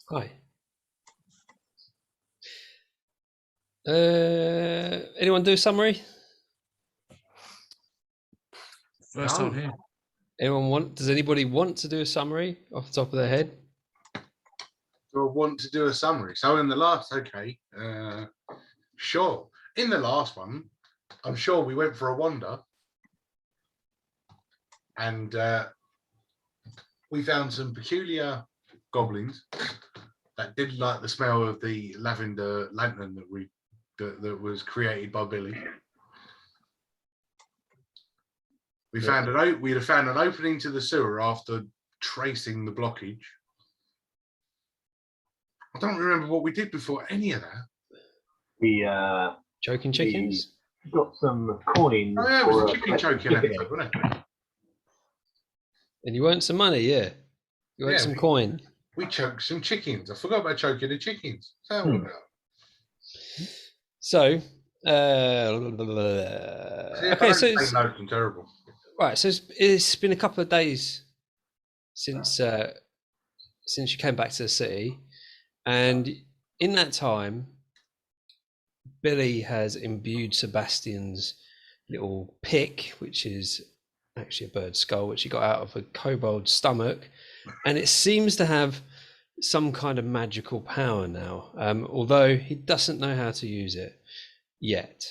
Hi. Anyone do a summary? First time here. Does anybody want to do a summary off the top of their head? Do I want to do a summary? So in the last, sure. In the last one, I'm sure we went for a wander, and we found some peculiar goblins that didn't like the smell of the lavender lantern that was created by Billy. We'd have found an opening to the sewer after tracing the blockage. I don't remember what we did before any of that. Choking chickens? We got some coins. Oh yeah, it was a chicken choking episode, wasn't it? And you earned some money, yeah. You earned some coin. We choked some chickens. I forgot about choking the chickens. So, okay, so it's terrible. Right, so it's been a couple of days since you came back to the city, and in that time, Billy has imbued Sebastian's little pick, which is actually a bird's skull, which he got out of a kobold's stomach, and it seems to have some kind of magical power now, although he doesn't know how to use it yet.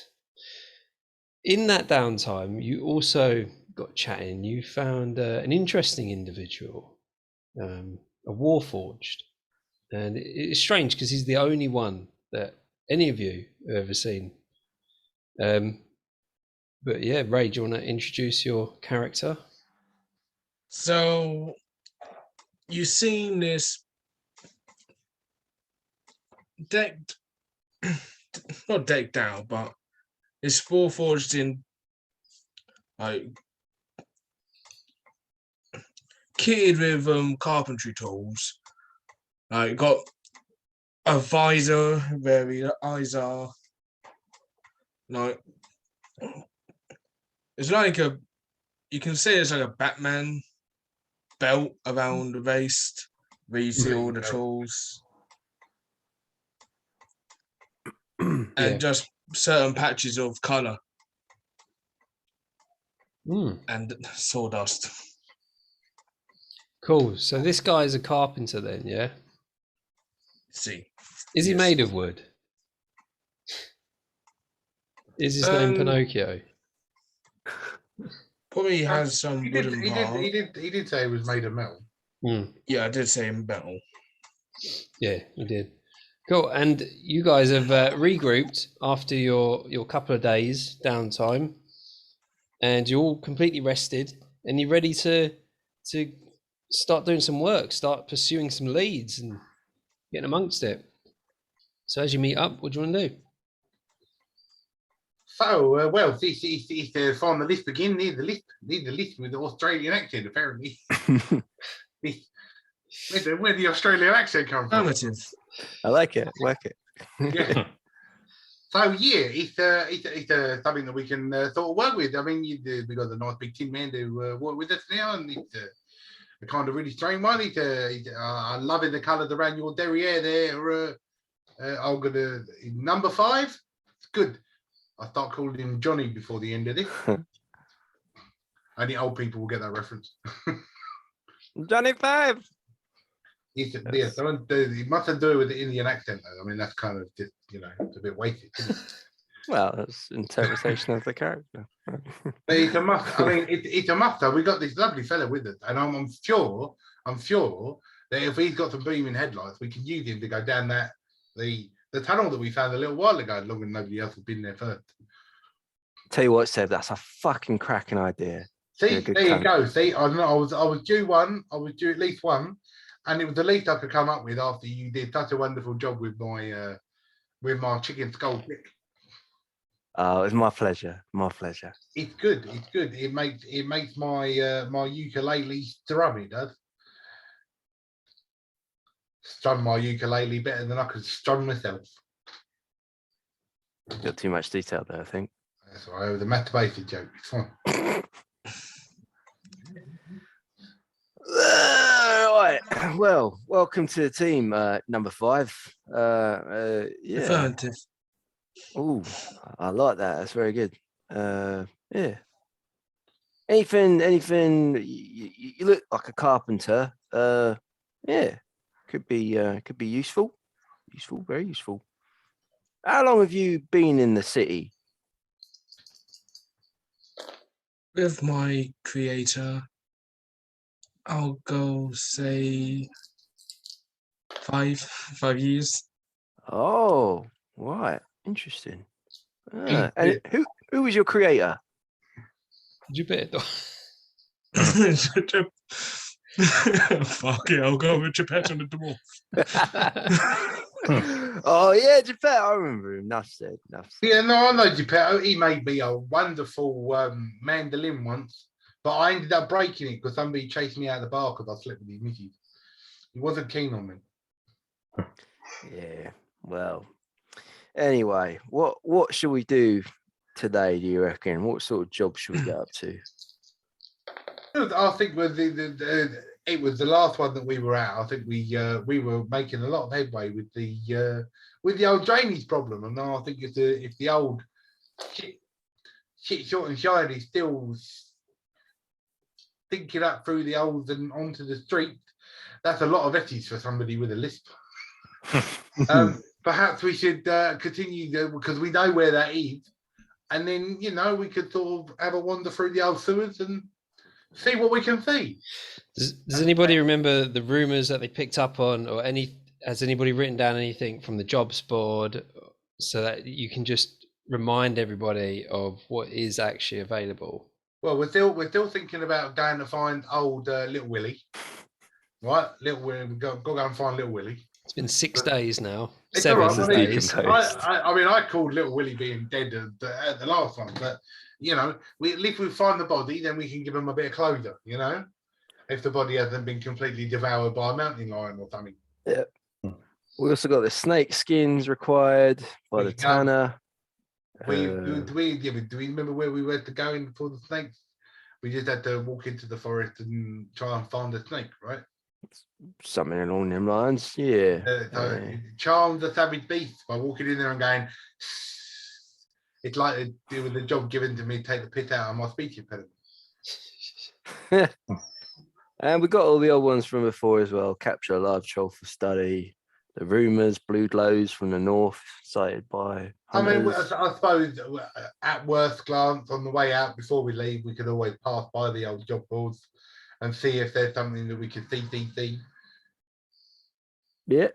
In that downtime, you also got chatting. You found an interesting individual, a warforged, and it's strange because he's the only one that any of you have ever seen. But yeah, Ray, do you want to introduce your character? So you've seen this decked, not decked out, but it's forged in like kitted with carpentry tools. Like got a visor where the eyes are. Like it's like you can say it's like a Batman belt around the waist where you see all the tools. And just certain patches of color and sawdust. Cool. So this guy's a carpenter then, yeah? See. Is he made of wood? Is his name Pinocchio? Probably has some wooden part. He did say it was made of metal. Yeah, I did say metal. Yeah, you did. Cool. And you guys have regrouped after your couple of days downtime, and you're all completely rested, and you're ready to start doing some work, start pursuing some leads, and getting amongst it. So as you meet up, what do you want to do? So, well, this from the list begin. Need the list with the Australian accent, apparently. Where the Australian accent come from? I like it. Work it. Yeah. So yeah, it's something that we can sort of work with. I mean, we got the nice big tin man to work with us now, and it's a kind of really strange one. I'm loving the colours around your derriere there. I'm gonna number 5. It's good. I start calling him Johnny before the end of this. Only old people will get that reference. Johnny 5. He mustn't do it with the Indian accent though. I mean, that's kind of just, it's a bit weighted. Well, that's interpretation of the character. But it's a must. I mean, it's a must. We got this lovely fella with us, and I'm sure that if he's got some beaming headlights, we can use him to go down the tunnel that we found a little while ago, long as nobody else has been there first. Tell you what, Seb, that's a fucking cracking idea. See, there you go. See, I don't know. I was due one. I was due at least one, and it was the least I could come up with after you did such a wonderful job with my chicken skull pick. Oh, it's my pleasure. My pleasure. It's good. It's good. It makes my my ukulele strum. It does. Strum my ukulele better than I could strum myself. Got too much detail there, I think. That's all right. It was a masturbation joke. It's fine. Right. Well, welcome to the team, number 5. Yeah. Affirmative. Oh, I like that. That's very good. Yeah. Anything? You look like a carpenter. Yeah. Could be useful. Useful, very useful. How long have you been in the city? With my creator, I'll go say 5 years. Oh, right. Interesting. Hey, And who was your creator? Geppetto. Fuck it, I'll go with Geppetto and the dwarf. Oh yeah, Geppetto. I remember him. Enough said. Yeah, no, I know Geppetto. He made me a wonderful mandolin once, but I ended up breaking it because somebody chased me out of the bar because I slept with his missus. He wasn't keen on me. Yeah. Well. Anyway, what should we do today? Do you reckon? What sort of job should we get up to? I think it was the last one that we were at. I think we were making a lot of headway with the old drainage problem, and now I think if the old shit short and shiny still thinking up through the old and onto the street, that's a lot of ethics for somebody with a lisp. Perhaps we should continue because we know where that is, and then we could sort of have a wander through the old sewers and see what we can see. Does anybody remember the rumours that they picked up on, or has anybody written down anything from the jobs board so that you can just remind everybody of what is actually available? Well, we're still thinking about going to find old Little Willie, right? Little Willie, we go and find Little Willie. It's been 6 days now. It's 7 all right, days. I called Little Willie being dead at the last one, but at least we find the body, then we can give him a bit of closure. If the body hasn't been completely devoured by a mountain lion or something. Yeah. We also got the snake skins required by the tanner. Do we remember where we were to go in for the snakes? We just had to walk into the forest and try and find a snake, right? Something along them lines, yeah. Charm the savage beast by walking in there and going. It's like it was a job given to me to take the piss out of my speech impediment. And we got all the old ones from before as well. Capture a large troll for study. The rumours, blue glows from the north, cited by hunters. I suppose at worst glance on the way out before we leave, we could always pass by the old job boards and see if there's something that we could see. Yeah.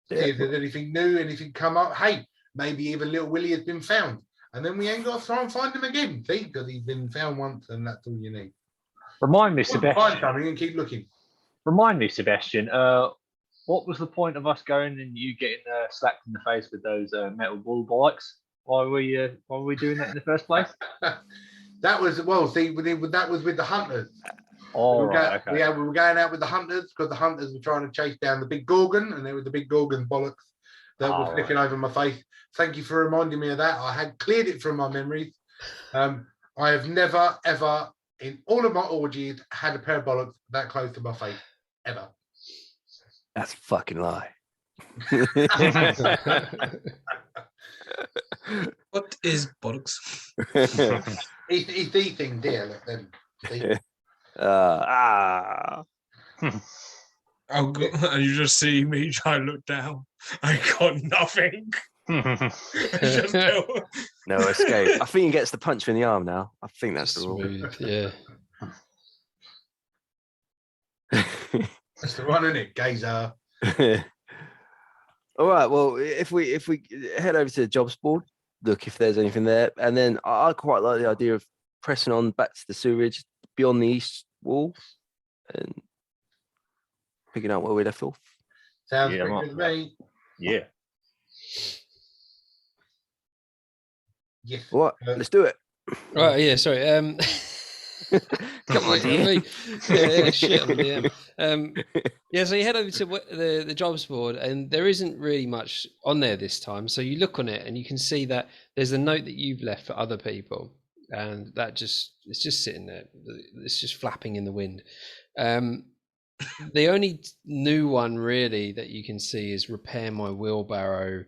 See if there's anything new, anything come up. Hey, maybe even Little Willie has been found. And then we ain't got to try and find him again. See, because he's been found once and that's all you need. Remind me, Find Sebastian. something and keep looking. What was the point of us going and you getting slapped in the face with those metal bull bikes? Why were we doing that in the first place? That was that was with the hunters. Oh, okay. Yeah, we were going out with the hunters because the hunters were trying to chase down the big gorgon, and there was the big gorgon bollocks that was flicking over my face. Thank you for reminding me of that. I had cleared it from my memories. I have never ever in all of my orgies had a pair of bollocks that close to my face ever. That's a fucking lie. What is bollocks? It's the thing there. Look, them. I'll go, and you just see me try and look down. I got nothing. Just no escape. I think he gets the punch in the arm now. I think that's the rule. Smooth, yeah. That's the one, isn't it? Gazer. All right. Well, if we head over to the jobs board, look if there's anything there, and then I quite like the idea of pressing on back to the sewerage beyond the east wall and picking up where we left off. Sounds pretty good to me. Yeah. Yes. What? Let's do it. Right. Yeah. Sorry. Come on, yeah, shit on the DM. Yeah, so you head over to the jobs board, and there isn't really much on there this time. So you look on it, and you can see that there's a note that you've left for other people, and it's just sitting there. It's just flapping in the wind. The only new one really that you can see is repair my wheelbarrow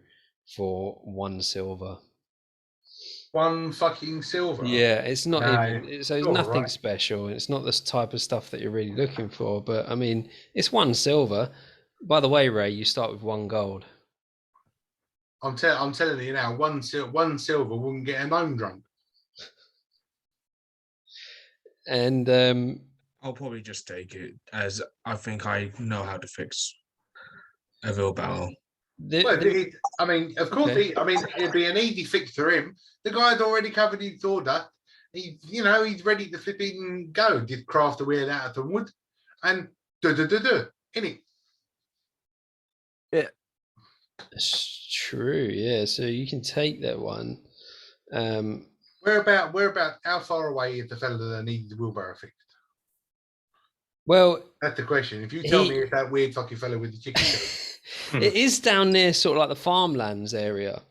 for 1 silver. 1 fucking silver. Yeah, it's not No, even so it's all nothing right. special. It's not this type of stuff that you're really looking for, but I mean, it's 1 silver. By the way, Ray, you start with 1 gold. I'm telling you now, one silver wouldn't get a gnome drunk. And I'll probably just take it as I think I know how to fix a wheelbarrow. Well, I mean, of course, Okay. it'd be an easy fix for him. The guy's already covered his sawdust. He's ready to flip it and go. Just craft a wheel out of some wood and in it. That's true, yeah. So you can take that one. Whereabout, how far away is the fella that needs the wheelbarrow fixed? Well, That's the question. If you tell me it's that weird fucking fella with the chicken show, it is down near sort of like the farmlands area.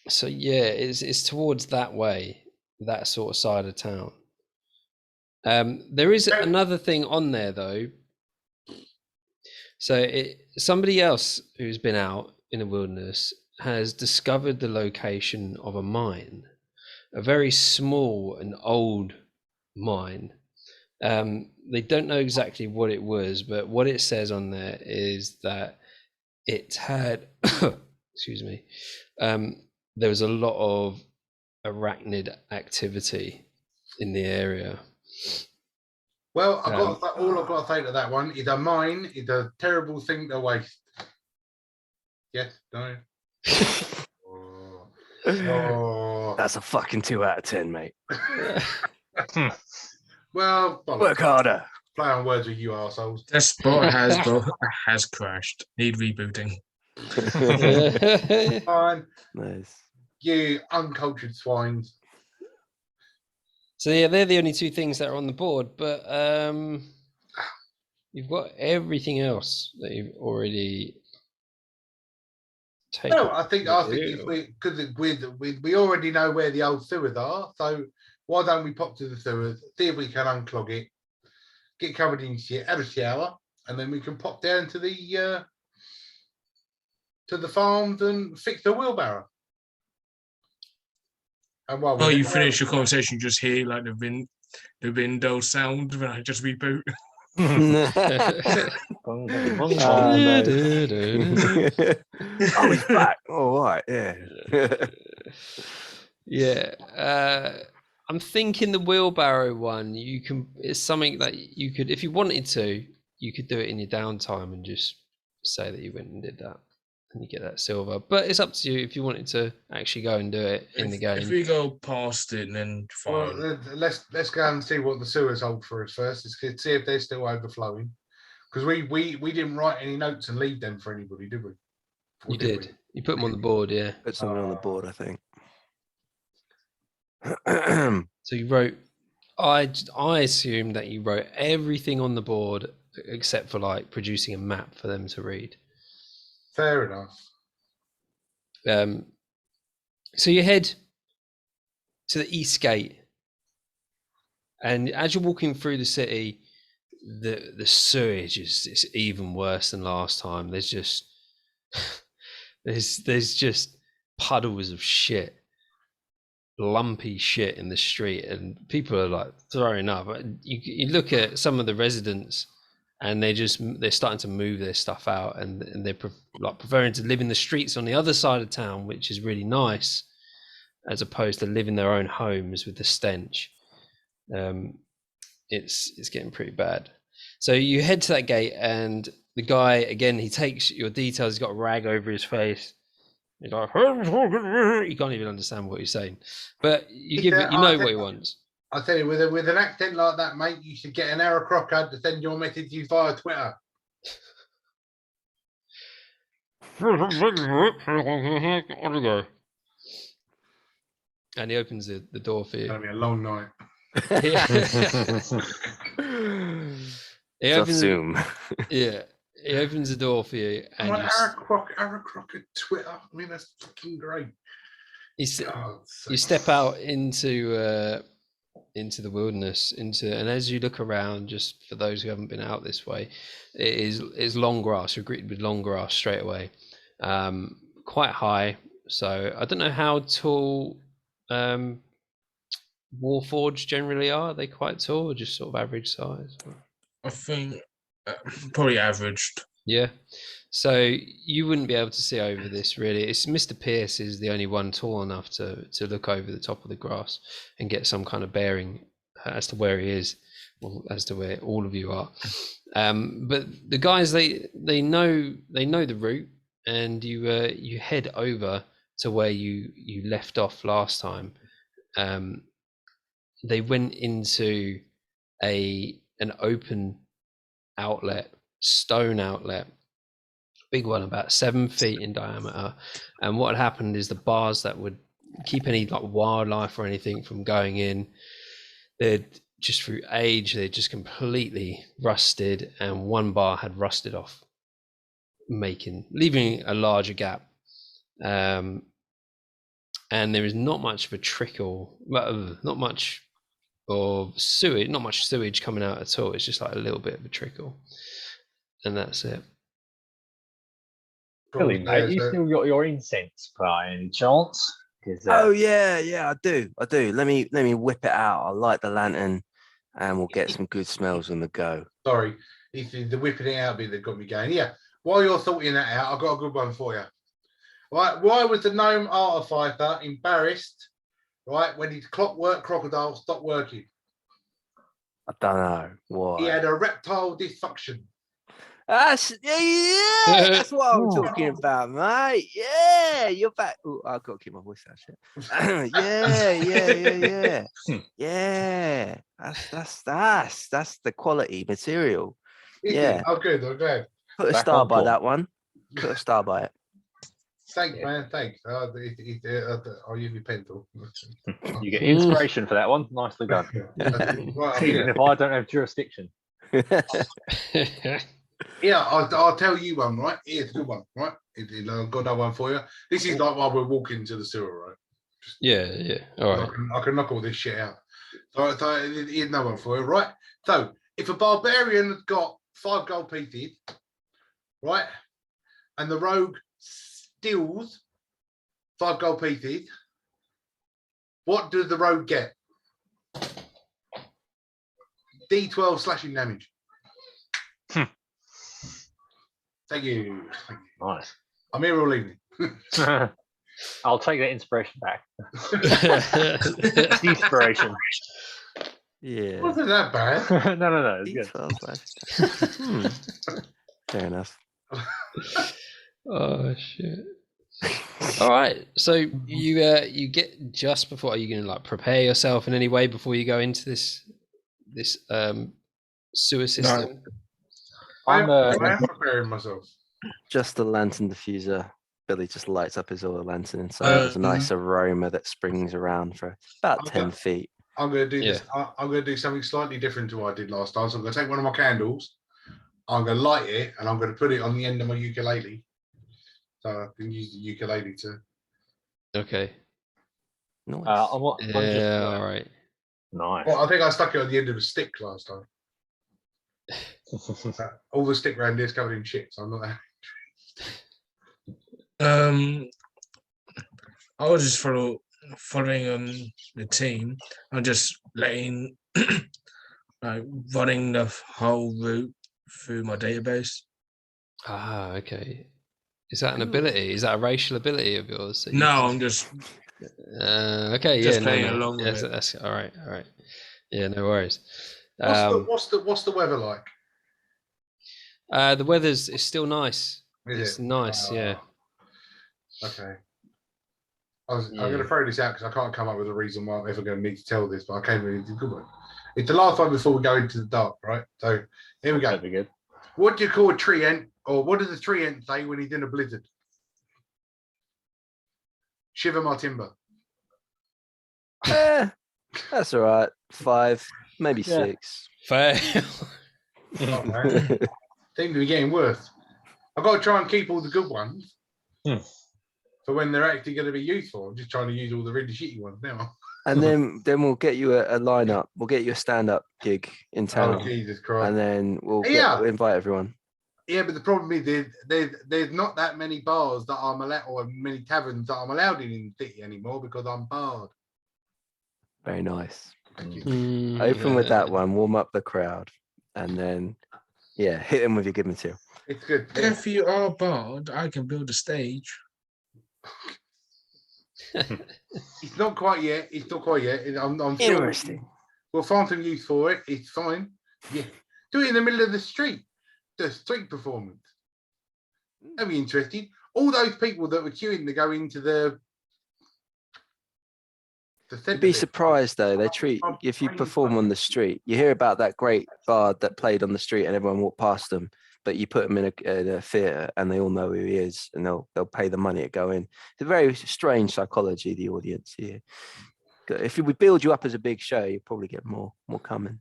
So yeah, it's towards that way, that sort of side of town. There is another thing on there though. So somebody else who's been out in the wilderness has discovered the location of a mine, a very small and old mine. They don't know exactly what it was, but what it says on there is that it had, excuse me, there was a lot of arachnid activity in the area. well, all I've got to say to that one is a mine is a terrible thing to waste. Yes, no. Oh. That's a fucking 2 out of 10, mate. Well, Work harder. play on words with you arseholes. This boat has crashed. Need rebooting. Fine, Nice. you uncultured swines. So yeah, they're the only 2 things that are on the board, but you've got everything else that you've already taken. No, I think we already know where the old sewers are, so why don't we pop to the sewers, see if we can unclog it, get covered in shit, have a shower, and then we can pop down to the farms and fix the wheelbarrow. And while Oh, we're you there- finish your conversation, just hear like the window sound when I just reboot. Oh, he's back. All right, yeah. Yeah, I'm thinking the wheelbarrow one. It's something that you could, if you wanted to, you could do it in your downtime and just say that you went and did that, and you get that silver. But it's up to you if you wanted to actually go and do it in the game. If we go past it, then Well, fine. let's go and see what the sewers hold for us first. Let's see if they're still overflowing, because we didn't write any notes and leave them for anybody, did we? Or You did. You put them on the board, yeah. Put something on the board, I think. So you wrote. I assumed that you wrote everything on the board except for like producing a map for them to read. Fair enough. So you head to the east gate, and as you're walking through the city, the sewage is even worse than last time. There's just there's just puddles of shit, lumpy shit in the street, and people are like throwing up. You look at some of the residents, and they're starting to move their stuff out, and they're preferring to live in the streets on the other side of town, which is really nice, as opposed to live in their own homes with the stench. It's getting pretty bad. So you head to that gate, and the guy again, he takes your details. He's got a rag over his face. He's like, you can't even understand what he's saying, but you know what he wants. I tell you, with an accent like that, mate, you should get an Aaron Crocker to send your messages via Twitter. And he opens the door for It's you. gonna be a long night. He It's off opens, Zoom. yeah, he opens the door for you, and Aaron Crocker Twitter. I mean, that's fucking great. you step out into into the wilderness, and as you look around, just for those who haven't been out this way, it's long grass. You're greeted with long grass straight away, quite high. So I don't know how tall Warforged generally are. They quite tall, or just sort of average size? I think probably averaged. Yeah. So you wouldn't be able to see over this really. It's Mr. Pierce is the only one tall enough to look over the top of the grass and get some kind of bearing as to where he is, or as to where all of you are. But the guys they know the route, and you head over to where you left off last time. They went into an open outlet, stone outlet, big one, about 7 feet in diameter. And what had happened is the bars that would keep any like wildlife or anything from going in, they'd just through age, they just completely rusted, and one bar had rusted off, leaving a larger gap. And there is not much of a trickle, not much of sewage, not much sewage coming out at all. It's just like a little bit of a trickle, and that's it. Billy, mate, you still got your incense by any chance? Oh yeah, I do. Let me whip it out. I light the lantern, and we'll get some good smells on the go. Sorry, it's the whipping it out bit that got me going. Yeah, while you're sorting that out, I've got a good one for you. Right, why was the gnome artificer embarrassed, right, when his clockwork crocodile stopped working? I don't know why. He had a reptile dysfunction. That's that's what I'm talking about, mate. Yeah, you're back. Ooh, I've got to keep my voice out. Shit. Yeah. That's the quality material. Yeah. Oh, good. I'm glad. Put a Back star on by top. that one. Put a star by it. Thanks, man. Thanks. I'll use my pencil. You get inspiration for that one. Nicely done. Right, Even if I don't have jurisdiction. yeah, I'll tell you one, right? Here's a good one, right? I've got another one for you. This is like while we're walking to the sewer, right? Yeah. All right. I can knock all this shit out. So here's another one for you, right? So if a barbarian has got 5 gold pieces, right, and the rogue steals 5 gold pieces, what does the rogue get? D12 slashing damage. Thank you. Nice. I'm here all evening. I'll take that inspiration back. Inspiration. Yeah. Wasn't that bad? No. It's good. Fair enough. Oh shit. All right. So you get just before. Are you going to like prepare yourself in any way before you go into this sewer system? I'm I'm preparing myself. Just the lantern diffuser. Billy just lights up his oil lantern inside. There's a nice aroma that springs around for about 10 feet. I'm going to do this. I'm going to do something slightly different to what I did last time. So I'm going to take one of my candles. I'm going to light it, and I'm going to put it on the end of my ukulele. So I can use the ukulele to. Okay. Nice. All right. Nice. Well, I think I stuck it on the end of a stick last time. All the stick around here is covered in shit, so I'm not that. I was just following the team. I'm just running the whole route through my database. Ah, okay. Is that an ability? Is that a racial ability of yours? That No, I'm just okay. just Yeah, playing no. along with Yes, it. that's all right. All right. Yeah, no worries. What's the weather like? The weather's is still nice. Is It's nice, yeah. Okay. I'm going to throw this out because I can't come up with a reason why I'm ever going to need to tell this, but I came with a good one. It's the last one before we go into the dark, right? So here we go. That'd be good. What do you call a tree ant, or what does a tree ant say when he's in a blizzard? Shiver my timber. That's all right. 5, maybe 6. Fair. Oh, man. Seem to be getting worse. I've got to try and keep all the good ones for when they're actually going to be useful. I'm just trying to use all the really shitty ones now. And then we'll get you a lineup. We'll get you a stand-up gig in Oh town, Jesus Christ! and then we'll Yeah. invite everyone. Yeah, but the problem is there's not that many bars that I'm allowed, or many taverns that I'm allowed in the city anymore because I'm barred. Very nice. Thank you. Open with that one. Warm up the crowd, and then hit them with your good material. It's good. Yeah. If you are barred, I can build a stage. It's not quite yet. It's not quite yet. I'm sure Interesting. we'll find some use for it. It's fine. Yeah. Do it in the middle of the street. The street performance. That'd be interesting. All those people that were queuing to go into the You'd be surprised though. They treat if you perform on the street. You hear about that great bard that played on the street and everyone walked past them, but you put them in a theatre and they all know who he is and they'll pay the money to go in. It's a very strange psychology. The audience here. If we build you up as a big show, you'll probably get more coming.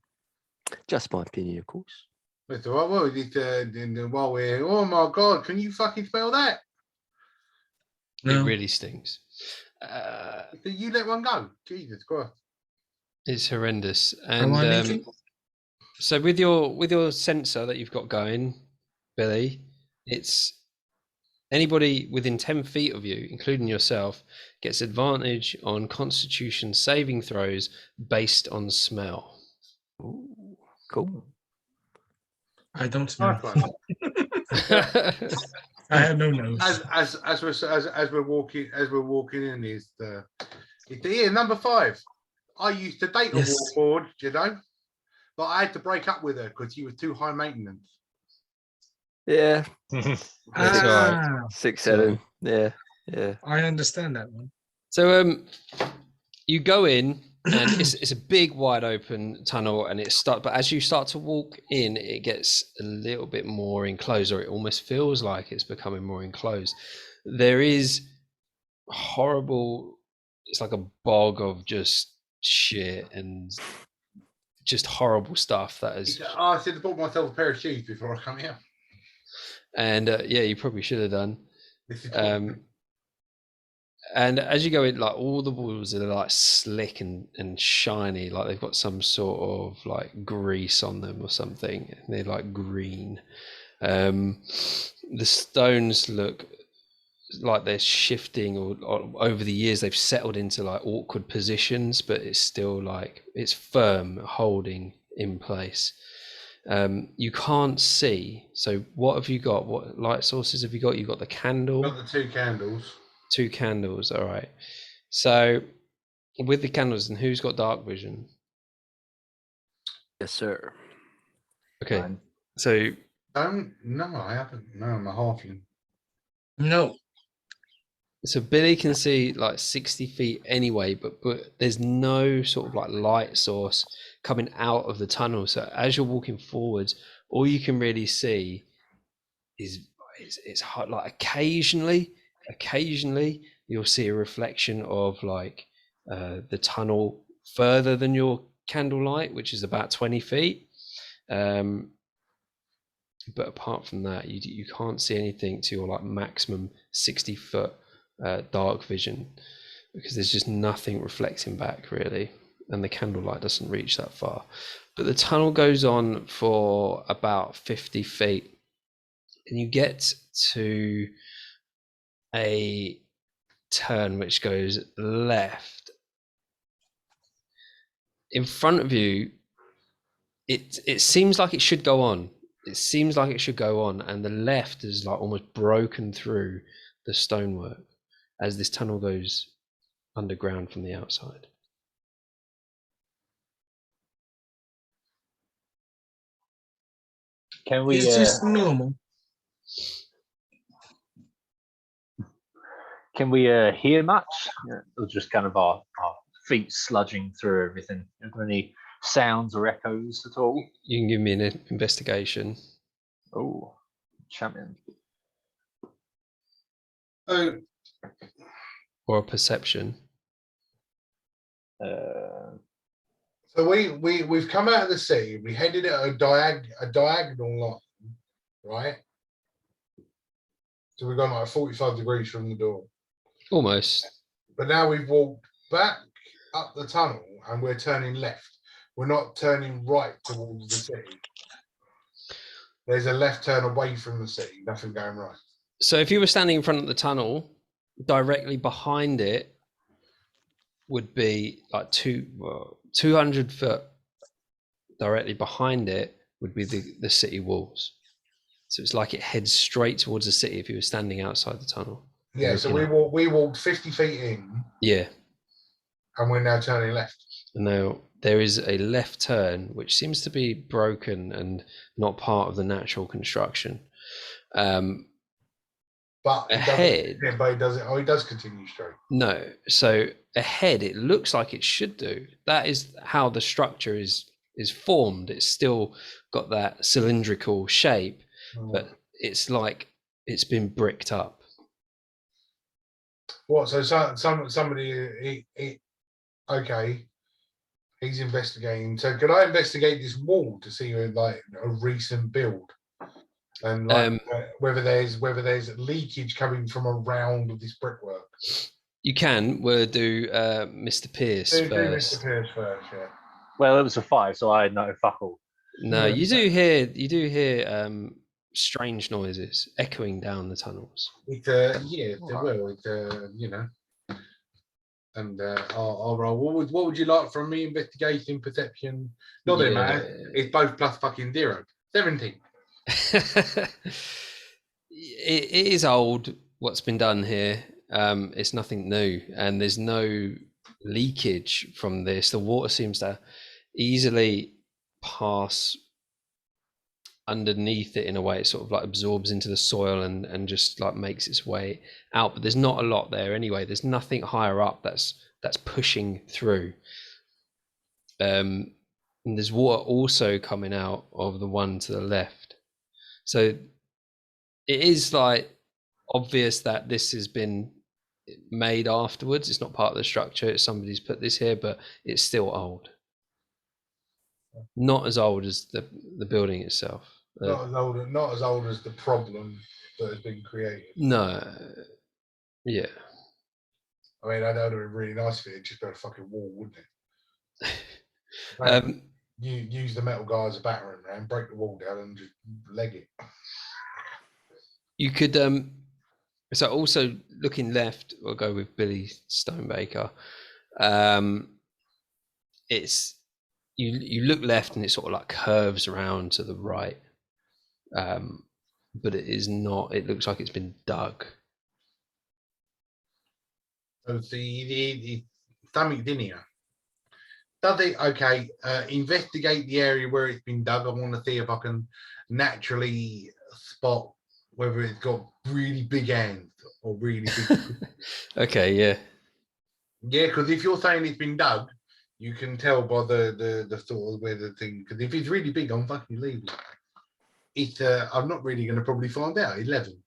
Just my opinion, of course. That's all right. Well, while we're, oh my God, can you fucking smell that? No. It really stinks. You let one go. Jesus Christ. It's horrendous. Am I And leaking? so with your sensor that you've got going, Billy, it's anybody within 10 feet of you, including yourself, gets advantage on Constitution saving throws based on smell. Ooh, cool. I don't smell. Nice one. I have no nose. As we're walking in is number 5. I used to date a Yes. warlord, but I had to break up with her because she was too high maintenance. Yeah, It's all right. 6, 7. Yeah. I understand that one. So you go in and it's a big wide open tunnel and but as you start to walk in, it gets a little bit more enclosed, or it almost feels like it's becoming more enclosed. There is horrible, it's like a bog of just shit and just horrible stuff that is. I should have bought myself a pair of shoes before I come here. And you probably should have done. This is And as you go in, like all the walls are like slick and shiny, like they've got some sort of like grease on them or something. And they're like green. The stones look like they're shifting, or over the years they've settled into like awkward positions, but it's still like it's firm, holding in place. You can't see. So what have you got? What light sources have you got? You've got the candle. got the 2 candles. 2 candles, all right. So with the candles, and who's got dark vision? Yes, sir. Okay, Fine. so No, I haven't. No, I'm a halfling. No. Billy can see like 60 feet anyway, but there's no sort of like light source coming out of the tunnel. So as you're walking forwards, all you can really see is it's hard. Like occasionally you'll see a reflection of like the tunnel further than your candlelight, which is about 20 feet. But apart from that, you can't see anything to your like maximum 60 foot dark vision, because there's just nothing reflecting back really, and the candlelight doesn't reach that far. But the tunnel goes on for about 50 feet, and you get to a turn which goes left. In front of you, it seems like it should go on. It seems like it should go on, and the left is like almost broken through the stonework as this tunnel goes underground from the outside. Can we? Is this normal? Can we hear much? Or just kind of our feet sludging through everything? Is there any sounds or echoes at all? You can give me an investigation. Oh, champion. Oh, Or a perception. so we've come out of the sea. We headed at a diagonal line, right? So we've gone like 45 degrees from the door. Almost. But now we've walked back up the tunnel and we're turning left. We're not turning right towards the city. There's a left turn away from the city. Nothing going right. So if you were standing in front of the tunnel, directly behind it would be like 200 foot. Directly behind it would be the city walls. So it's like it heads straight towards the city if you were standing outside the tunnel. Yeah, so we walked 50 feet in. Yeah. And we're now turning left. Now there is a left turn which seems to be broken and not part of the natural construction. But ahead, it does continue straight. No, so ahead it looks like it should do. That is how the structure is formed. It's still got that cylindrical shape, but it's like it's been bricked up. What? So somebody, okay, he's investigating. So could I investigate this wall to see like a recent build, and like, whether there's leakage coming from around this brickwork? You can. We'll do Mr. Pierce do first. Mr. Pierce first, yeah. Well, it was a 5, so I had no fuck all. No, you do hear strange noises echoing down the tunnels. Yeah, they will. You know. And I'll roll. What would you like from me? Investigation, perception. Not that it matters. It's both plus fucking 0. 17. It is old. What's been done here? It's nothing new, and there's no leakage from this. The water seems to easily pass underneath it in a way. It sort of like absorbs into the soil and just like makes its way out, but there's not a lot there anyway. There's nothing higher up that's pushing through. And there's water also coming out of the one to the left, so it is like obvious that this has been made afterwards. It's not part of the structure. It's somebody's put this here, but it's still old. Not as old as the building itself. Not as old as the problem that has been created. No. Yeah. I mean, that would have been really nice if it just built a fucking wall, wouldn't it? You use the metal guy as a battering ram, break the wall down, and just leg it. You could so also looking left, we'll go with Billy Stonebaker. It's you look left and it sort of like curves around to the right. But it is not, it looks like it's been dug. So the something's in here. Does it investigate the area where it's been dug? I want to see if I can naturally spot whether it's got really big hands or really big. Okay, yeah. Yeah, because if you're saying it's been dug, you can tell by the sort of where the thing. Because if it's really big, I'm fucking leaving. I'm not really going to probably find out. 11.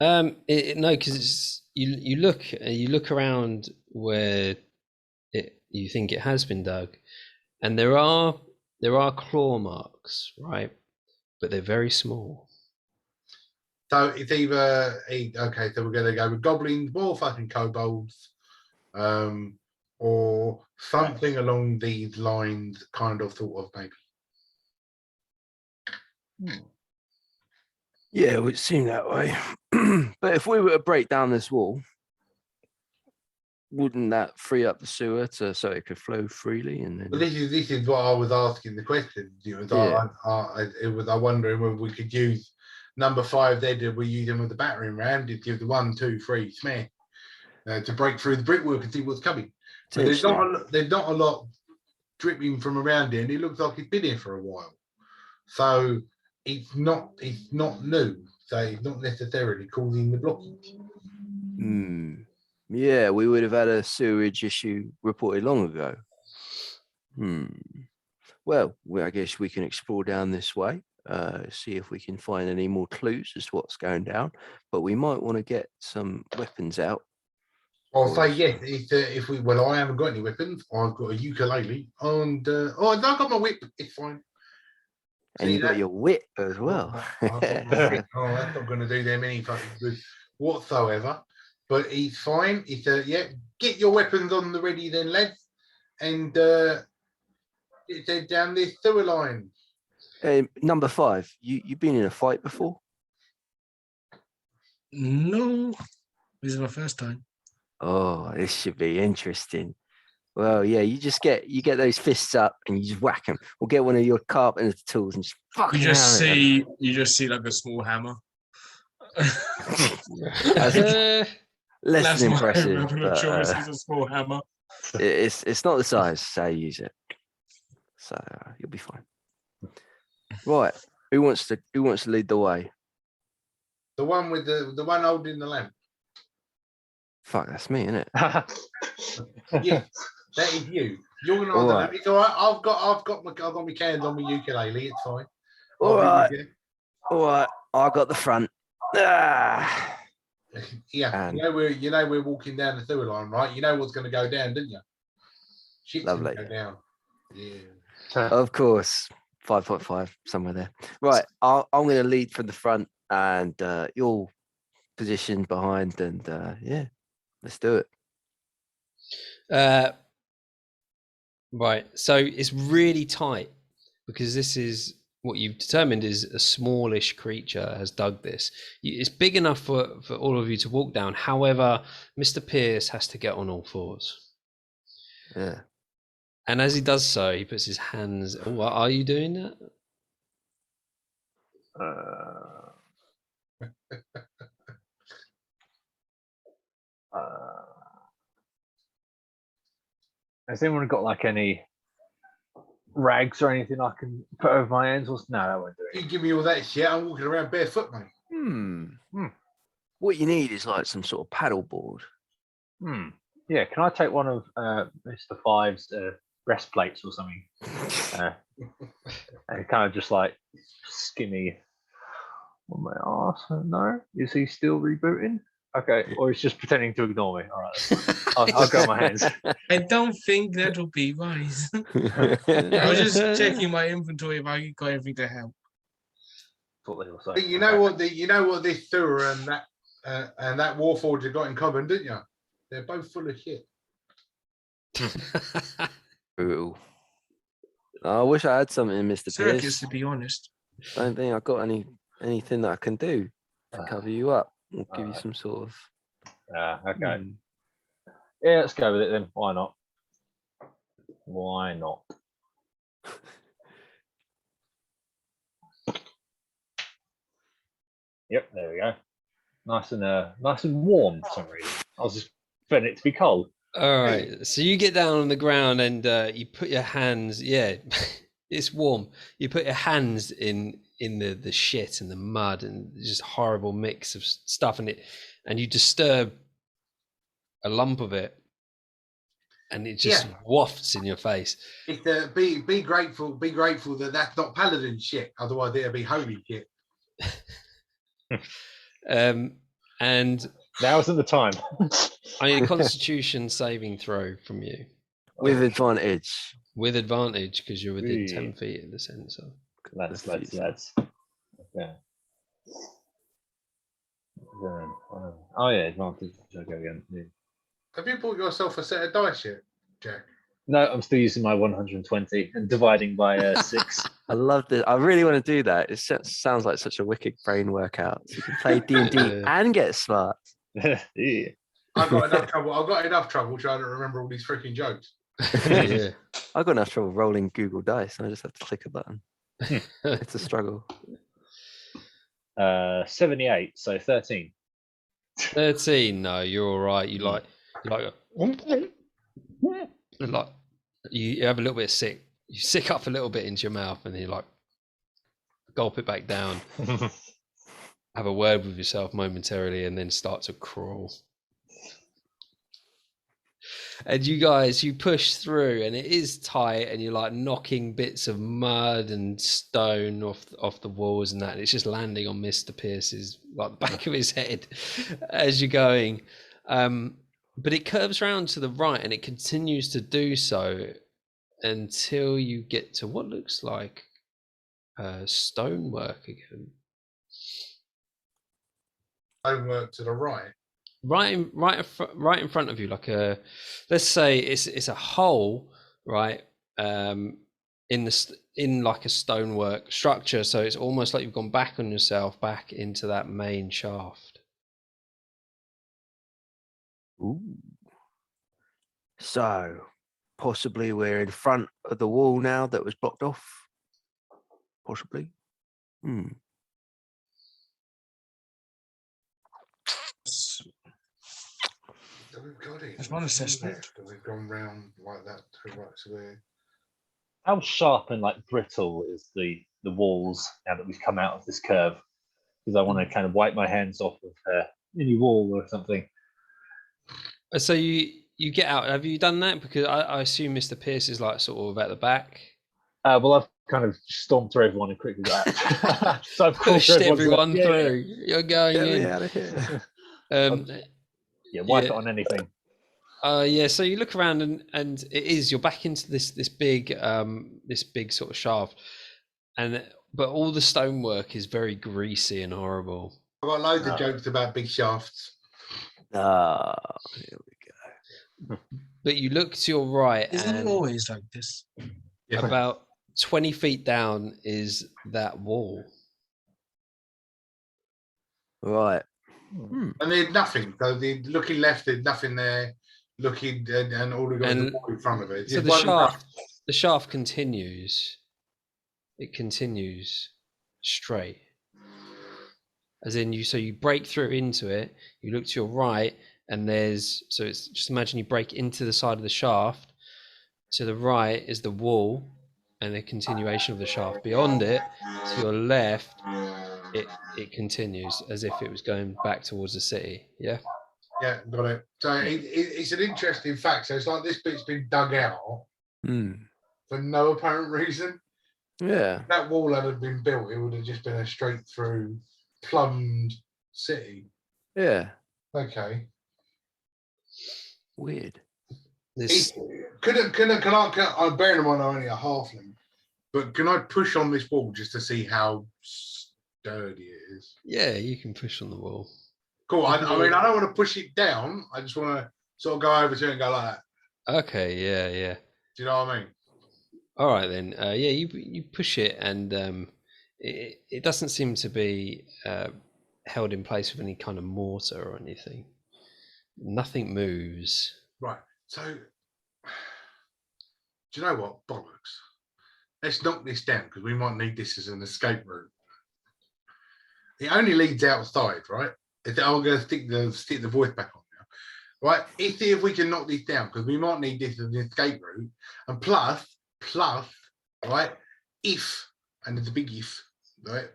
No, because it's you look around where you think it has been dug, and there are claw marks, right? But they're very small. So it's either so we're going to go with goblins, more fucking kobolds, or something along these lines, kind of, sort of, maybe. Yeah, it would seem that way. But if we were to break down this wall, wouldn't that free up the sewer so it could flow freely? And then Well, this is what I was asking the question. I wondering whether we could use number 5 there. Did we use them with the battering ram? Did give the 1, 2, 3 smash to break through the brickwork and see what's coming? But there's not a lot dripping from around here, and it looks like it's been here for a while. So it's not new. So it's not necessarily causing the blockage. Yeah, we would have had a sewage issue reported long ago. Well, I guess we can explore down this way, see if we can find any more clues as to what's going down. But we might want to get some weapons out. I'll say yes. I haven't got any weapons. I've got a ukulele, and I've got my whip. It's fine. And you got your wit as well. That's not going to do them any fucking good whatsoever. but he's fine. He's yeah. Get your weapons on the ready, then, lads, and get down this sewer line. Number 5. You've been in a fight before? No, this is my first time. Oh, this should be interesting. Well, yeah, you get those fists up and you just whack them. Or get one of your carpenter's tools and just fucking You just hammer it. you just see like a small hammer. Less That's than my impressive. weapon of But, choice. It's a small hammer. it's not the size, so use it. So you'll be fine. Right. Who wants to lead the way? The one with the one holding the lamp. Fuck, that's me, isn't it? Yeah, that is you. You're gonna hold the lamp. It's all right. I've got my cans on my ukulele. It's fine. All I'll right. be with All right. I got the front. Ah. you. Yeah, And- you know we're walking down the sewer line, right? You know what's going to go down, didn't you? Shit's going Lovely. to go down. Yeah. Of course. 5.5, somewhere there. Right. I'm going to lead from the front and you'll position behind and yeah, let's do it. Right. So it's really tight because this is what you've determined is a smallish creature has dug this. It's big enough for all of you to walk down. However, Mr. Pierce has to get on all fours. Yeah. And as he does so, he puts his hands. Oh, what are you doing that? Has anyone got like any rags or anything I can put over my hands? No, that won't do it. You give me all that shit. I'm walking around barefoot, mate. What you need is like some sort of paddle board. Yeah, can I take one of Mr. Five's breastplates or something? And kind of just like skinny on my arse. No, is he still rebooting? Okay, or he's just pretending to ignore me. All right, I'll go on my hands. I don't think that'll be wise. I was just checking my inventory if I got everything to help. Thought they were saying. But you know what this sewer and that Warforged have got in common, didn't you? They're both full of shit. Brutal. I wish I had something, Mr. Circus, Pierce. to be honest. Don't think I've got anything that I can do to cover you up. I'll give you some sort of. Okay. Yeah, let's go with it then. Why not? Why not? Yep, there we go. Nice and warm for some reason. I was just expecting it to be cold. All right. So you get down on the ground and you put your hands. Yeah, it's warm. You put your hands in the shit and the mud and just horrible mix of stuff in it, and you disturb a lump of it, and it just wafts in your face. It's be grateful that that's not paladin shit. Otherwise, it'll be holy shit. And Now isn't the time. I need a Constitution saving throw from you With advantage. with advantage because you're within Ooh. 10 feet of the sensor. Lads. Okay. Oh yeah, advantage. Okay, again. Yeah. Have you bought yourself a set of dice yet, Jack? No, I'm still using my 120 and dividing by 6. I love this. I really want to do that. It sounds like such a wicked brain workout. So you can play D&D and get smart. Yeah. I've got enough trouble. I've got enough trouble trying to remember all these freaking jokes. Yeah. I've got enough trouble rolling Google Dice. I just have to click a button. It's a struggle. 78, so 13. 13. No, you're all right. You like you have a little bit of sick. You sick up a little bit into your mouth, and then you like gulp it back down. Have a word with yourself momentarily, and then start to crawl. And you guys, you push through, and it is tight, and you're like knocking bits of mud and stone off the walls and that. And it's just landing on Mr. Pierce's like the back of his head as you're going. But it curves around to the right, and it continues to do so until you get to what looks like stonework again. Homework to the right. right in front of you, like let's say it's a hole, right? In like a stonework structure, so it's almost like you've gone back on yourself, back into that main shaft. Ooh. So possibly we're in front of the wall now that was blocked off. Possibly. S- So we've got it. That's one assessment. Left, and we've gone round like that to right to there. How sharp and like brittle is the walls now that we've come out of this curve? Because I want to kind of wipe my hands off of any wall or something. So you get out. Have you done that? Because I assume Mr. Pierce is like sort of at the back. Well, I've kind of stormed through everyone and quickly got out. So I've Pushed pushed everyone through. You're going Get me in. out of here. Wipe it on anything. Yeah. So you look around and you're back into this big sort of shaft, but all the stonework is very greasy and horrible. I've got loads of jokes about big shafts. Here we go. But you look to your right, Isn't it and always like this? Yeah. about 20 feet down is that wall. Right. And there's nothing. So looking left, there's nothing there. Looking and all we've got is And the wall in front of it. so Just one the shaft continues. It continues straight. As in you break through into it, you look to your right, and it's just imagine you break into the side of the shaft. To the right is the wall and the continuation of the shaft. Beyond it, to your left, it continues as if it was going back towards the city. Yeah. Yeah, got it. So it's an interesting fact. So it's like this bit's been dug out for no apparent reason. Yeah. If that wall hadn't been built, it would have just been a straight through plumbed city. Yeah. Okay. Weird. Can I bear in mind I'm only a halfling, but can I push on this wall just to see how sturdy it is? Yeah, you can push on the wall. Cool. I mean, I don't want to push it down. I just want to sort of go over to it and go like that. Okay, yeah. Do you know what I mean? All right then. Yeah, you push it, and it doesn't seem to be held in place with any kind of mortar or anything. Nothing moves. Right. So, do you know what? Bollocks. Let's knock this down because we might need this as an escape route. It only leads outside, right? I'm going to stick the voice back on now. Right? If we can knock this down because we might need this as an escape route. And plus, right? If, and it's a big if, right?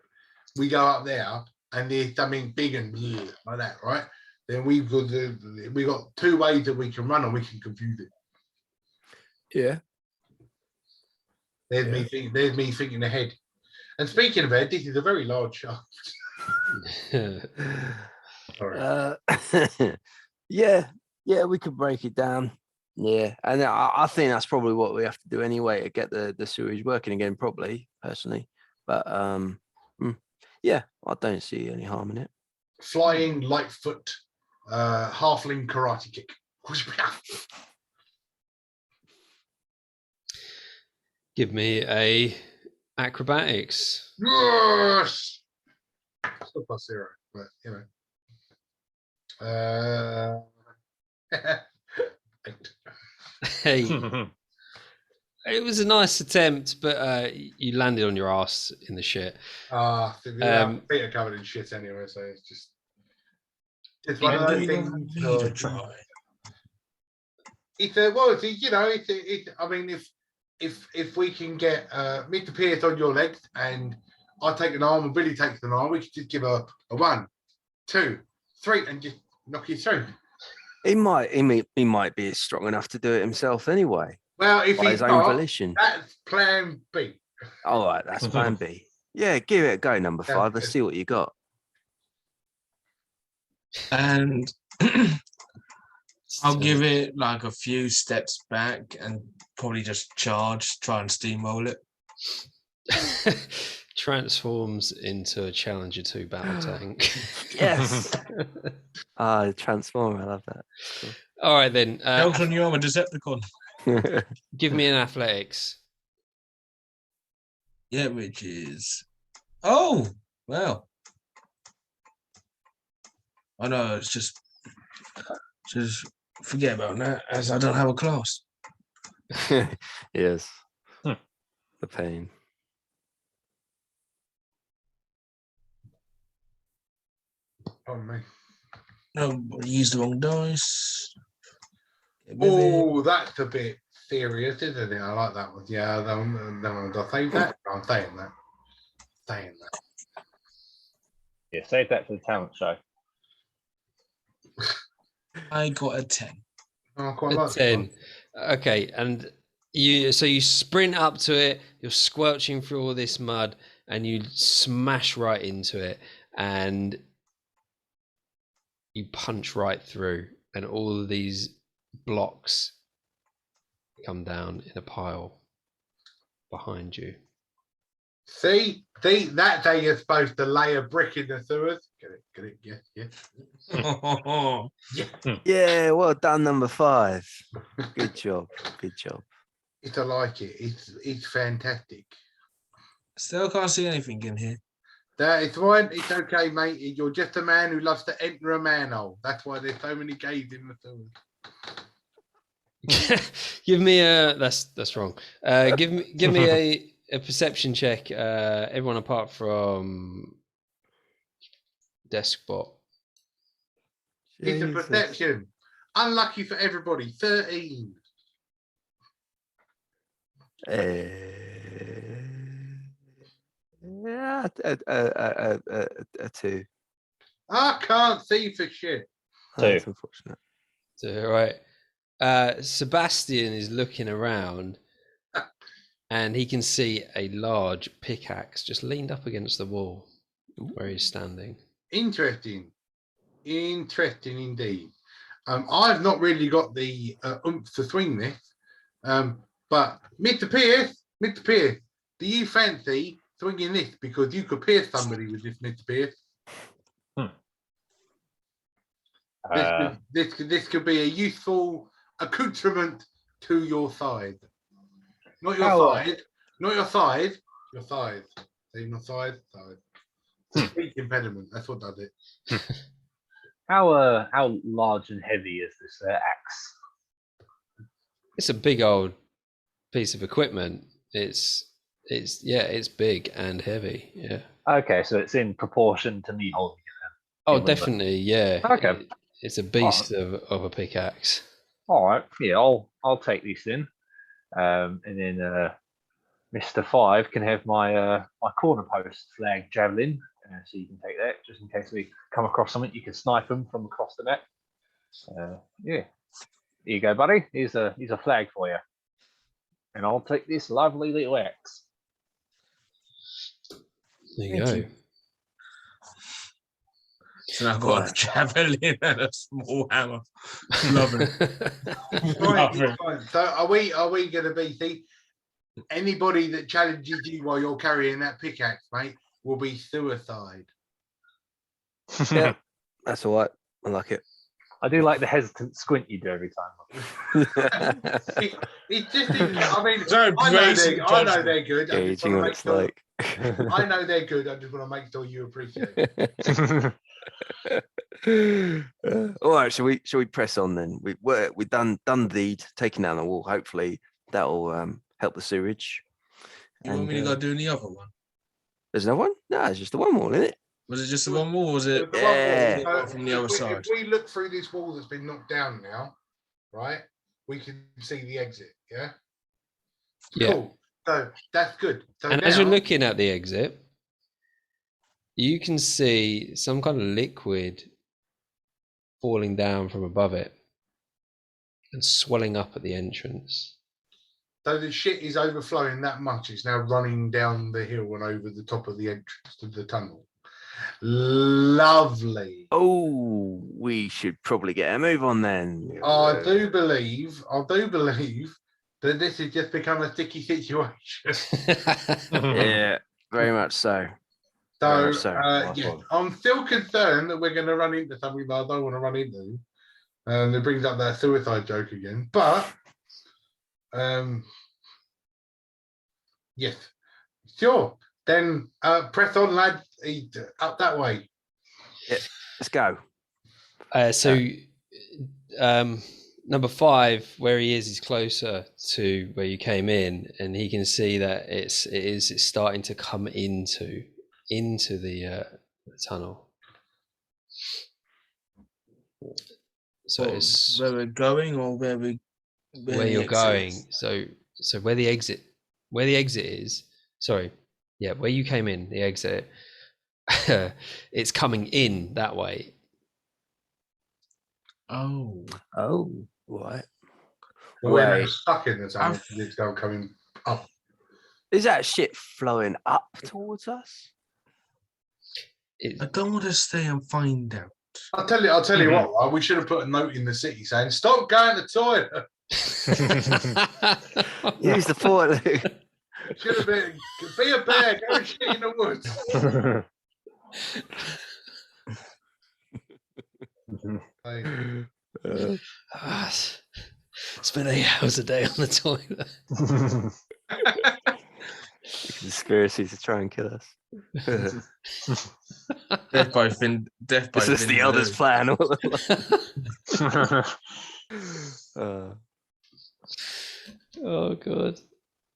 We go up there and there's something big and like that, right? Then we've got two ways that we can run and we can confuse it. Yeah. There's me thinking ahead. And speaking of it, this is a very large shaft. Yeah, we could break it down. Yeah, and I think that's probably what we have to do anyway to get the sewage working again, probably, personally. But yeah, I don't see any harm in it. Flying Lightfoot, halfling karate kick. Give me a acrobatics. Yes. Still plus 0, but you know. 8. Hey, it was a nice attempt, but you landed on your ass in the shit. Feet are covered in shit anyway, so it's just one of those things. To try. I mean, if we can get Mr. Pierce on your legs and I take an arm and Billy takes an arm, we could just give a 1, 2, 3 and just knock you through. He might be strong enough to do it himself anyway. Well, if by he's his own not, volition. that's plan B. All right, that's plan B. Yeah, give it a go, number 5. Let's see what you got. And I'll give it like a few steps back and probably just try and steamroll it. transforms into a Challenger 2 battle tank. Yes. The Transformer. I love that. All right then. Elton, you are a Decepticon. Cool. Give me an athletics. Yeah, which is. Oh, well. I know, it's just forget about that, as I don't have a class. Yes. Hmm. The pain. Pardon me. No, I used the wrong dice. Get rid of it. Oh, that's a bit serious, isn't it? I like that one. Yeah, that one. I'll save that. I'm saying that. Saying that. Yeah, save that for the talent show. I got a 10. Oh, I quite A like that 10. one. Okay, and you sprint up to it, you're squelching through all this mud, and you smash right into it, and you punch right through, and all of these blocks come down in a pile behind you. See, that's how you're supposed to lay a brick in the sewers. Get it, yeah. Yeah, well done, number 5. Good job. Good job. I like it. It's fantastic. Still can't see anything in here. It's fine. It's okay, mate. You're just a man who loves to enter a manhole. That's why there's so many caves in the sewers. Give me a that's wrong. Give me a perception check. Everyone apart from Deskbot. It's a Jesus. perception. Unlucky for everybody. 13. Yeah, a 2. I can't see for shit. That's 2. unfortunate. So, right. Sebastian is looking around and he can see a large pickaxe just leaned up against the wall where he's standing. Interesting. Interesting indeed. I've not really got the oomph to swing this. But Mr. Pierce, do you fancy swinging this? Because you could pierce somebody with this, Mr. Pierce. This could be a useful accoutrement to your side. Not your side. Not your side. Your side. See, not side. Side. Speech impediment. That's what does it. How large and heavy is this axe? It's a big old piece of equipment. It's big and heavy. Yeah. Okay, so it's in proportion to me holding it. Oh, Remember. definitely. Yeah. Okay. It's a beast of a pickaxe. All right, yeah, I'll take this in, and then Mr. 5 can have my my corner post flag javelin, so you can take that just in case we come across something. You can snipe them from across the map. Yeah, here you go, buddy. Here's a flag for you, and I'll take this lovely little axe. There you go. So I've got a javelin and a small hammer. Love it. Right, fine. So are we going to be? See, anybody that challenges you while you're carrying that pickaxe, mate, will be suicide. Yeah, that's all right. I like it. I do like the hesitant squint you do every time. It's just, I mean, So I know basic they're good. I just Gauging wanna what make it's sure- like. I know they're good. I just want to make sure you appreciate it. All right, shall we press on then? We've done the deed, taking down the wall. Hopefully that'll help the sewerage. You want me to go doing the other one? There's another one? No, it's just the one wall, isn't it? Was it just the one more? Or was it The one wall, Yeah. so from the other side? If we look through this wall that's been knocked down now, right, we can see the exit. Yeah. Yeah. Cool. So that's good. So And now, as you're looking at the exit, you can see some kind of liquid falling down from above it and swelling up at the entrance. so the shit is overflowing that much. It's now running down the hill and over the top of the entrance to the tunnel. Lovely. Oh, we should probably get a move on then. I do believe that this has just become a sticky situation. Yeah, Very much so. Very So, much so. Nice yeah, one. I'm still concerned that we're going to run into something that I don't want to run into. It brings up that suicide joke again. But, yes, sure. Then press on, lads. Up that way. Let's go. Number 5, where he is closer to where you came in, and he can see that it's starting to come into the tunnel. So Well, it's where we're going or where where the you're exit going. is? So where the exit is. Sorry, yeah, where you came in, the exit. It's coming in that way. Oh, Right. So we're now Wait. stuck in the tunnel I've- because it's now coming up. Is that shit flowing up towards us? It, I don't want to stay and find out. I'll tell you what, right, we should have put a note in the city saying, stop going to the toilet. Use the toilet. Should have been, be a bear, go and shit in the woods. Hey, Spend 8 hours a day on the toilet. Conspiracy to try and kill us. Death by Vin. Death by Is this the Vin elders' Lou. plan? Uh, Oh god.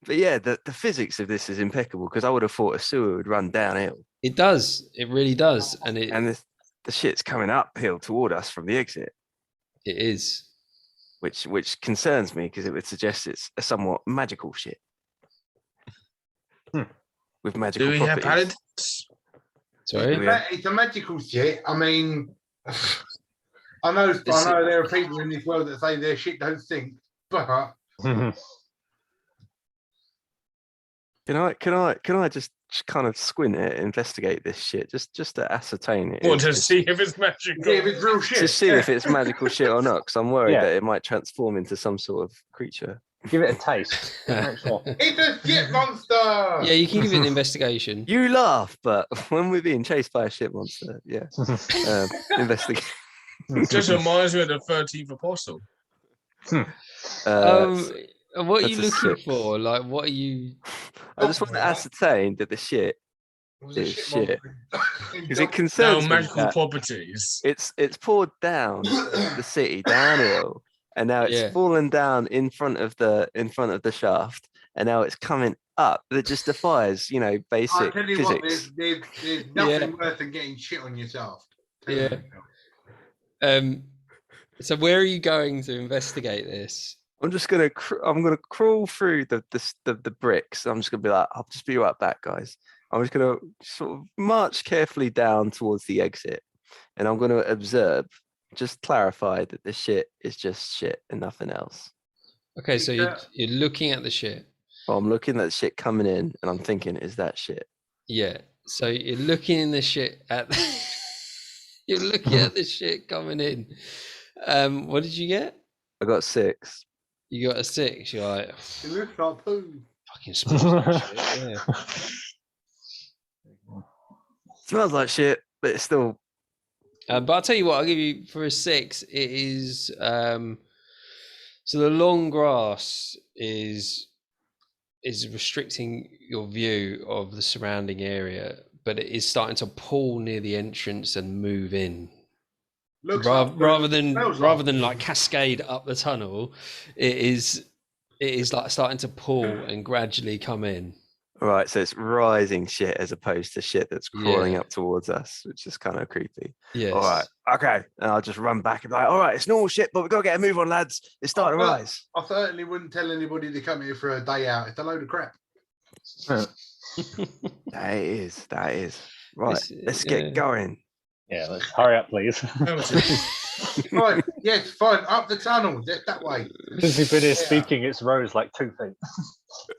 but yeah, the physics of this is impeccable because I would have thought a sewer would run downhill, It does. It really does. And and the shit's coming uphill toward us from the exit, it is. which concerns me because it would suggest it's a somewhat magical shit with magical Do we have properties. paladins? Sorry. it's a magical shit. I mean, I know there are people in this world that say their shit don't stink, but Can I just kind of squint it, investigate this shit, just to ascertain it? What, to Just- see if it's magical? if it's real shit. to see if it's magical shit or not, because I'm worried Yeah. that it might transform into some sort of creature. Give it a taste. Make sure. It's a shit monster. Yeah, you can give it an investigation. You laugh, but when we're being chased by a shit monster, yeah, investigate. Just reminds me of the 13th apostle. What are you that's a looking 6. for? Like, what are you? I just want to ascertain that the shit It was a is shit shit. monster. Because it Now, concerns me magical that properties. it's poured down the city downhill, and now it's Yeah. fallen down in front of the shaft, and now it's coming up. That just defies, I basic tell you what, physics. there's nothing worse than getting shit on yourself. Yeah. So where are you going to investigate this? I'm just gonna crawl through the bricks. I'm just gonna be like, I'll just be right back, guys. I'm just gonna sort of march carefully down towards the exit, and I'm gonna observe, just clarify that the shit is just shit and nothing else. Okay, so you're looking at the shit. Well, I'm looking at the shit coming in, and I'm thinking, is that shit? Yeah. So you're looking in the shit at. You're looking at the shit coming in. What did you get? I got 6. You got a 6. You're like, It looks like poo. fucking smells like shit. Yeah. Smells like shit, but it's still. But I'll tell you what, I'll give you for a 6. It is so the long grass is restricting your view of the surrounding area, but it is starting to pull near the entrance and move in. Looks like poo. Rather than Smells like poo. like cascade up the tunnel, it is like starting to pull and gradually come in. Right, so it's rising shit as opposed to shit that's crawling Yeah. up towards us, which is kind of creepy. Yes. All right, okay. And I'll just run back and be like, all right, it's normal shit, but we've got to get a move on, lads. It's starting to rise. I certainly wouldn't tell anybody to come here for a day out. It's a load of crap. That is. Right, It's- let's yeah. get going. Yeah, let's hurry up, please. Right, yes, fine. Up the tunnel. That way. Since you've been here Yeah. speaking, it's rose like 2 feet.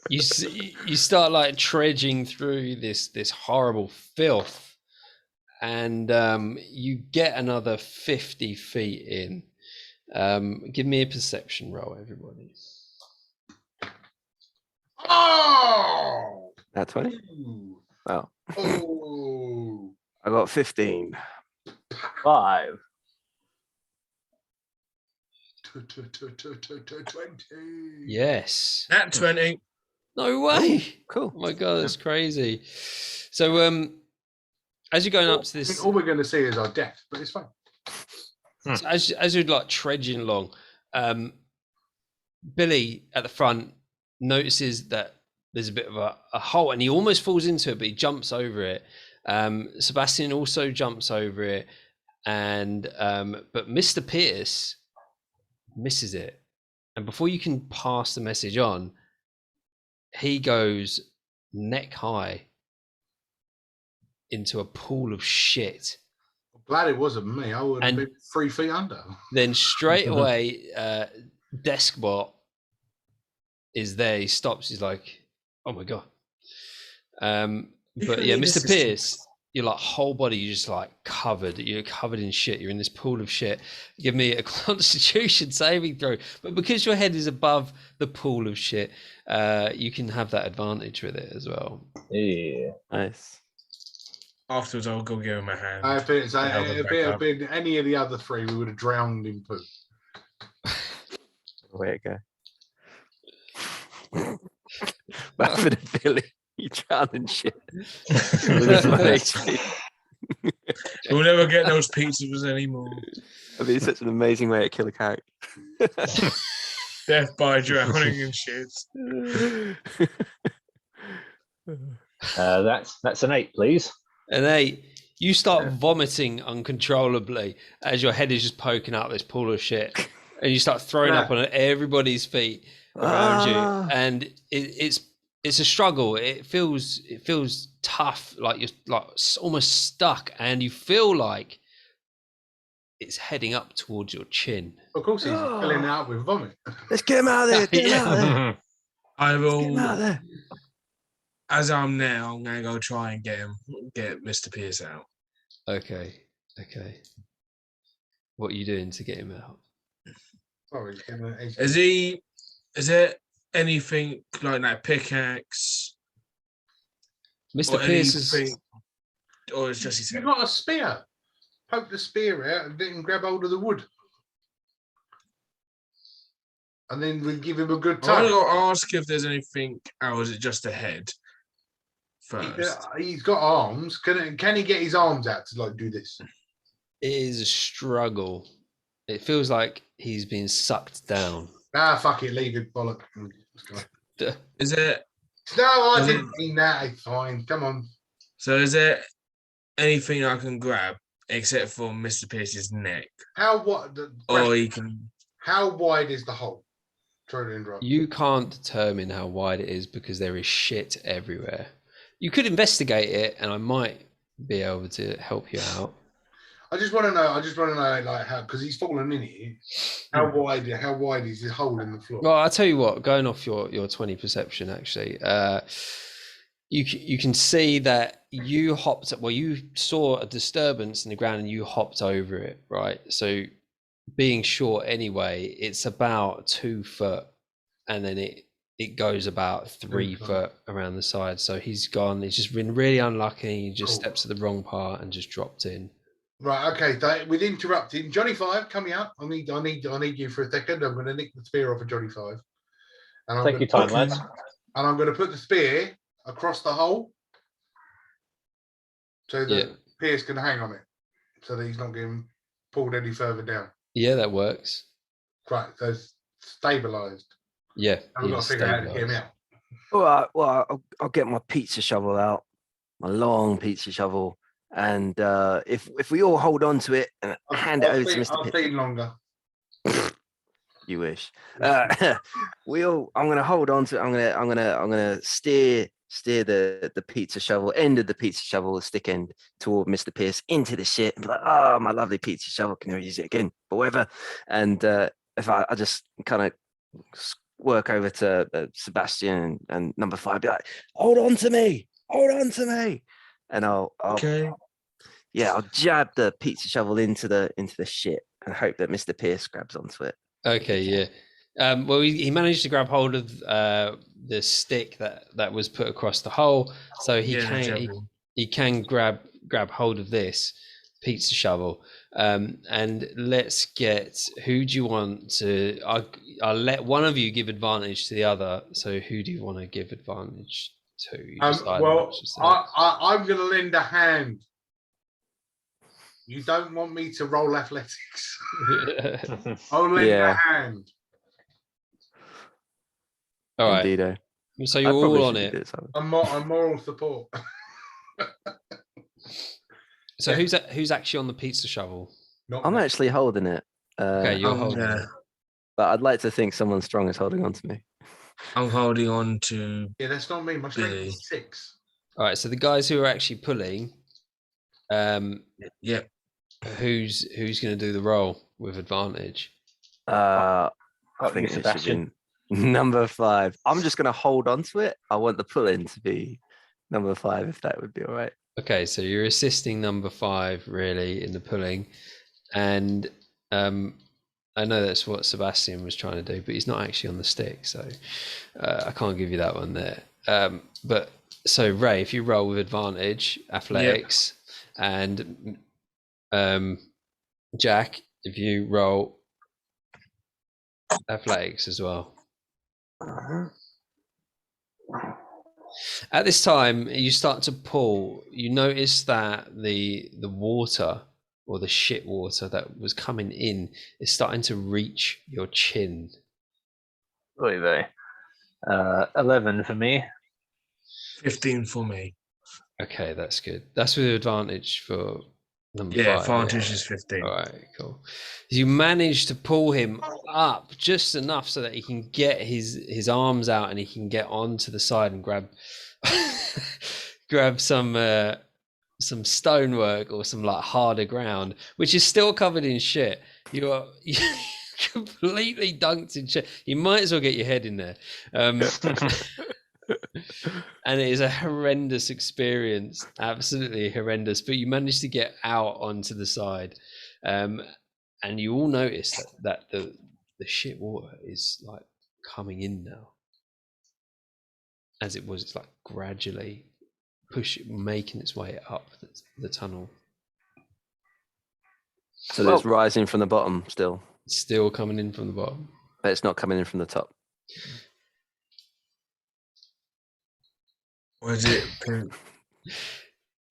You start like trudging through this horrible filth, and you get another 50 feet in. Give me a perception roll, everybody. Oh! That 20? Ooh. Well, Oh, I got 15. 5. 20. Yes. At 20. No way. Cool. Oh my god, that's crazy. So as you're going up to I this, think all we're going to see is our death, but it's fine. so as you're like trudging along, Billy at the front notices that there's a bit of a hole, and he almost falls into it, but he jumps over it. Sebastian also jumps over it, and but Mr. Pierce misses it, and before you can pass the message on, he goes neck high into a pool of shit. Glad it wasn't me. I would have And- been 3 feet under. Then straight away, Deskbot is there. He stops. He's like, "Oh my god!" But yeah, Mr. Pierce, you're like whole body. You're just like covered. You're covered in shit. You're in this pool of shit. Give me a Constitution saving throw. But because your head is above the pool of shit, you can have that advantage with it as well. Yeah. Nice. Afterwards, I'll go give him a hand. If it help him had back up. been any of the other 3, we would have drowned in poo. Way to go. Back for the Billy. You drown in shit. Lose my HP. We'll never get those pizzas anymore. I mean, it's such an amazing way to kill a character. Death by drowning in shit. That's an 8, please. And you start vomiting uncontrollably as your head is just poking out this pool of shit, and you start throwing up on everybody's feet around you, and it's a struggle. It feels tough, like you're like almost stuck, and you feel like it's heading up towards your chin. Of course, he's filling it up with vomit. Let's get him out of there. Get him out of there. I Get him out of will, there. as I'm now, I'm going to go try and get Mr. Pierce out. Okay. What are you doing to get him out? Sorry, Is there anything like that pickaxe? Mr. Or Pierce is. anything, or it's just his You've head? got a spear. Poke the spear out and then grab hold of the wood. And then we give him a good I time. want to ask if there's anything, or is it just a head first? He's got arms. Can he get his arms out to like do this? It is a struggle. It feels like he's being sucked down. Fuck it, leave it, bollock. Is it? No, I Is didn't mean that. It's fine. Come on. So is there anything I can grab except for Mr. Pierce's neck? How wide is the hole? Try to interrupt. You can't determine how wide it is because there is shit everywhere. You could investigate it, and I might be able to help you out. I just want to know, like, how, because he's fallen in here. How wide is the hole in the floor? Well, I'll tell you what. Going off your 20 perception, actually, you can see that you hopped. Well, you saw a disturbance in the ground, and you hopped over it, right? So, being short anyway, it's about 2 foot, and then it goes about 3 foot around the side. So he's gone. He's just been really unlucky. He just steps to the wrong part and just dropped in. Right, okay. With interrupting, Johnny 5, coming up. I need you for a second. I'm going to nick the spear off of Johnny 5. And I'm Take your time, lads. And I'm going to put the spear across the hole so that Pierce can hang on it, so that he's not getting pulled any further down. Yeah, that works. Right, so it's stabilised. Yeah, I've got to figure out how to get him out. All right, well, I'll get my pizza shovel out, my long pizza shovel, and if we all hold on to it and hand it over to Mr. I'll Pitt. stay longer. You wish. I'm gonna hold on to it. I'm gonna steer the pizza shovel, end of the pizza shovel, the stick end, toward Mr. Pierce into the shit and be like, oh, my lovely pizza shovel, can I use it again? But whatever. And if I just kind of work over to Sebastian and number 5, be like, hold on to me. And I'll jab the pizza shovel into the shit and hope that Mr. Pierce grabs onto it. Okay, yeah. Well, he managed to grab hold of the stick that was put across the hole, so he Yeah, the can javelin. he can grab hold of this pizza shovel. And let's get, who do you want to? I'll let one of you give advantage to the other. So who do you want to give advantage to? You decide Well, amongst I'm going to lend a hand. You don't want me to roll athletics. yourselves. I'll lend Yeah. a hand. All right. Indeed. So I you're probably all on should it. do it, Simon. I'm moral support. So Yeah. who's actually on the pizza shovel? Not I'm me. actually holding it. Okay, you're I'm, holding yeah, it. But I'd like to think someone strong is holding on to me. I'm holding on to Yeah, that's not me. My strength Billy. is 6. All right. So the guys who are actually pulling, Yep. who's going to do the roll with advantage? I Got think you, it should Sebastian. be number 5. I'm just going to hold on to it. I want the pull-in to be number 5, if that would be all right. Okay, so you're assisting number 5 really in the pulling, and I know that's what Sebastian was trying to do, but he's not actually on the stick, so I can't give you that one there. But so Ray, if you roll with advantage, athletics, and Jack, if you roll athletics as well. At this time, you start to pull. You notice that the water or the shit water that was coming in is starting to reach your chin. Oy vey. 11 for me. 15 for me. Okay, that's good. That's with advantage for number Yeah, 5. advantage is 15. All right, cool. You manage to pull him up just enough so that he can get his arms out and he can get onto the side and grab grab some stonework or some like harder ground, which is still covered in shit. You're completely dunked in shit. You might as well get your head in there. And it is a horrendous experience, absolutely horrendous. But you manage to get out onto the side, and you all notice that the shit water is like coming in now, as it was. It's like gradually making its way up the tunnel. So it's rising from the bottom still, It's still coming in from the bottom. but it's not coming in from the top. Or is it?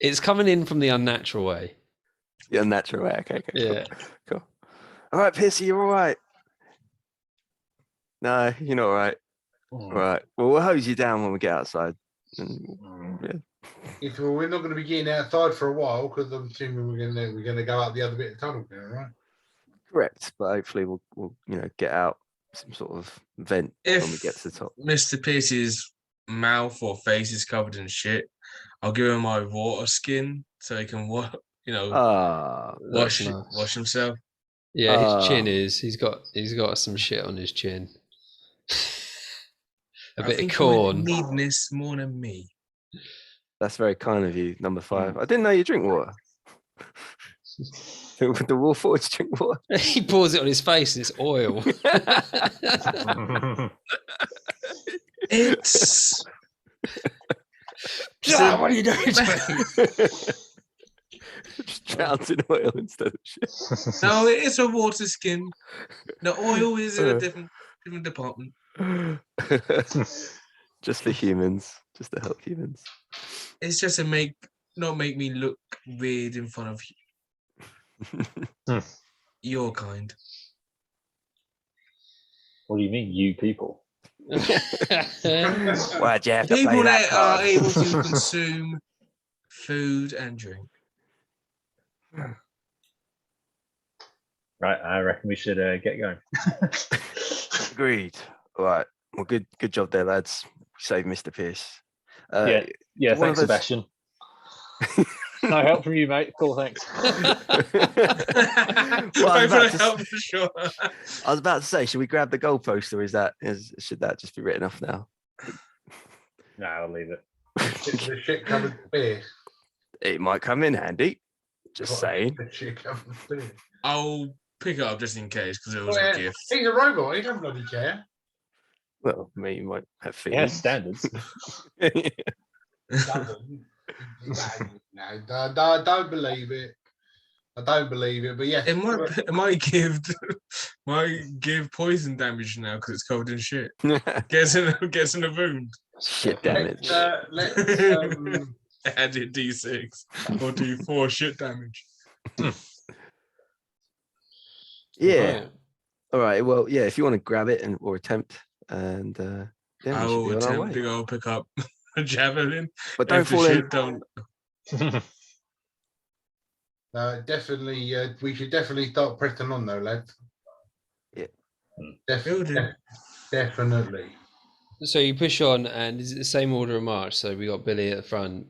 It's coming in from the unnatural way. The unnatural way. Okay, Yeah. cool. All right, Piercy, you're all right. No, you're not all right. All right. Well, we'll hose you down when we get outside. We're not going to be getting outside for a while because I'm assuming we're going to go out the other bit of the tunnel now, right? Correct, but hopefully we'll get out some sort of vent when we get to the top. Mr. Pierce's mouth or face is covered in shit, I'll give him my water skin so he can wash That's nice. wash himself. Yeah, his chin is. He's got some shit on his chin. A I bit of think corn. you need this more than me. That's very kind of you, number 5. I didn't know you drink water. The War Forge drink water. He pours it on his face and it's oil. It's What are you doing? Just drowns in oil instead of shit. no, it is a water skin. The oil is in a different department. Just for humans, just to help humans. It's just to not make me look weird in front of your kind. What do you mean, you people? Why'd you have to People play that that are card? able to consume food and drink. Right, I reckon we should get going. Agreed. All right. Well, good job there, lads. Saved Mr. Pierce. Yeah, one of thanks, us- Sebastian. No help from you, mate. Cool, thanks. Well, help for sure. I was about to say, should we grab the goalpost, or should that just be written off now? No, I'll leave it. The shit covered beer. It might come in handy. Just saying. The shit covered beer. I'll pick it up just in case because it was Well, a gift. he's a robot. He don't bloody care. Well, maybe you might have Yeah, feelings. standards. Doesn't. No, don't believe it. I don't believe it. But yeah, It might give poison damage now because it's covered in shit. Gets in a wound. Shit damage. let's Add it D6 or D4 shit damage. Yeah. Right. All right. Well, yeah. If you want to grab it or attempt, and yeah, I we should will be on our attempt to way. go pick up a javelin. But don't If the fall in. shit don't. definitely. We should definitely start pressing on, though, lads. Yeah. Will do. Definitely. So you push on, and is it the same order of march? So we got Billy at the front.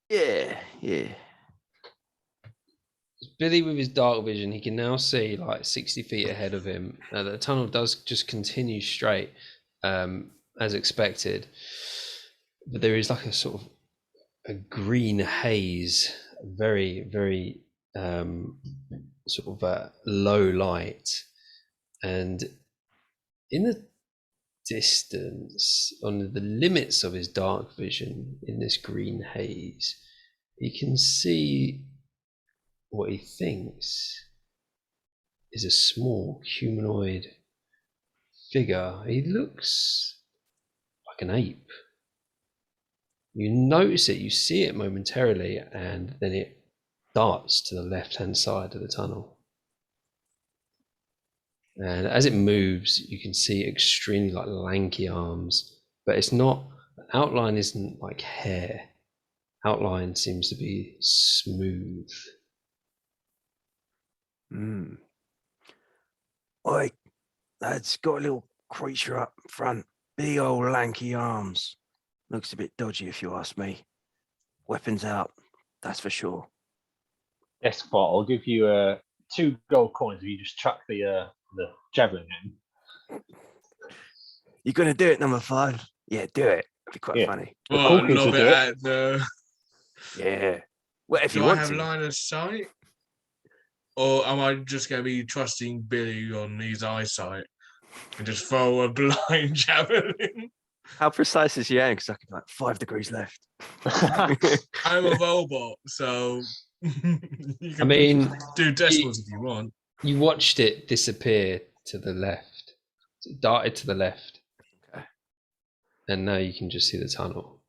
Yeah. Billy with his dark vision, he can now see like 60 feet ahead of him. The tunnel does just continue straight, as expected, but there is like a sort of a green haze, very, very sort of low light, and in the distance, on the limits of his dark vision, in this green haze, he can see what he thinks is a small humanoid figure. He looks like an ape. You notice it, you see it momentarily, and then it darts to the left-hand side of the tunnel. And as it moves, you can see extremely like lanky arms, but it's not, the outline isn't like hair. Outline seems to be smooth. Oi, that's got a little creature up front. Big old lanky arms. Looks a bit dodgy if you ask me. Weapons out, that's for sure. Yes, but I'll give you 2 gold coins if you just chuck the javelin in. You gonna do it, number 5? Yeah, do it. It'd be quite Yeah. funny. The Well, cool kids lob will it do it. at the. Yeah. Well, if Do you I want have to. line of sight? Or am I just going to be trusting Billy on his eyesight and just throw a blind javelin? How precise is your aim? Because I can like 5 degrees left. I'm a robot, so you can mean, do decimals if you want. You watched it disappear to the left. It darted to the left. Okay. And now you can just see the tunnel.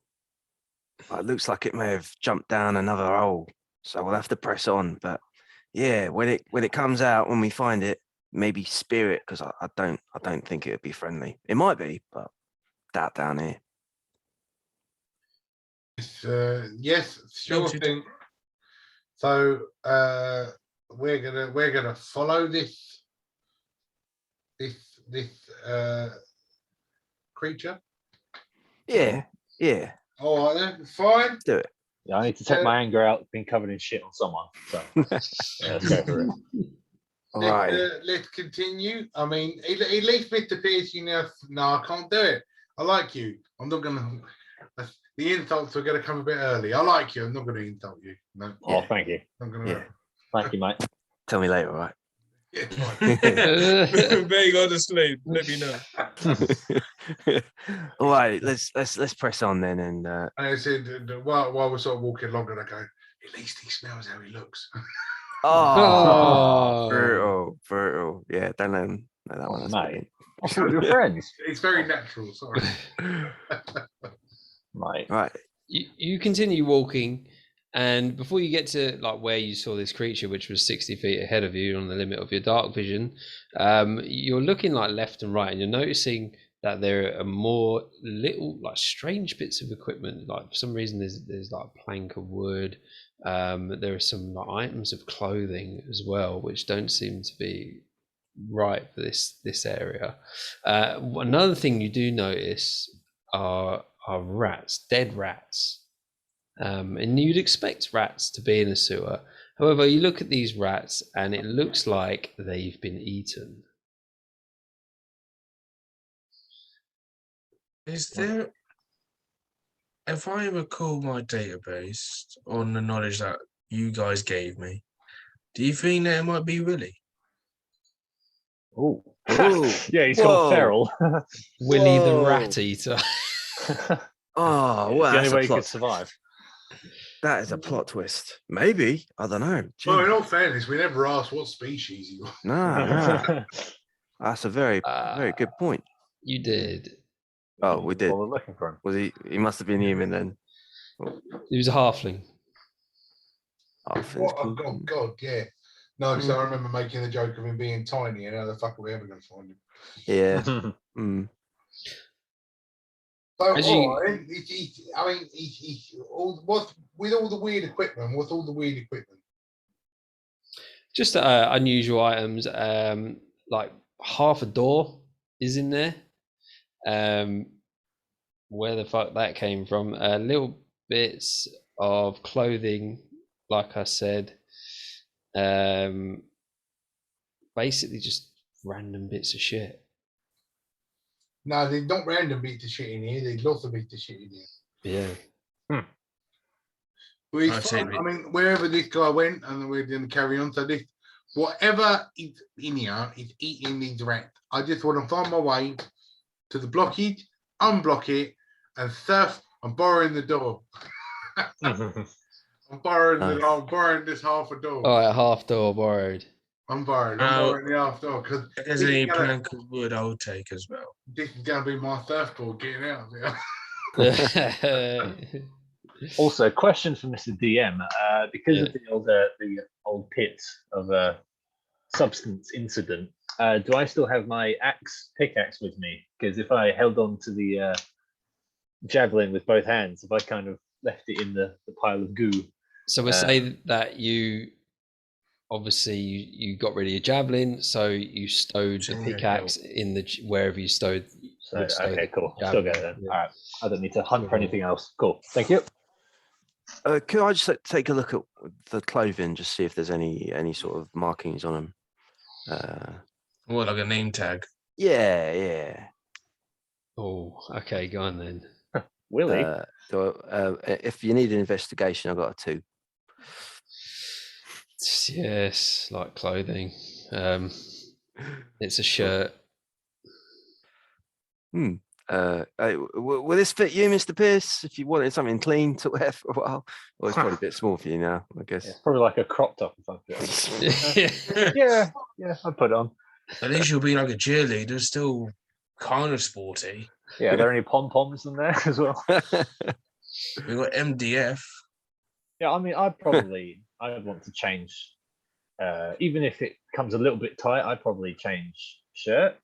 Well, it looks like it may have jumped down another hole, so we'll have to press on. But yeah, when it comes out, when we find it, maybe spear it, because I don't think it would be friendly. It might be, but doubt down here. Yes, sure Noted. thing. So we're gonna follow this creature. Yeah. All right then, fine. Do it. Yeah, I need to take my anger out being covered in shit on someone. So yeah, let's go for it. All right. Let's continue. I mean, at least Mr. Pierce, you know, no, I can't do it. I like you. I'm not gonna. The insults are gonna come a bit early. I like you. I'm not gonna insult you. No. Oh, thank you. I'm gonna. Yeah. Thank you, mate. Tell me later, all right? Yeah, fine. There you go to sleep. Let me know. All right, let's press on then, and And I said, while we're sort of walking along, and I go, at least he smells how he looks. oh, brutal. Yeah, don't let him know that one. That's Mate. brilliant. I thought you were friends. It's very natural. Sorry. Mate. Right. You continue walking, and before you get to like where you saw this creature, which was 60 feet ahead of you on the limit of your dark vision, you're looking like left and right, and you're noticing that there are more little like strange bits of equipment. Like for some reason there's like a plank of wood. There are some like, items of clothing as well, which don't seem to be right for this area. Another thing you do notice are rats, dead rats. And you'd expect rats to be in a sewer. However, you look at these rats and it looks like they've been eaten. Is there, if I recall my database on the knowledge that you guys gave me, do you think that it might be Willie? Ooh. Ooh. Yeah, he's Whoa. gone feral. Willie the Whoa. Rat Eater. Oh, well, the only that's way a he could plot. survive. That is a plot twist. Maybe. I don't know. Well, in Jeez. all fairness, we never asked what species he was. No. That's a very good point. You did. Oh, we did. Well, we're looking for him. Was he? He must have been human then. He was a halfling. Oh, Finn's What? cool. Oh, God, yeah. No, because I remember making the joke of him being tiny, and how the fuck are we ever going to find him? Yeah. Mm. So, As you- all right, what's with all the weird equipment? What's all the weird equipment? Just unusual items. Like half a door is in there. Where the fuck that came from? Little bits of clothing, like I said. Basically just random bits of shit. No, there's not random bits of shit in here. There's lots of bits of shit in here. Yeah. But it's I'd say fun. I mean, wherever this guy went, and we're going to carry on. So this, whatever is in here is eating these rats. I just want to find my way to the blockage, unblock it, and surf. I'm borrowing the door. I'm borrowing Nice. I'm borrowing this half a door. All right, half door borrowed. I'm borrowing the half door because If there's any plank of wood, I'll take as well. this is going to be my surfboard getting out of here. Also, question for Mr. DM. Because of the old pit of a substance incident, do I still have my pickaxe with me? Because if I held on to the javelin with both hands, if I kind of left it in the pile of goo. So we'll say that you obviously you got rid of your javelin, so you stowed the Yeah, pickaxe in the wherever you stowed. So, would stow okay, the cool. Still go javelin. then. Yeah. All right. I don't need to hunt for anything else. Cool. Thank you. Could I just take a look at the clothing, just see if there's any sort of markings on them? What, like a name tag? Yeah. Oh, okay, go on then. Willie. If you need an investigation, I've got a 2. Yes, like clothing. It's a shirt. Will this fit you, Mr. Pierce? If you wanted something clean to wear for a while, well, it's probably a bit small for you now, I guess. Yeah, probably like a crop top if I put it. Yeah, I'd put it on. At least you'll be like a cheerleader, still kind of sporty. Yeah, are there any pom-poms in there as well? We've got MDF. Yeah, I mean, I'd want to change, even if it comes a little bit tight, I'd probably change shirt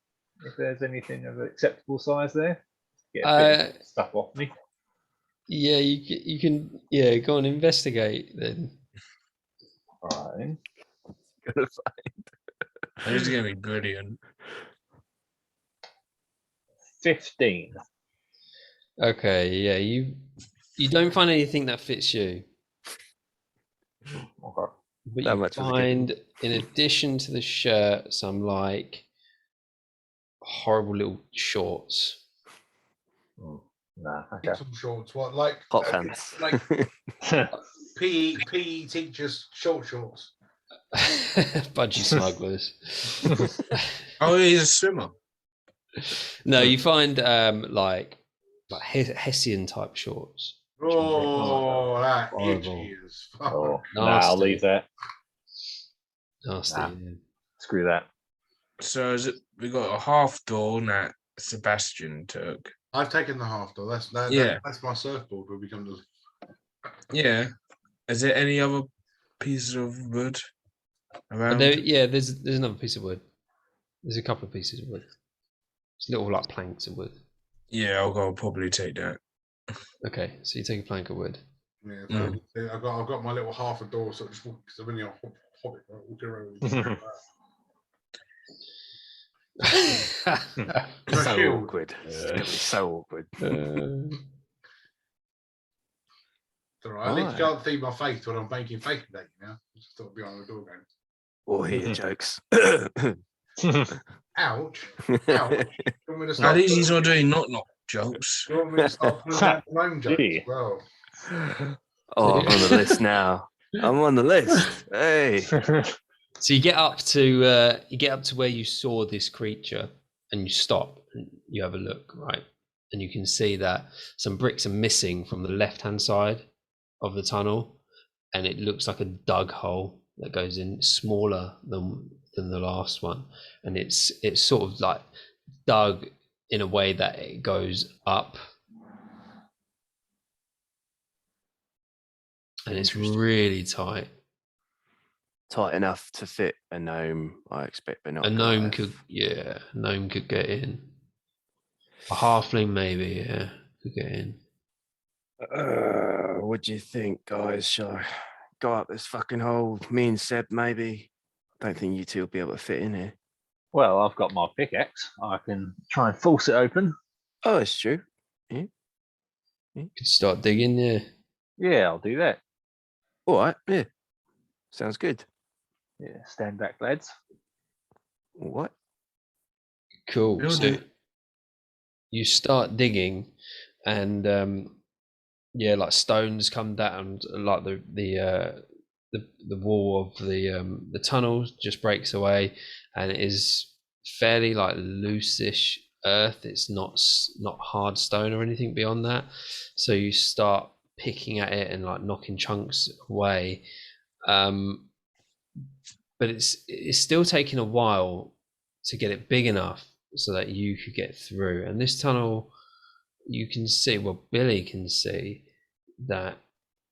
if there's anything of an acceptable size there. Get a bit of stuff off me. Yeah, you can go and investigate then. Fine. This is going to be brilliant. 15. Okay, yeah, you don't find anything that fits you. Okay. But That you much was a good find, in addition to the shirt, some like horrible little shorts. Nah, okay. Some shorts, what like Hot pants. like PE teachers shorts. Budgie smugglers. Oh, he's a swimmer. No, you find like Hessian type shorts. Oh, that Horrible. itchy as fuck. Oh, nah, I'll leave that. Nasty. Nah. Screw that. So is it, we got a half door that Sebastian took. I've taken the half door. That's my surfboard will become the. Yeah. Is there any other pieces of wood around? There's another piece of wood. There's a couple of pieces of wood. It's little like planks of wood. Yeah, I'll probably take that. Okay, so you take a plank of wood. Yeah, so I've got my little half a door, so just because I'm in your hobbit, walking around. So awkward. It's gonna be so awkward. It's all right. At least you can't see my face when I'm making face today, you know. Just thought I'd be on the door going, Or hear jokes. ouch. Ouch. You want me to At start least he's not doing knock jokes. you want me to start putting back my own jokes Gee. as well? Oh, I'm on the list now. I'm on the list. Hey. So you get up to where you saw this creature, and you stop and you have a look, right? And you can see that some bricks are missing from the left-hand side of the tunnel, and it looks like a dug hole that goes in, smaller than the last one, and it's sort of like dug in a way that it goes up, and it's Interesting. really tight. Tight enough to fit a gnome, I expect, but not A gnome Goliath. gnome could get in. A halfling maybe, yeah, could get in. What do you think, guys? Shall I go up this fucking hole? Me and Seb, maybe. Don't think you two will be able to fit in here. Well, I've got my pickaxe. I can try and force it open. Oh, it's true. Could start digging, yeah. Yeah, I'll do that. All right, yeah. Sounds good. Yeah, stand back, lads. What? Cool. So Building. you start digging, and like stones come down, like the wall of the tunnel just breaks away, and it is fairly like loosish earth. It's not hard stone or anything beyond that. So you start picking at it and like knocking chunks away, but it's still taking a while to get it big enough so that you could get through. And this tunnel, you can see, well, Billy can see that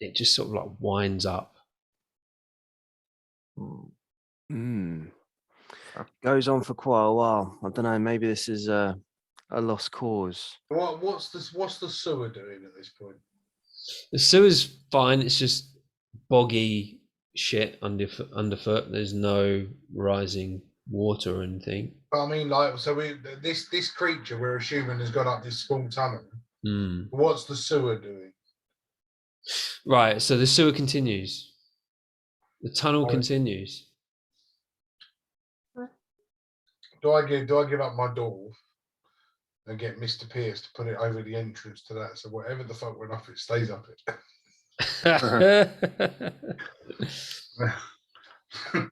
it just sort of like winds up. Goes on for quite a while. I don't know. Maybe this is a lost cause. What's the sewer doing at this point? The sewer's fine. It's just boggy shit underfoot. There's no rising water or anything. But I mean, like, so this creature we're assuming has gone up this small tunnel. Mm. What's the sewer doing? Right. So the sewer continues. The tunnel continues. Do I give up my door and get Mr. Pierce to put it over the entrance to that? So whatever the fuck went up, it stays up it.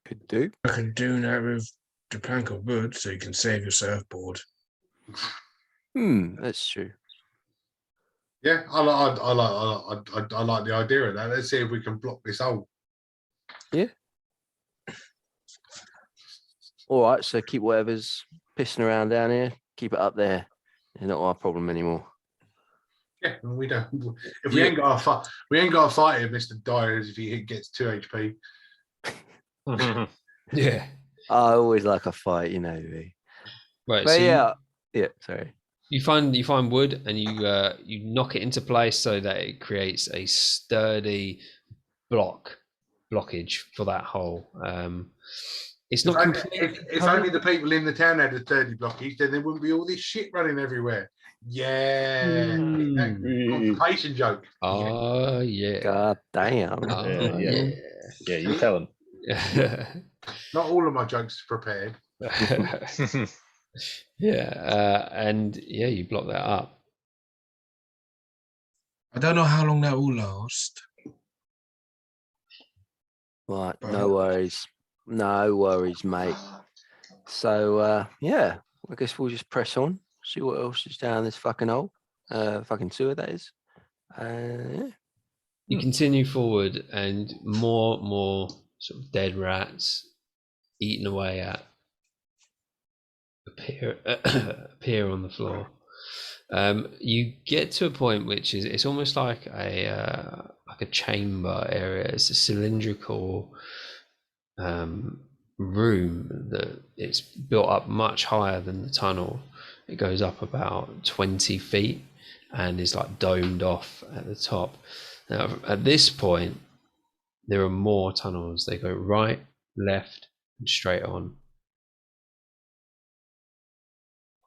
Could do. I can do that with the plank of wood, so you can save your surfboard. That's true. Yeah, I like the idea of that. Let's see if we can block this hole. Yeah. All right, so keep whatever's pissing around down here, keep it up there. It's not our problem anymore. Yeah, we don't. If we ain't got to fight him, Mr. Dyers, if he gets 2 HP. Yeah. I always like a fight, you know me. Right. But So yeah, sorry. you find wood, and you knock it into place so that it creates a sturdy blockage for that hole. It's not completely. If only the people in the town had a 30 blockage, then there wouldn't be all this shit running everywhere. Yeah. Constipation joke. Oh yeah. God damn. Oh, Yeah. Yeah, you tell them. Not all of my jokes prepared. Yeah, and yeah, you block that up. I don't know how long that will last. Right, no worries. No worries, mate. So yeah, I guess we'll just press on, see what else is down this fucking hole. Fucking sewer, that is. Yeah. You continue forward, and more sort of dead rats eating away at appear on the floor. You get to a point which is, it's almost like a chamber area. It's a cylindrical room that it's built up much higher than the tunnel. It goes up about 20 feet and is like domed off at the top. Now, at this point, there are more tunnels. They go right, left, and straight on.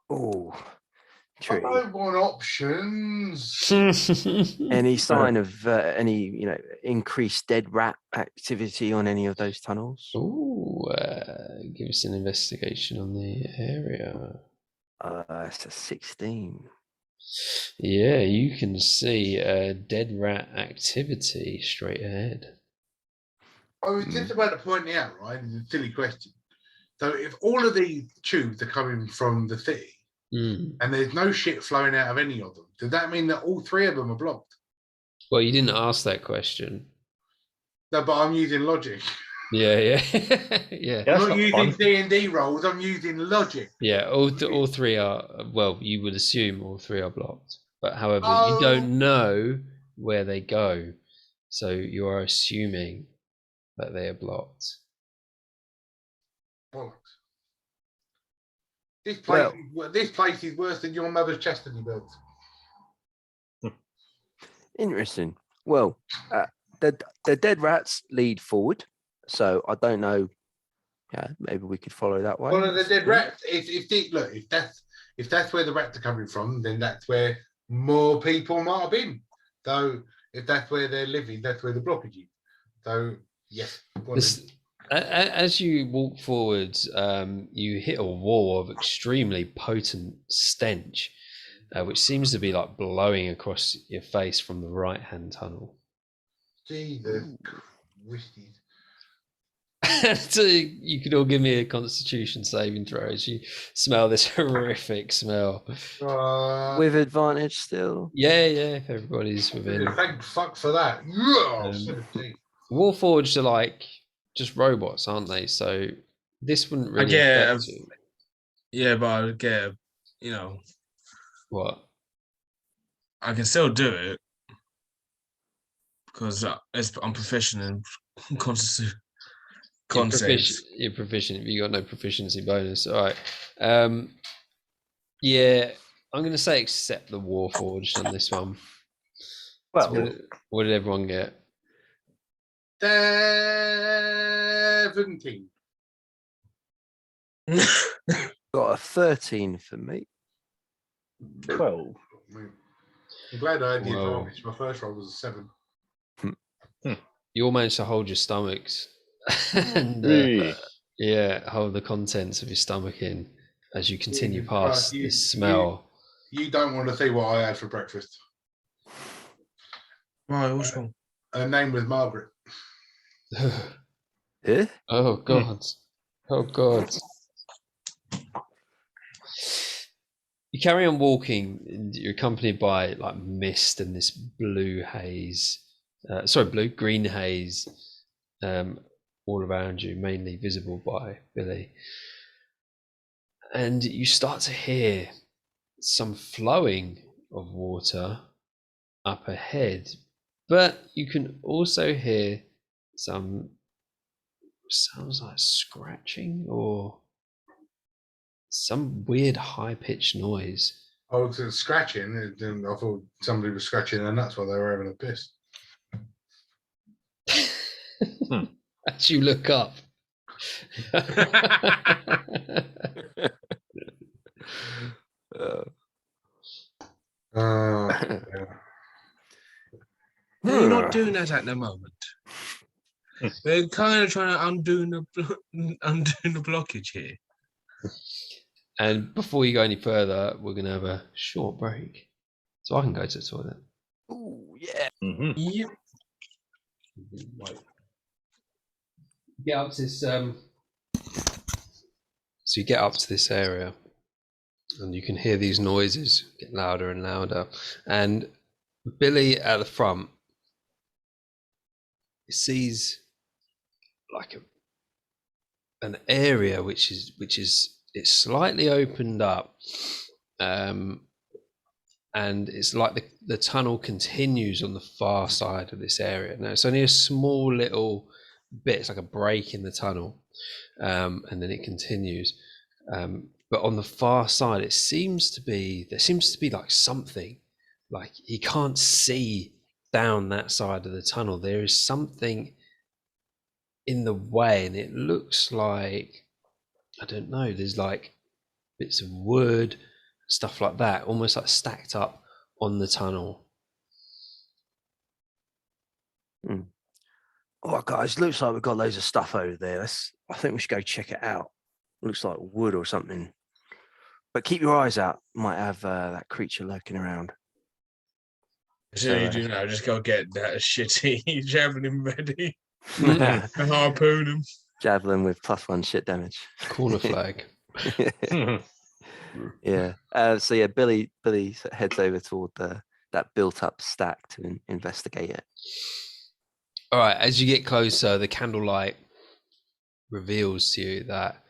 Oh, I true. don't want options. Any sign of any increased dead rat activity on any of those tunnels? Ooh, give us an investigation on the area. It's a 16. Yeah, you can see dead rat activity straight ahead. I was just about to point out, right? It's a silly question. So if all of these tubes are coming from the city and there's no shit flowing out of any of them, does that mean that all three of them are blocked? Well, you didn't ask that question. No, but I'm using logic. Yeah, yeah, yeah. Yeah, I'm that's not not using fun. D&D rolls. I'm using logic. Yeah, all three are, well, you would assume all three are blocked. But however, you Oh. don't know where they go. So you are assuming that they are blocked. Bollocks. This place is worse than your mother's chastity belt. Interesting. Well, the dead rats lead forward, so I don't know. Yeah, maybe we could follow that way. Well, the dead rats. If that's where the rats are coming from, then that's where more people might have been. So if that's where they're living, that's where the blockage is. So yes. As you walk forwards, you hit a wall of extremely potent stench, which seems to be like blowing across your face from the right-hand tunnel. Jesus Christ. So you could all give me a Constitution saving throw as you smell this horrific smell. With advantage still. Yeah, if everybody's within. Thank fuck for that. 17. Warforged are like just robots, aren't they? So this wouldn't really get affect you. Yeah, but I would get, What? I can still do it because I'm proficient in Constitution. You're proficient. You got no proficiency bonus. All right. Yeah, I'm going to say accept the Warforged on this one. Well, So what did everyone get? 17. got a 13 for me. 12. I'm glad I had the Whoa. advantage. My first roll was a 7. You all managed to hold your stomachs and hold the contents of your stomach in as you continue Jesus past Christ, this smell. You don't want to see what I had for breakfast. Right, what's wrong? Her name was Margaret. Yeah? Oh God. Oh God. You carry on walking and you're accompanied by like mist and this blue haze. Green haze all around you, mainly visible by Billy. And you start to hear some flowing of water up ahead, but you can also hear some sounds like scratching or some weird high-pitched noise. I was scratching. I thought somebody was scratching their nuts while they were having a piss. As you look up. Yeah. They're not doing that at the moment. They're kind of trying to undo the blockage here. And before you go any further, we're going to have a short break. So I can go to the toilet. Ooh, yeah. Yep. Get up to this. So you get up to this area, and you can hear these noises get louder and louder. And Billy at the front sees like an area which is it's slightly opened up, and it's like the tunnel continues on the far side of this area. Now it's only a small little bit. It's like a break in the tunnel, and then it continues. But on the far side, there seems to be like something, like he can't see down that side of the tunnel. There is something in the way, and it looks like, I don't know, there's like bits of wood, stuff like that, almost like stacked up on the tunnel. Oh, guys, looks like we've got loads of stuff over there. I think we should go check it out. Looks like wood or something. But keep your eyes out. Might have that creature lurking around. So you do now, just go get that shitty javelin ready. And harpoon him. Javelin with +1 shit damage. Corner flag. Yeah. So yeah, Billy heads over toward that built-up stack to investigate it. All right. As you get closer, the candlelight reveals to you that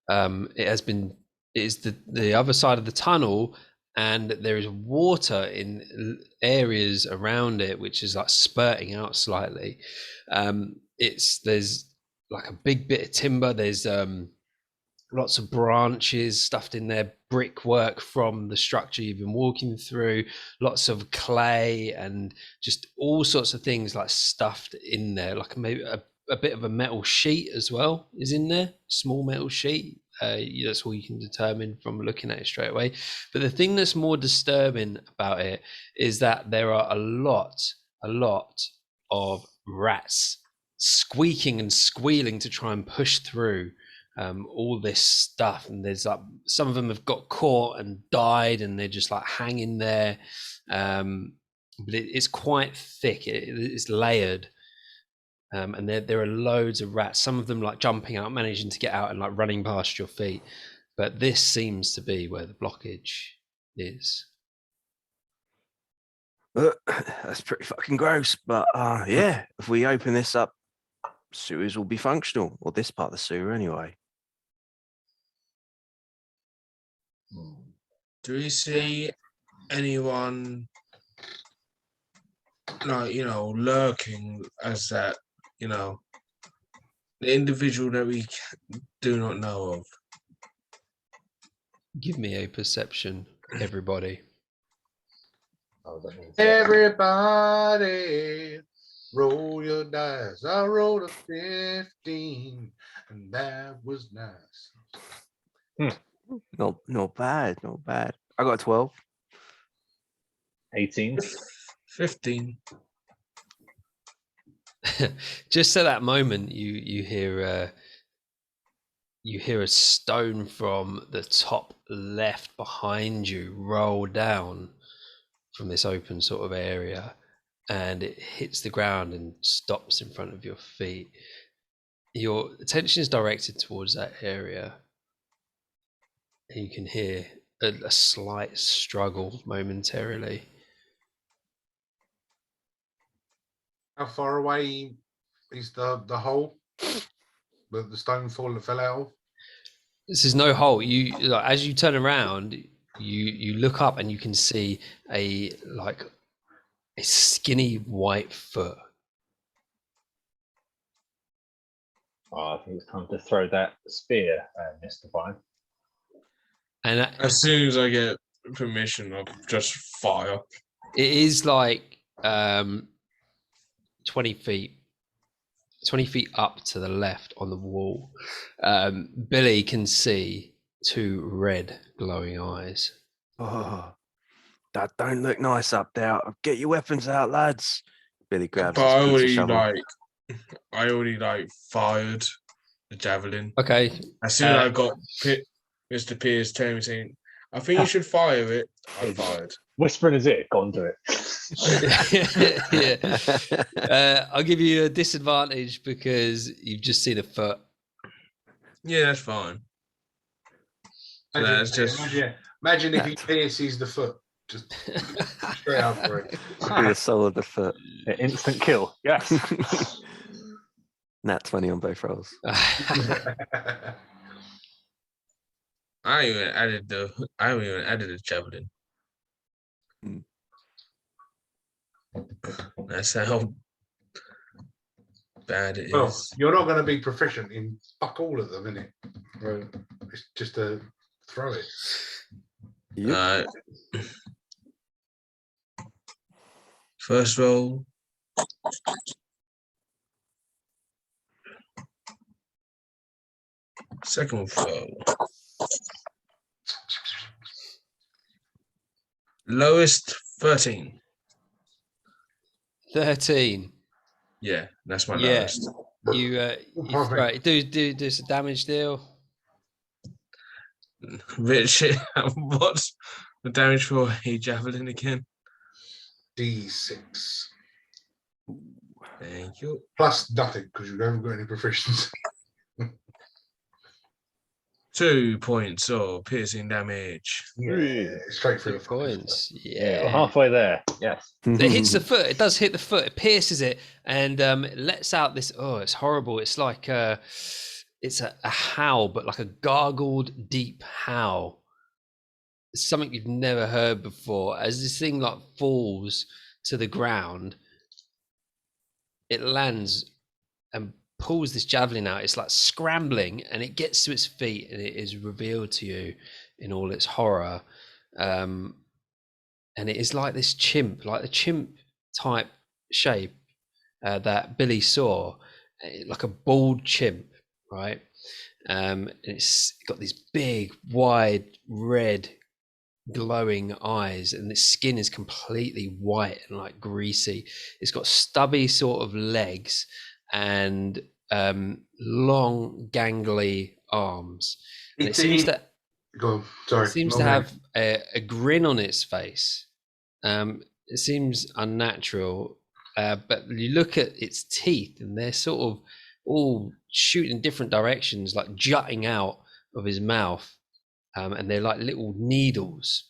it is the other side of the tunnel, and there is water in areas around it, which is like spurting out slightly. There's like a big bit of timber. There's lots of branches stuffed in there, brickwork from the structure you've been walking through, lots of clay, and just all sorts of things like stuffed in there, like maybe a bit of a metal sheet as well is in there, small metal sheet. That's all you can determine from looking at it straight away. But the thing that's more disturbing about it is that there are a lot of rats squeaking and squealing to try and push through all this stuff, and there's like some of them have got caught and died, and they're just like hanging there. But it's quite thick. It's layered, and there are loads of rats. Some of them like jumping out, managing to get out, and like running past your feet. But this seems to be where the blockage is. That's pretty fucking gross. But yeah, if we open this up, sewers will be functional, or this part of the sewer anyway. Do we see anyone like, lurking as that, the individual that we do not know of? Give me a perception, everybody. Everybody, roll your dice. I rolled a 15, and that was nice. Not bad. I got a 12. 18. 15. Just at that moment, you hear a stone from the top left behind you roll down from this open sort of area, and it hits the ground and stops in front of your feet. Your attention is directed towards that area, and you can hear a slight struggle momentarily. How far away is the hole? The stone fall that fell out of? This is no hole. You like, as you turn around, you look up and you can see a skinny white foot. I think it's time to throw that spear, Mr. Fine. And As soon as I get permission, I'll just fire. it is like 20 feet up to the left on the wall. Billy can see two red glowing eyes. Oh, that don't look nice up there. Get your weapons out, lads. Billy grabs But his pizza shovel. I already fired the javelin. Okay. As soon as I got Mr. Pierce telling me, saying, I think you should fire it, I fired. Whispering is it. Go on, do it. Yeah. I'll give you a disadvantage because you've just seen a foot. Yeah, that's fine. So that's just Imagine if he pierces the foot. Just straight up for it. The sole of the foot. An instant kill. Yes. Nat 20 on both rolls. I haven't even added the javelin. That's how bad it Well, is. you're not going to be proficient in fuck all of them, innit? Right. It's just to throw it. Yep. First roll. Second roll. Lowest 13. 13. Yeah, that's my Yeah. lowest. You right, do some damage deal. Rich, what's the damage for a javelin again? D6. Thank you. Plus nothing because you haven't got any professions. 2 points of piercing damage. Yeah, straight through 2 the fucking points. Yeah, we're Yeah. halfway there. Yes. It hits the foot. It does hit the foot. It pierces it, and it lets out this. Oh, it's horrible. It's like it's a howl, but like a gargled, deep howl. It's something you've never heard before. As this thing like falls to the ground, it lands and pulls this javelin out. It's like scrambling, and it gets to its feet, and it is revealed to you in all its horror. And it is like this chimp, like the chimp type shape that Billy saw, like a bald chimp, right? And it's got these big, wide, red, glowing eyes, and its skin is completely white and like greasy. It's got stubby sort of legs and long, gangly arms. And it seems to Go on. Sorry. it seems to have a grin on its face. It seems unnatural, but you look at its teeth and they're sort of all shooting in different directions, like jutting out of his mouth, and they're like little needles.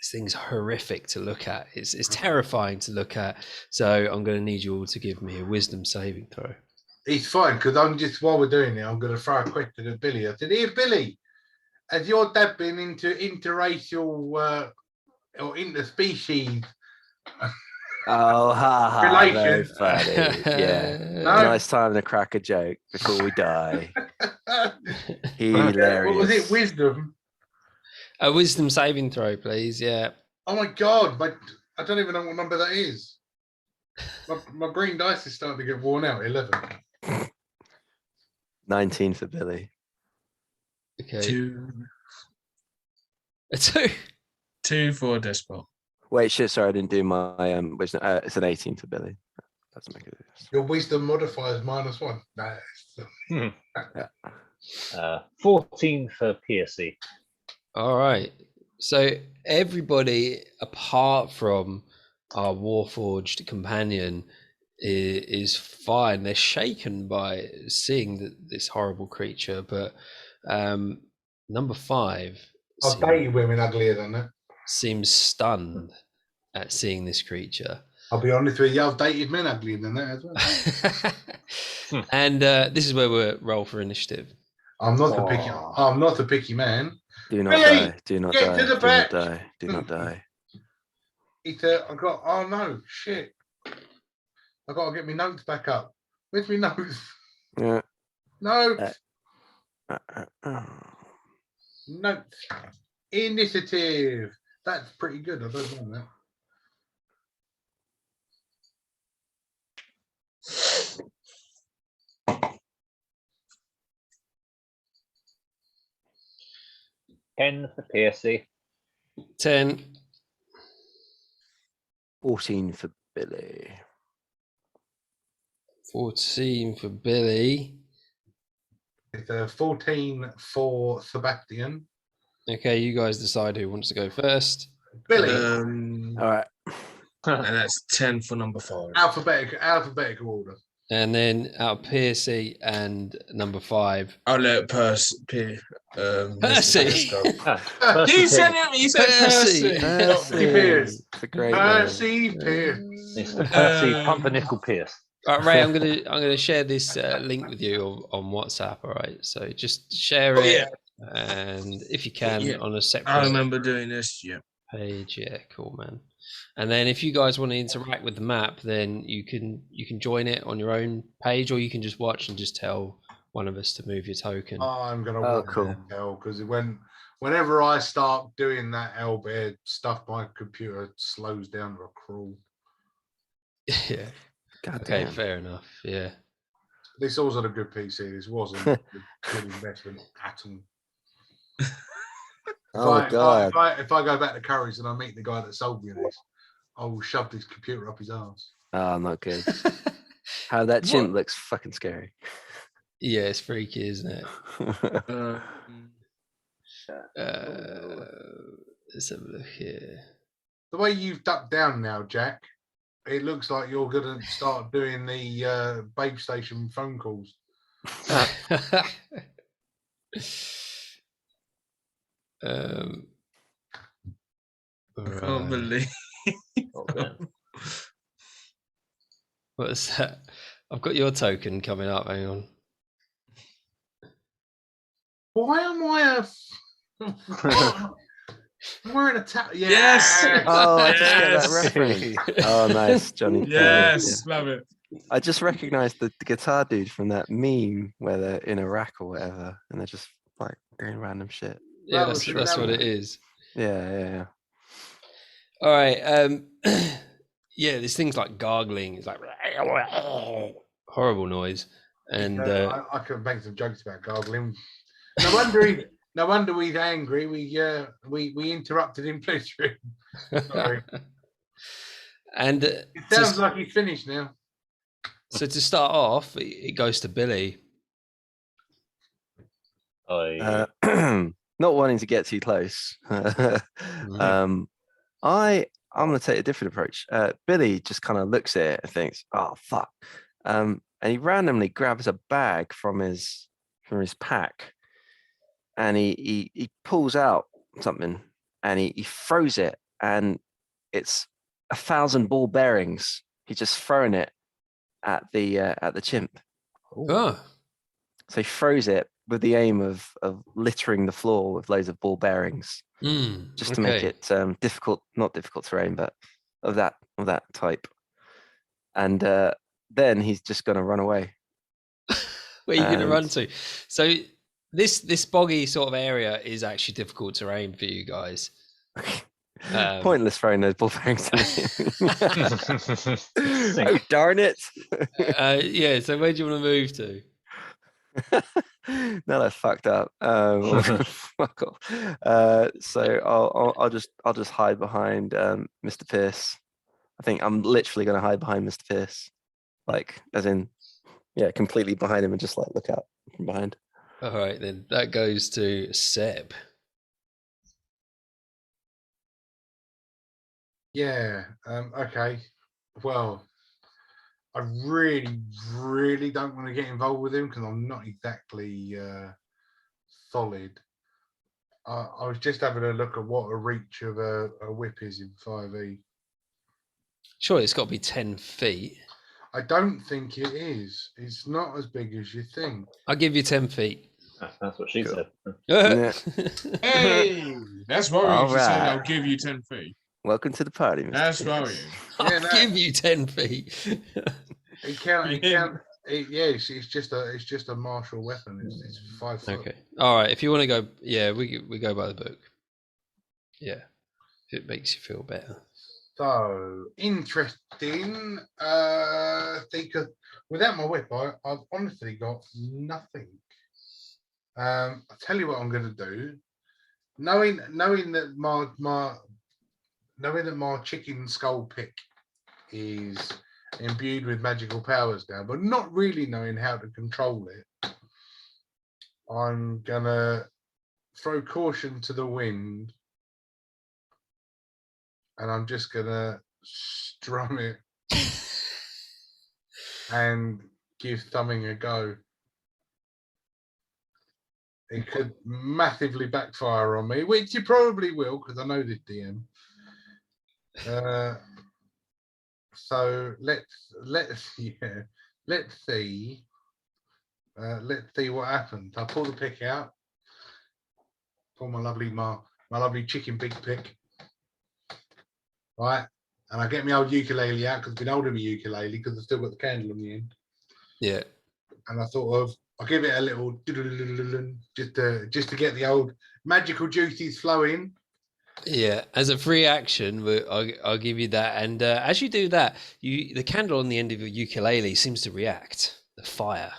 This thing's horrific to look at. It's terrifying to look at. So I'm going to need you all to give me a wisdom saving throw. It's fine because I'm just while we're doing it, I'm going to throw a question at Billy. I said, "Here, Billy, has your dad been into interracial or interspecies?" Oh, ha ha! Very Relations. funny. Yeah, No. nice time to crack a joke before we die. What Hilarious. was it? Wisdom. A wisdom saving throw, please. Yeah. Oh my god! I don't even know what number that is. My green dice is starting to get worn out. 11. 19 for Billy. Okay. 2. A 2. 2 for Despot. Wait, shit! Sorry, I didn't do my wisdom. It's an 18 for Billy. Doesn't make it. Your wisdom modifier is -1. No, 14 for Piercy. All right. So everybody, apart from our Warforged companion, is fine. They're shaken by seeing this horrible creature, but number 5 I've dated women uglier than that. seems stunned at seeing this creature. I'll be honest with you, I've dated men uglier than that as well. And this is where we'll roll for initiative. I'm not a picky man. Do not Billy, die. Do not get die. to the Do back. not die. Do not die. I got. Oh no, shit! I got to get my notes back up. Where's my notes? Yeah. Notes. Oh. Notes. Initiative. That's pretty good. I don't know that. Ten for Piercy. 10. 14 for Billy. 14 for Billy. It's 14 for Sebastian. Okay, you guys decide who wants to go first. Billy. All right. And that's 10 for number 5. Alphabetical order. And then out of Piercy and number 5. I'll let Percy. Percy! He said it. He said Percy. Percy. Pierce. It's a great name. Percy Pierce. Mr. Percy Pumpernickel Pierce. All right, Ray, I'm gonna share this link with you on WhatsApp. All right, so just share it, yeah. and if you can Yeah. on a separate I remember doing this. Yeah. page. Yeah, cool, man. And then if you guys want to interact with the map, then you can join it on your own page, or you can just watch and just tell one of us to move your token. I'm gonna Oh, watch cool. hell because whenever I start doing that Albert stuff, my computer slows down to a crawl. Yeah. God Okay, damn. fair enough. Yeah. This wasn't a good PC. This wasn't a good investment at all. Oh God. If I go back to Curry's and I meet the guy that sold me this, I will shove this computer up his ass. Oh, not good. How that chimp looks fucking scary. Yeah, it's freaky, isn't it? Let's have a look here. The way you've ducked down now, Jack, it looks like you're going to start doing the babe station phone calls. um, I can't right. believe. Oh, damn. What's that? I've got your token coming up. Hang on. Why am I I'm wearing a tap? Yes! Oh, I just get that Yes. reference. Oh, nice, Johnny. Thank you. Yes, love it. I just recognized the guitar dude from that meme where they're in Iraq or whatever, and they're just like doing random shit. Yeah, That that's was- what it is. Yeah. All right. Yeah, there's things like gargling. It's like horrible noise. And I could make some jokes about gargling. No wonder he's angry. We interrupted him. Please. Sorry. and It sounds like he's finished now. so to start off, it goes to Billy. I Not wanting to get too close. I'm gonna take a different approach. Billy just kind of looks at it and thinks, "Oh fuck," and he randomly grabs a bag from his pack, and he pulls out something, and he throws it, and it's 1,000 ball bearings. He's just throwing it at the chimp. Oh, So he throws it with the aim of littering the floor with loads of ball bearings, just to make okay. it not difficult terrain, but of that type. And then he's just going to run away. Where are you going to run And- to? So this boggy sort of area is actually difficult terrain for you guys. Pointless throwing those ball bearings at him. Oh darn it! Yeah. So where do you want to move to? No, that's fucked up. Fuck off. So I'll just hide behind Mr. Pierce. I think I'm literally going to hide behind Mr. Pierce, like as in, yeah, completely behind him and just like look out from behind. All right, then that goes to Seb. Yeah. Okay. Well, I really, really don't want to get involved with him because I'm not exactly solid. I was just having a look at what a reach of a whip is in 5e. Surely it's got to be 10 feet. I don't think it is. It's not as big as you think. I'll give you 10 feet. That's what she Cool. said. Yeah. Hey, that's worrying. All She said, right. "I'll give you 10 feet." Welcome to the party, Mr. That's Pierce. worrying. I'll Yeah, no. give you 10 feet. It can't. It Yeah. can't. It's just a martial weapon. It's 5 foot. Okay. All right. If you want to go, yeah, we go by the book. Yeah. If it makes you feel better. So interesting. Because without my whip, I've honestly got nothing. I'll tell you what I'm going to do. Knowing that my chicken skull pick is imbued with magical powers now, but not really knowing how to control it, I'm gonna throw caution to the wind, and I'm just gonna strum it and give something a go. It could massively backfire on me, which it probably will, because I know this DM. So let's see. Let's see what happens. I pull the pick out. Pull my lovely chicken big pick. Right, and I get my old ukulele out because I've been holding my ukulele because I've still got the candle on the end. Yeah. And I thought I'll give it a little just to get the old magical juices flowing. Yeah, as a free action, I'll give you that. And as you do that, the candle on the end of your ukulele seems to react. The fire.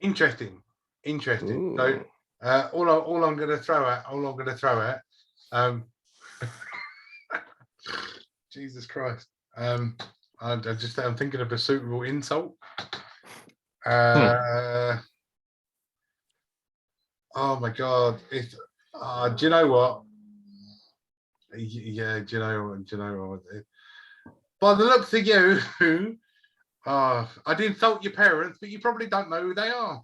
Interesting. Ooh. So all I'm going to throw at. Jesus Christ. I'm thinking of a suitable insult. Oh my God! Do you know what? Yeah, do you know what? By the looks of you, I did insult your parents, but you probably don't know who they are.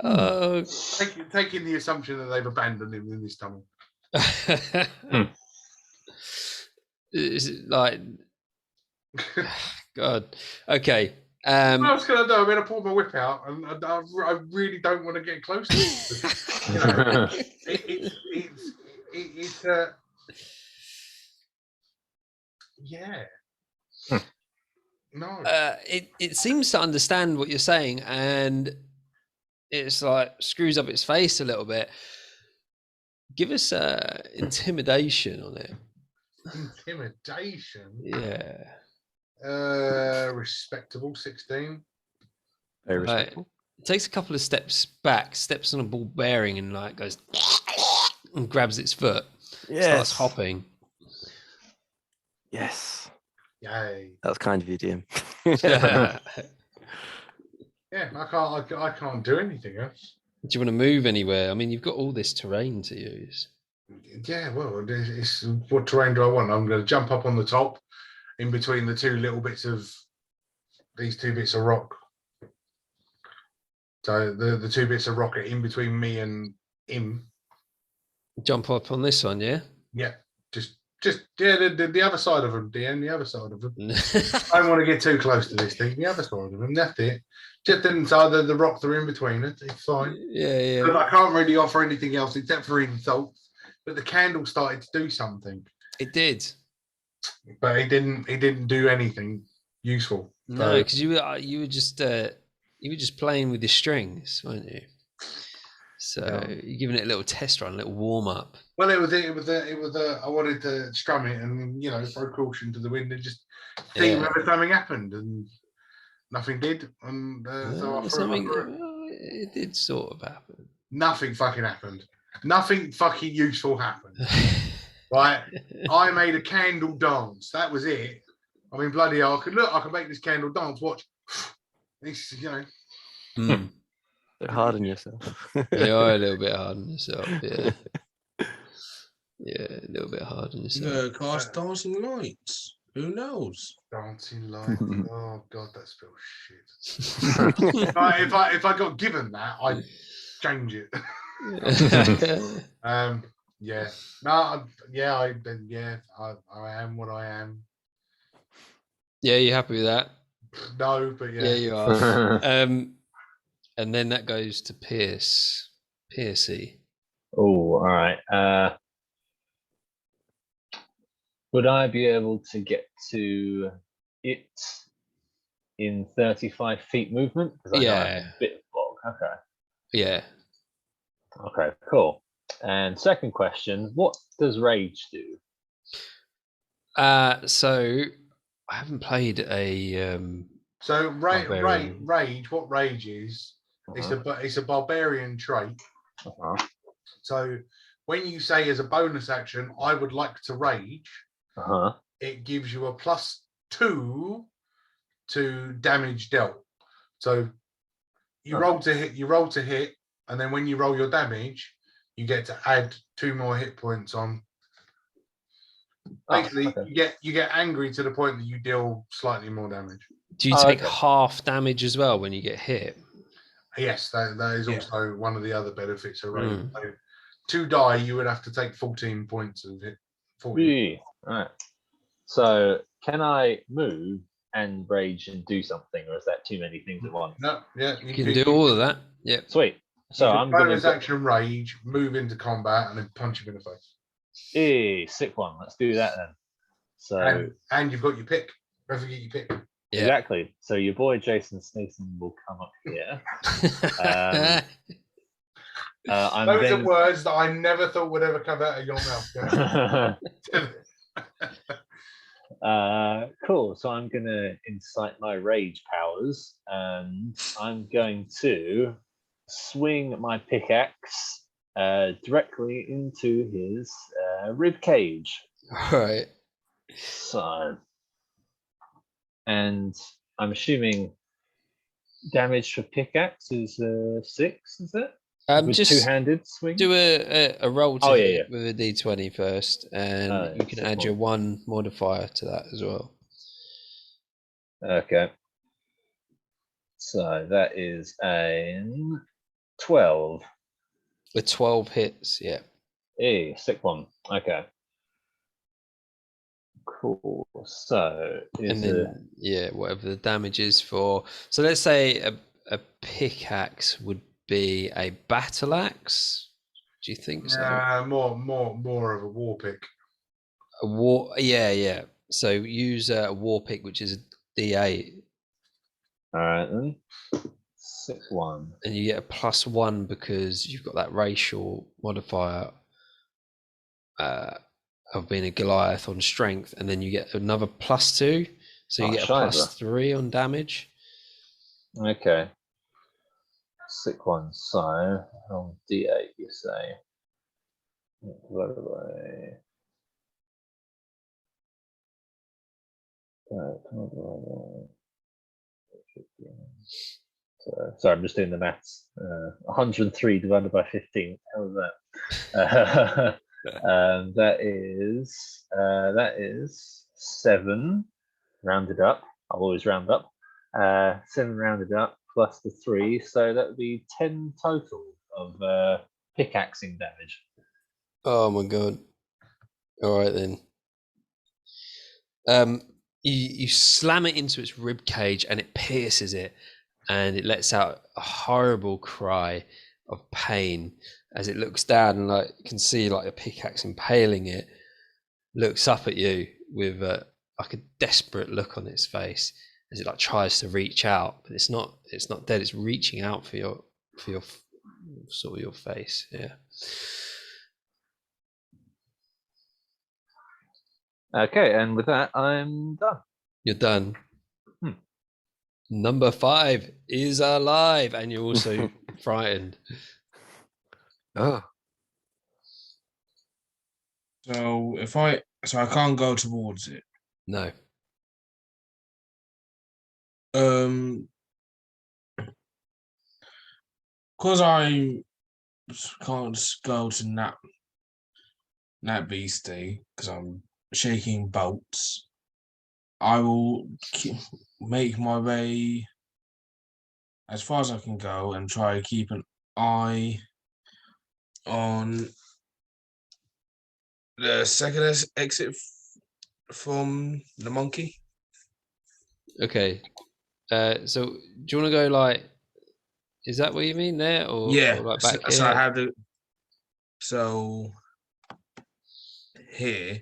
Oh. Taking the assumption that they've abandoned him in this tunnel. Is it like God? Okay. What else can I do? I'm going to pull my whip out, and I really don't want to get close to it. You know, it's yeah. No. It seems to understand what you're saying, and it's like screws up its face a little bit. Give us intimidation on it. Intimidation. Yeah. Respectable 16. Very Right. respectful. It takes a couple of steps back, steps on a ball bearing, and like goes and grabs its foot. Starts hopping. Yes. Yay. That was kind of you, DM. Yeah, I can't do anything else. Do you want to move anywhere? I mean, you've got all this terrain to use. Yeah, well, it's what terrain do I want? I'm going to jump up on the top, in between the two little bits of these two bits of rock. So the two bits of rock are in between me and him. Jump up on this one, yeah? Yeah, just yeah, the other side of them, DM, the other side of them. I don't want to get too close to this thing. The other side of them, that's it. Just inside the rocks are in between it. It's fine. Yeah. But I can't really offer anything else except for insults. But the candle started to do something. It did. But it didn't do anything useful. No, because you were just playing with the strings, weren't you? So you're giving it a little test run, a little warm up. Well, it was I wanted to strum it and throw caution to the wind and just see whether something happened, and nothing did. And so I it did sort of happen. Nothing fucking happened. Nothing fucking useful happened. Right? I made a candle dance. That was it. I mean, bloody hell! I can make this candle dance. Watch. It's Bit hard on yourself. You are a little bit hard on yourself, yeah. Yeah, a little bit hard on yourself. Cast dancing lights. Who knows? Dancing light. Oh god, that spells shit. if I got given that, I'd change it. Yeah. No. I am what I am. Yeah, you happy with that? No, but yeah. Yeah, you are. And then that goes to Piercy. Oh, all right. Would I be able to get to it in 35 feet movement? Because I know I'm a bit fog. Okay. Yeah. Okay, cool. And second question, what does rage do? So I haven't played a So rage. What rage is? Uh-huh. It's a barbarian trait. Uh-huh. So when you say as a bonus action, I would like to rage. Uh-huh. It gives you a +2 to damage dealt. So you roll to hit, and then when you roll your damage, you get to add 2 more hit points on. Basically, you get angry to the point that you deal slightly more damage. Do you take half damage as well when you get hit? Yes, that is also one of the other benefits of rage. So, to die, you would have to take 14 points of hit. 14. All right. So can I move and rage and do something, or is that too many things at once? No, yeah, You can do all of that. Yeah. Sweet. So I'm going bonus to action rage, move into combat, and then punch him in the face. Sick one. Let's do that then. So and you've got your pick. Don't forget your pick. Yeah. Exactly. So your boy Jason Statham will come up here. Those are words that I never thought would ever come out of your mouth. Cool. So I'm going to incite my rage powers, and I'm going to swing my pickaxe directly into his rib cage. Right. So, and I'm assuming damage for pickaxe is 6, is it? With Just two-handed swing. do a roll to Oh, yeah, hit yeah. with a d20 first, and Oh, you can sick add your one. 1 modifier to that as well. Okay. So that is a 12. With 12 hits, yeah. Hey, sick one. Okay. Cool. So And is then, yeah, whatever the damage is for. So let's say a pickaxe would be a battle axe. Do you think so? More of a war pick. A war, yeah. So use a war pick, which is a d8, all right then. Sick one. and you get a +1 because you've got that racial modifier of being a Goliath on strength, and then you get another +2, so you Oh, get a shiver. +3 on damage. Okay. Sick one. So on D8, you say. Divided by. Sorry, I'm just doing the maths. 103 divided by 15. How was that? That is 7 rounded up. I'll always round up. 7 rounded up plus the 3, so that would be 10 total of pickaxing damage. Oh my god! All right then. You slam it into its rib cage, and it pierces it, and it lets out a horrible cry of pain as it looks down and like you can see like a pickaxe impaling it. Looks up at you with like a desperate look on its face as it like tries to reach out, but it's not dead. It's reaching out for your sort of your face. Yeah. Okay, and with that, I'm done. You're done. Number 5 is alive, and you're also frightened. Oh, So I can't go towards it. No. Because I can't go to that beastie because I'm shaking bolts. I will make my way as far as I can go and try to keep an eye on the second exit from the monkey. Okay. So do you want to go like? Is that what you mean there, or like back here? So I have to. So here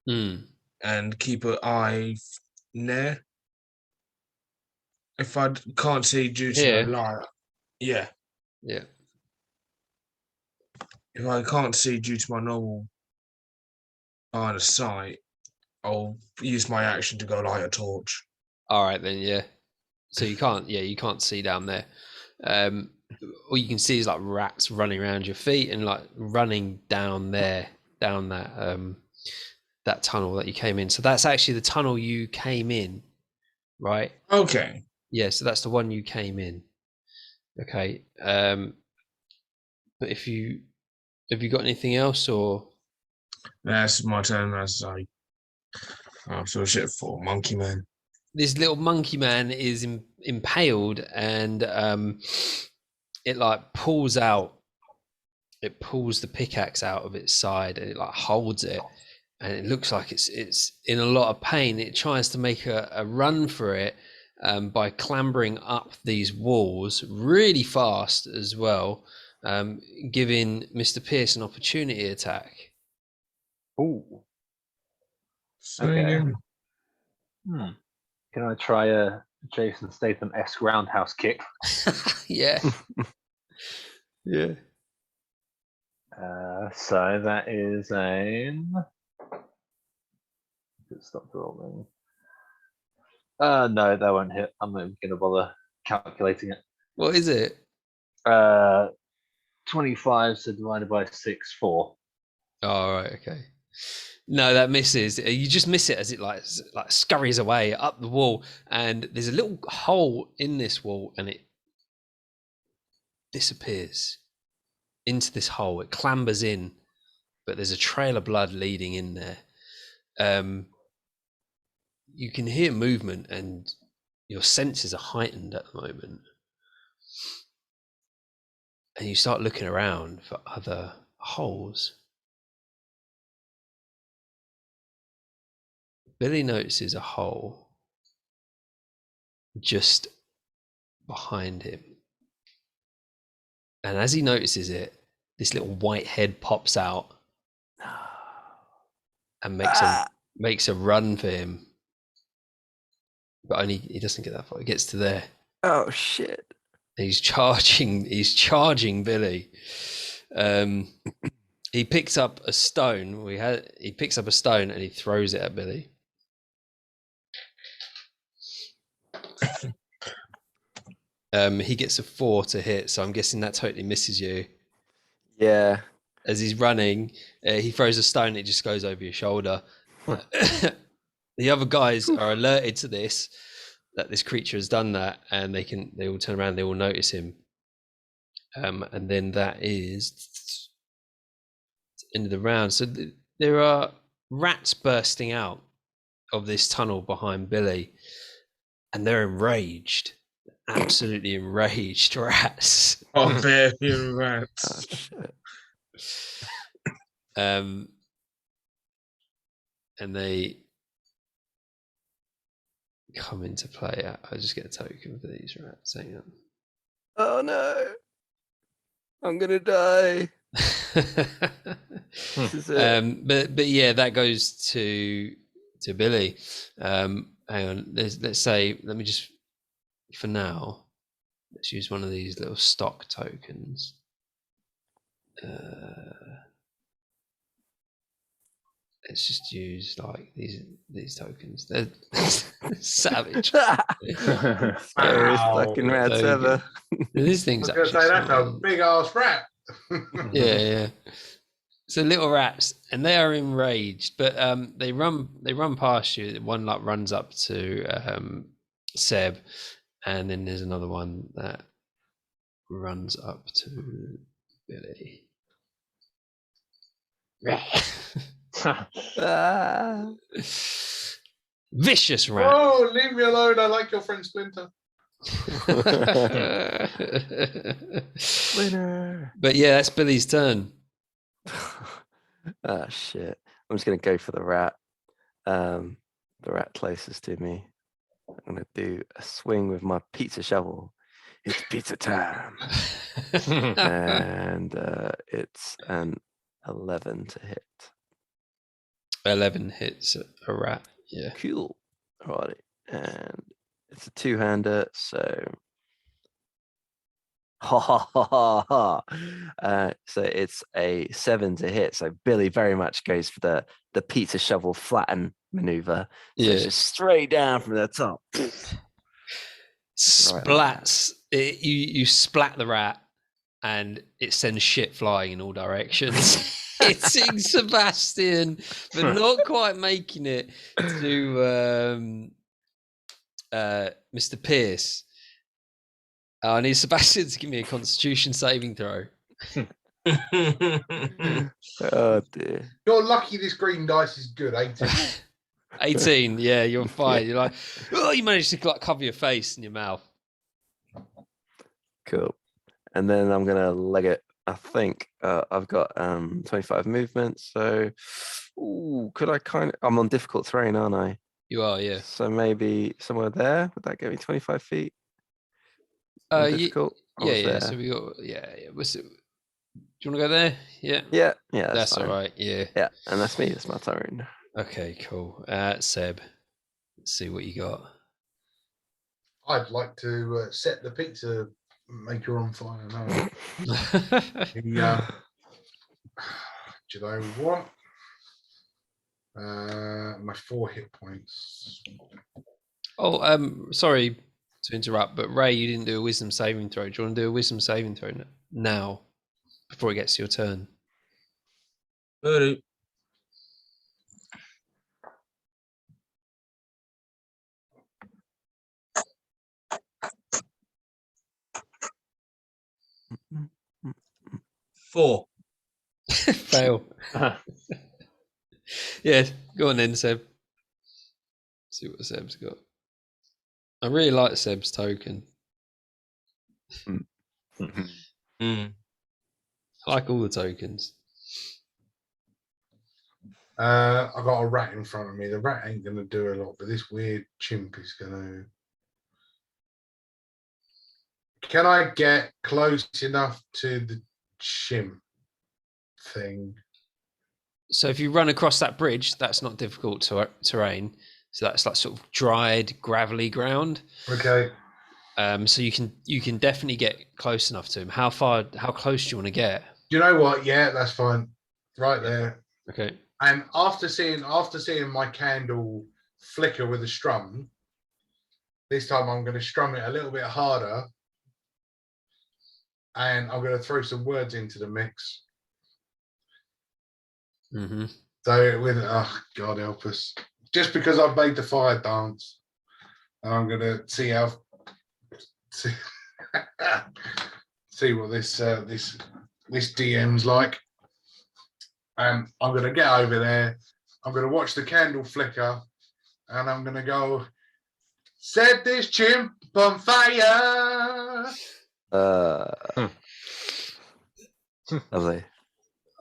and keep an eye there. If I can't see due to Here? the light, yeah. Yeah. If I can't see due to my normal line of sight, I'll use my action to go light a torch. All right then. Yeah. So you can't. Yeah, you can't see down there. All you can see is like rats running around your feet and like running down there, down that tunnel that you came in. So that's actually the tunnel you came in, right? Okay. Yeah. So that's the one you came in. Okay. But have you got anything else, or? That's my turn. I'm so shit for monkey man. This little monkey man is impaled, and it like pulls the pickaxe out of its side, and it like holds it, and it looks like it's in a lot of pain. It tries to make a run for it by clambering up these walls really fast as well, giving Mr. Pierce an opportunity attack. Ooh. Okay. Can I try a Jason Statham-esque roundhouse kick? Yeah. Yeah. So that is stop rolling. No, that won't hit. I'm not even gonna bother calculating it. What is it? 25, so divided by 6, 4. Oh, right, okay. No, that misses. You just miss it as it like scurries away up the wall, and there's a little hole in this wall, and it disappears. into this hole. It clambers in, but there's a trail of blood leading in there. You can hear movement, and your senses are heightened at the moment. And you start looking around for other holes. Billy notices a hole just behind him. And as he notices it, this little white head pops out and makes a run for him. But only he doesn't get that far. He gets to there. Oh shit. He's charging Billy. He picks up a stone. He picks up a stone and he throws it at Billy. He gets a 4 to hit, so I'm guessing that totally misses you. Yeah. As he's running, he throws a stone and it just goes over your shoulder. The other guys are alerted to this, that this creature has done that, and they all turn around, they all notice him. And then that is the end of the round. So there are rats bursting out of this tunnel behind Billy, and they're enraged. Absolutely enraged rats. Barbarian rats. Oh shit. And they come into play. I just get a token for these rats. Hang on. Oh no. I'm gonna die. This is it. But yeah, that goes to Billy. Hang on. Let's say, let me just, for now, let's use one of these little stock tokens. Let's just use like these tokens. They're savage. Scariest fucking rats Token. ever. These things I was going to say, that's a big ass rat. yeah. So little rats, and they are enraged, but they run past you. One like runs up to Seb, and then there's another one that runs up to Billy. Ah. Vicious rat. Oh, leave me alone. I like your friend Splinter. Winner. But yeah, that's Billy's turn. Ah shit. I'm just gonna go for the rat. The rat closest to me. I'm gonna do a swing with my pizza shovel. It's pizza time. And it's an 11 to hit. 11 hits a rat. Yeah. Cool. Alrighty. And it's a two-hander, so so it's a 7 to hit. So Billy very much goes for the pizza shovel flatten maneuver. So it's just straight down from the top. Splats. You splat the rat, and it sends shit flying in all directions. Hitting Sebastian, but not quite making it to Mr. Pierce. I need Sebastian to give me a Constitution saving throw. Oh dear. You're lucky this green dice is good, 18. 18. Yeah, you're fine. You're like, oh, you managed to like cover your face and your mouth. Cool. And then I'm gonna leg it. I think I've got 25 movement. So, could I I'm on difficult terrain, aren't I? You are, yeah. So maybe somewhere there. Would that get me 25 feet? Difficult. Yeah. So we got What's it? Do you want to go there? Yeah. Yeah. That's fine. all right. Yeah. Yeah, and that's me. That's my turn. Okay. Cool. Seb, let's see what you got. I'd like to set the pizza maker on fire now. Do you know what? My 4 hit points. Oh, sorry to interrupt, but Ray, you didn't do a wisdom saving throw. Do you want to do a wisdom saving throw now, before it gets to your turn? Ready. 4. Fail. Yeah, go on then, Seb. See what Seb's got. I really like Seb's token. I like all the tokens. I got a rat in front of me. The rat ain't gonna do a lot, but this weird chimp is gonna. Can I get close enough to the chimp thing? So if you run across that bridge, that's not difficult terrain. So that's like sort of dried, gravelly ground. Okay. So you can definitely get close enough to him. How close do you want to get? Do you know what? Yeah, that's fine. Right there. Okay. And after seeing my candle flicker with a strum, this time I'm going to strum it a little bit harder, and I'm going to throw some words into the mix. Mm-hmm. So with God help us, just because I've made the fire dance, and I'm going to see what this DM's like. And I'm going to get over there. I'm going to watch the candle flicker, and I'm going to go, set this chimp on fire. Lovely.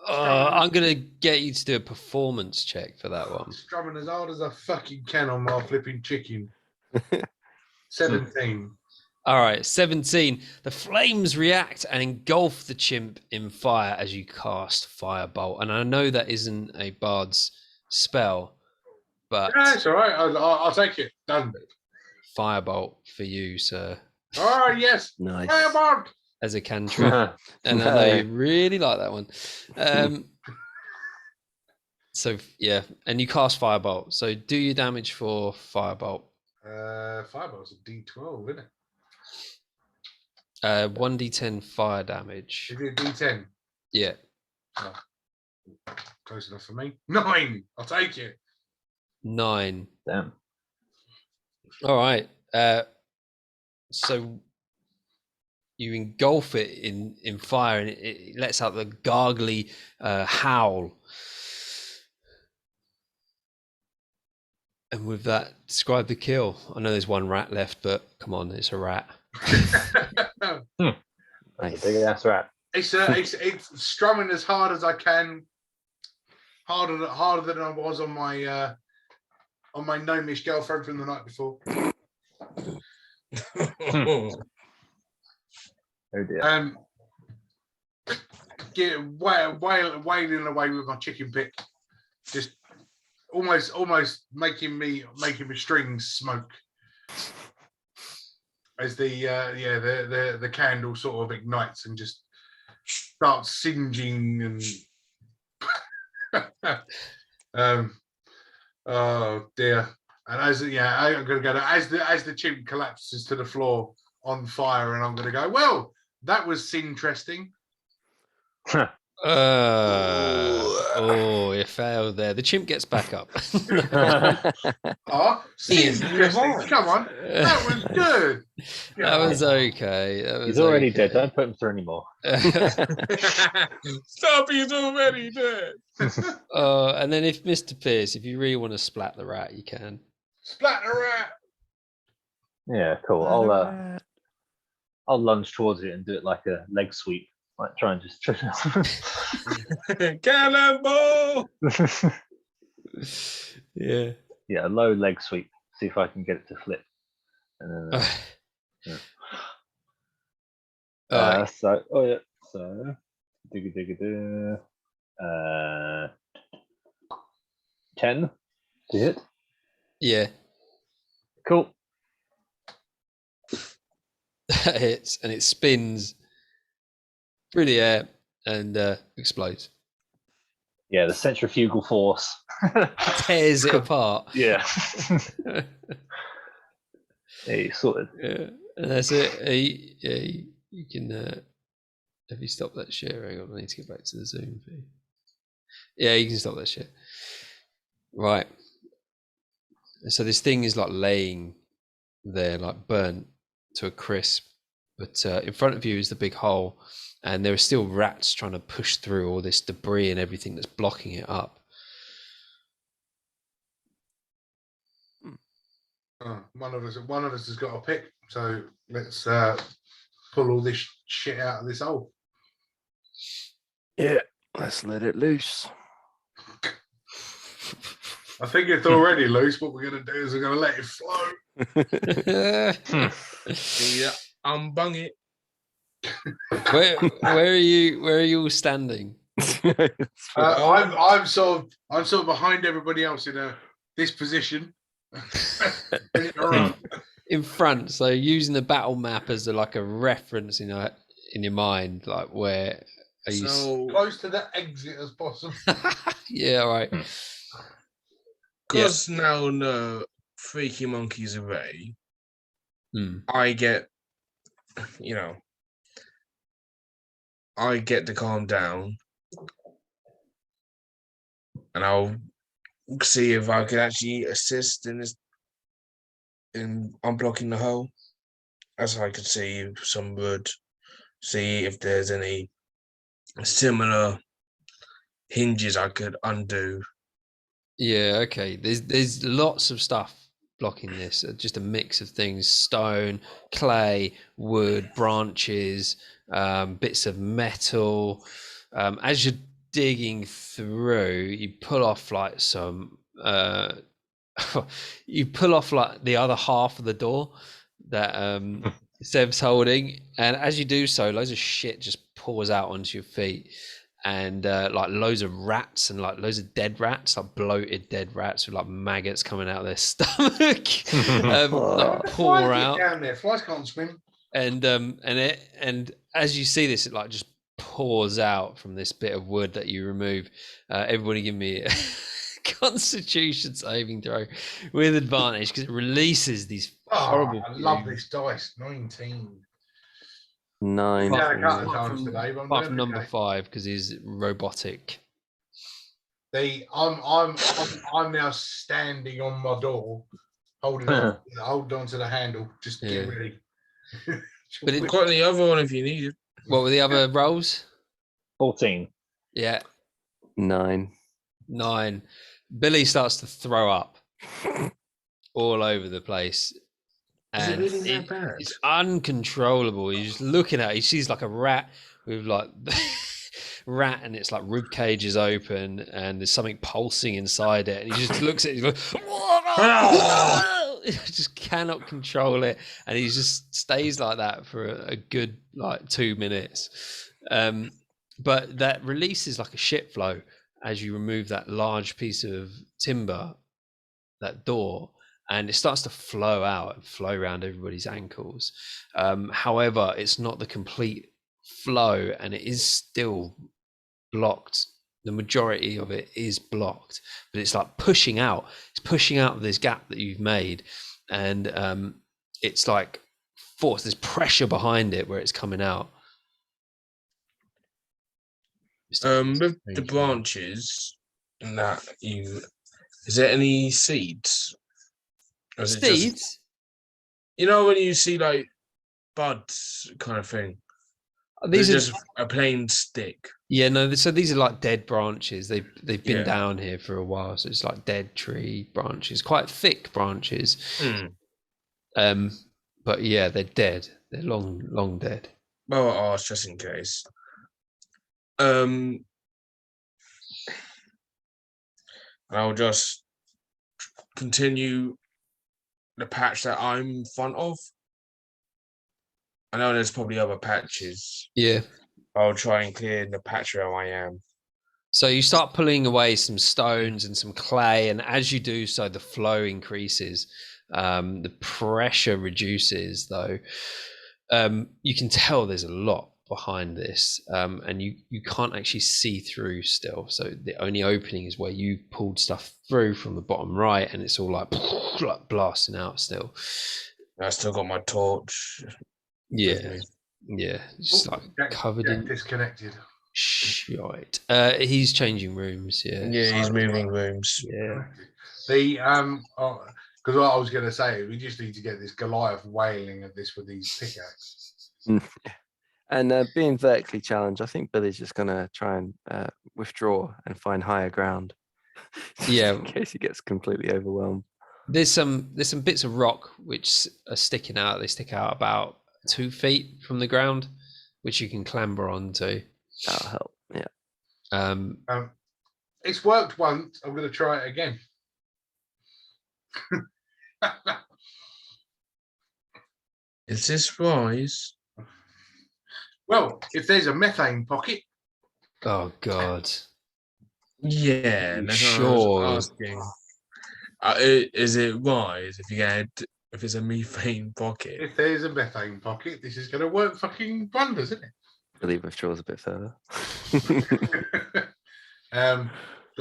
I'm gonna get you to do a performance check for that one. Strumming as hard as I fucking can on my flipping chicken. 17. All right, 17. The flames react and engulf the chimp in fire as you cast Firebolt. And I know that isn't a bard's spell, but Yeah, it's all right. I'll take it. Done. Firebolt for you, sir, Oh, yes. Nice. Firebolt. as a cantrip. And I know you really like that one. So yeah, and you cast Firebolt. So do your damage for Firebolt. Firebolt's a D12, isn't it? 1d10 fire damage. Is it a D10? Yeah. Oh, close enough for me. 9. I'll take it. 9. Damn. All right. So you engulf it in fire, and it lets out the gargly howl. And with that, describe the kill. I know there's one rat left, but come on, it's a rat. Nice. Big ass rat. It's strumming as hard as I can. Harder than I was on my gnomish girlfriend from the night before. Oh dear. Wailing away with my chicken pick, just almost making me strings smoke as the candle sort of ignites and just starts singeing and oh dear. And I'm gonna go as the chimp collapses to the floor on fire, and I'm gonna go, well, that was interesting. Oh, it failed there. The chimp gets back up. Interesting. Come on, that was good. That was okay. He's already dead. Don't put him through anymore. Stop, he's already dead. And then if Mr. Pierce, if you really want to splat the rat, you can. Splat the rat. Yeah, cool. I'll lunge towards it and do it like a leg sweep. Like try and just Cannonball! Yeah. Yeah, a low leg sweep. See if I can get it to flip. And then so digga 10 to hit. Yeah. Cool. That hits and it spins through the air and explodes. Yeah, the centrifugal force Tears it apart. Yeah. Hey, sorted. Yeah, and that's it. You can. Have you stopped that share? Hang on, I need to get back to the Zoom feed. Yeah, you can stop that share. Right. So this thing is like laying there, like burnt to a crisp, But in front of you is the big hole, and there are still rats trying to push through all this debris and everything that's blocking it up. One of us has got a pick, so let's pull all this shit out of this hole. Yeah, let's let it loose. I think it's already loose. What we're going to do is we're going to let it flow. Yeah, unbung it. Where are you all standing? I'm sort of behind everybody else in this position. Ready to run. In front, so using the battle map as like a reference in your mind, like where are you? So, Close to the exit as possible. Yeah, all right. because now the freaky monkeys away, I get, I get to calm down, and I'll see if I can actually assist in unblocking the hole, as I could see some wood, see if there's any similar hinges I could undo. Yeah, okay. There's lots of stuff blocking this. Just a mix of things: stone, clay, wood, branches, bits of metal. As you're digging through, you pull off like some. You pull off like the other half of the door that Seb's holding, and as you do so, loads of shit just pours out onto your feet. And like loads of rats and like loads of dead rats, like bloated dead rats with like maggots coming out of their stomach, like pour out down there. Flies can't swim. And as you see this, it like just pours out from this bit of wood that you remove. Everybody give me a Constitution saving throw with advantage because it releases these horrible. I love this dice. 19. 9. Yeah, a couple of Apart times from, today, but I'm apart doing from number okay. 5 because he's robotic. I'm now standing on my door, holding on to the handle. Just get ready. But We've got the other one if you need it. What were the other rolls? 14. Yeah, 9. 9. Billy starts to throw up all over the place. Is it And really that bad? it's uncontrollable. He's just looking at it. He sees like a rat with like rat, and it's like rib cage is open, and there's something pulsing inside it. And he just looks at it. He's like, he just cannot control it, and he just stays like that for a good like 2 minutes. But that releases like a shit flow as you remove that large piece of timber, that door. And it starts to flow out and flow around everybody's ankles. However, it's not the complete flow, and it is still blocked. The majority of it is blocked, but it's like pushing out. It's pushing out of this gap that you've made, and it's like force. There's pressure behind it where it's coming out. With the branches and that, is there any seeds? Or is it just, Seeds? when you see like buds kind of thing? These are just a plain stick. Yeah, no. So these are like dead branches. They've been Yeah. down here for a while, so it's like dead tree branches, quite thick branches. But yeah, they're dead. They're long dead. Well, I'll ask just in case. I'll just continue the patch that I'm in front of. I know there's probably other patches. Yeah. I'll try and clear the patch where I am. So you start pulling away some stones and some clay, and as you do so, the flow increases. The pressure reduces, though. You can tell there's a lot behind this, and you can't actually see through still. So the only opening is where you pulled stuff through from the bottom right, and it's all like blasting out still. I still got my torch. Yeah, just like covered in disconnected. shite. He's changing rooms. Yeah, he's moving rooms. Yeah. The because what I was going to say, we just need to get this Goliath wailing at this with these pickaxes. And being vertically challenged, I think Billy's just gonna try and withdraw and find higher ground. Just Yeah. in case he gets completely overwhelmed. There's some bits of rock which are sticking out. They stick out about 2 feet from the ground, which you can clamber onto. That'll help. Yeah. It's worked once. I'm going to try it again. Is this wise? Well, if there's a methane pocket, Oh God. Yeah, You that's sure? what I was asking. Is it wise if it's a methane pocket? if there's a methane pocket, this is going to work fucking wonders, isn't Billy withdraws a bit further. it? gotta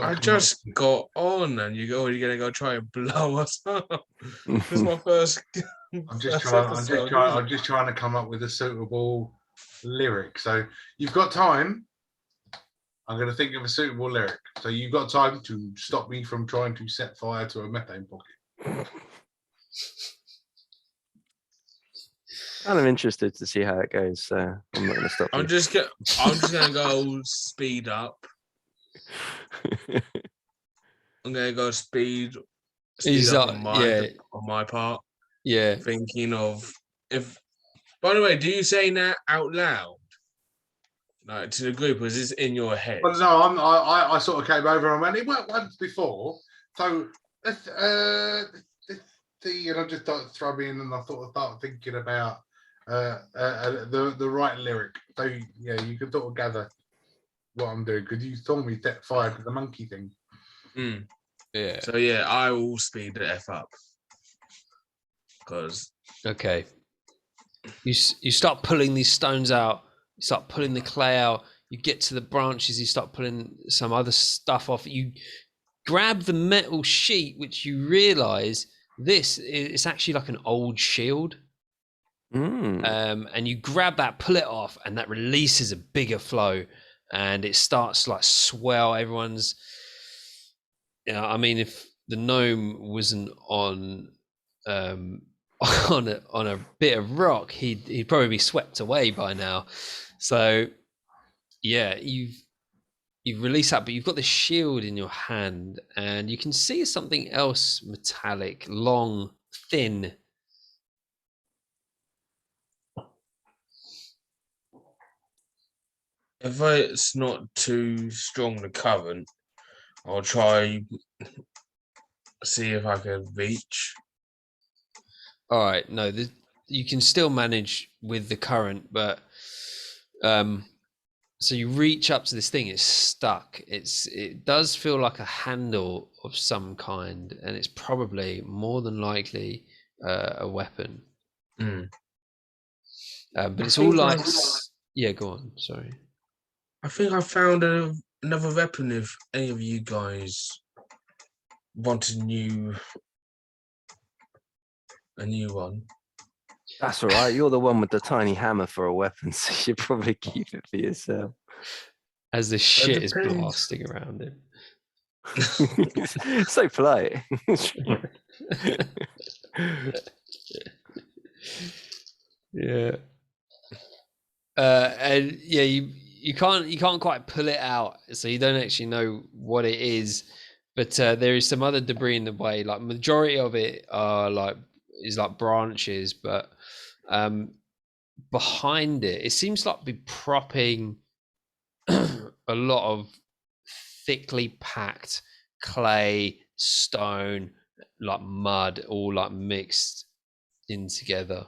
I come just up- got on, and you're already gonna go try and blow us up. This is my first. I'm just first trying. episode, I'm just trying to come up with a suitable lyric. So you've got time. I'm going to think of a suitable lyric. So you've got time to stop me from trying to set fire to a methane pocket. Kind of interested to see how it goes, so I'm not going to stop I'm you. just gonna go speed up. I'm gonna go speed He's up like, on my part. yeah. Thinking of if. By the way, do you say that out loud, like to the group, or is this in your head? Well, no, I sort of came over and went, it worked once before. So let's and I just started thrumming and I sort of started thinking about the right lyric. So yeah, you can sort of gather what I'm doing because you saw me set fire to the monkey thing. Mm. Yeah. So yeah, I will speed the F up because Okay. You start pulling these stones out. You start pulling the clay out. You get to the branches. You start pulling some other stuff off. You grab the metal sheet, which you realise it's actually like an old shield. And you grab that, pull it off, and that releases a bigger flow, and it starts to like swell. Everyone's, I mean, if the gnome wasn't on on a bit of rock, he'd probably be swept away by now. So yeah, you've released that, but you've got the shield in your hand, and you can see something else metallic, long, thin. if it's not too strong the current, I'll try see if I can reach. All right, no, you can still manage with the current, but so you reach up to this thing, it's stuck. It does feel like a handle of some kind, and it's probably more than likely a weapon. Mm. But I it's all think like, I've- yeah, go on. Sorry. I think I found another weapon. If any of you guys want a new one. That's all right. You're the one with the tiny hammer for a weapon, so you should probably keep it for yourself. As the shit is depends. blasting around him. So polite. Yeah. And yeah, you can't quite pull it out, so you don't actually know what it is. But there is some other debris in the way. Like majority of it is like branches, but behind it seems like be propping a lot of thickly packed clay, stone, like mud, all like mixed in together.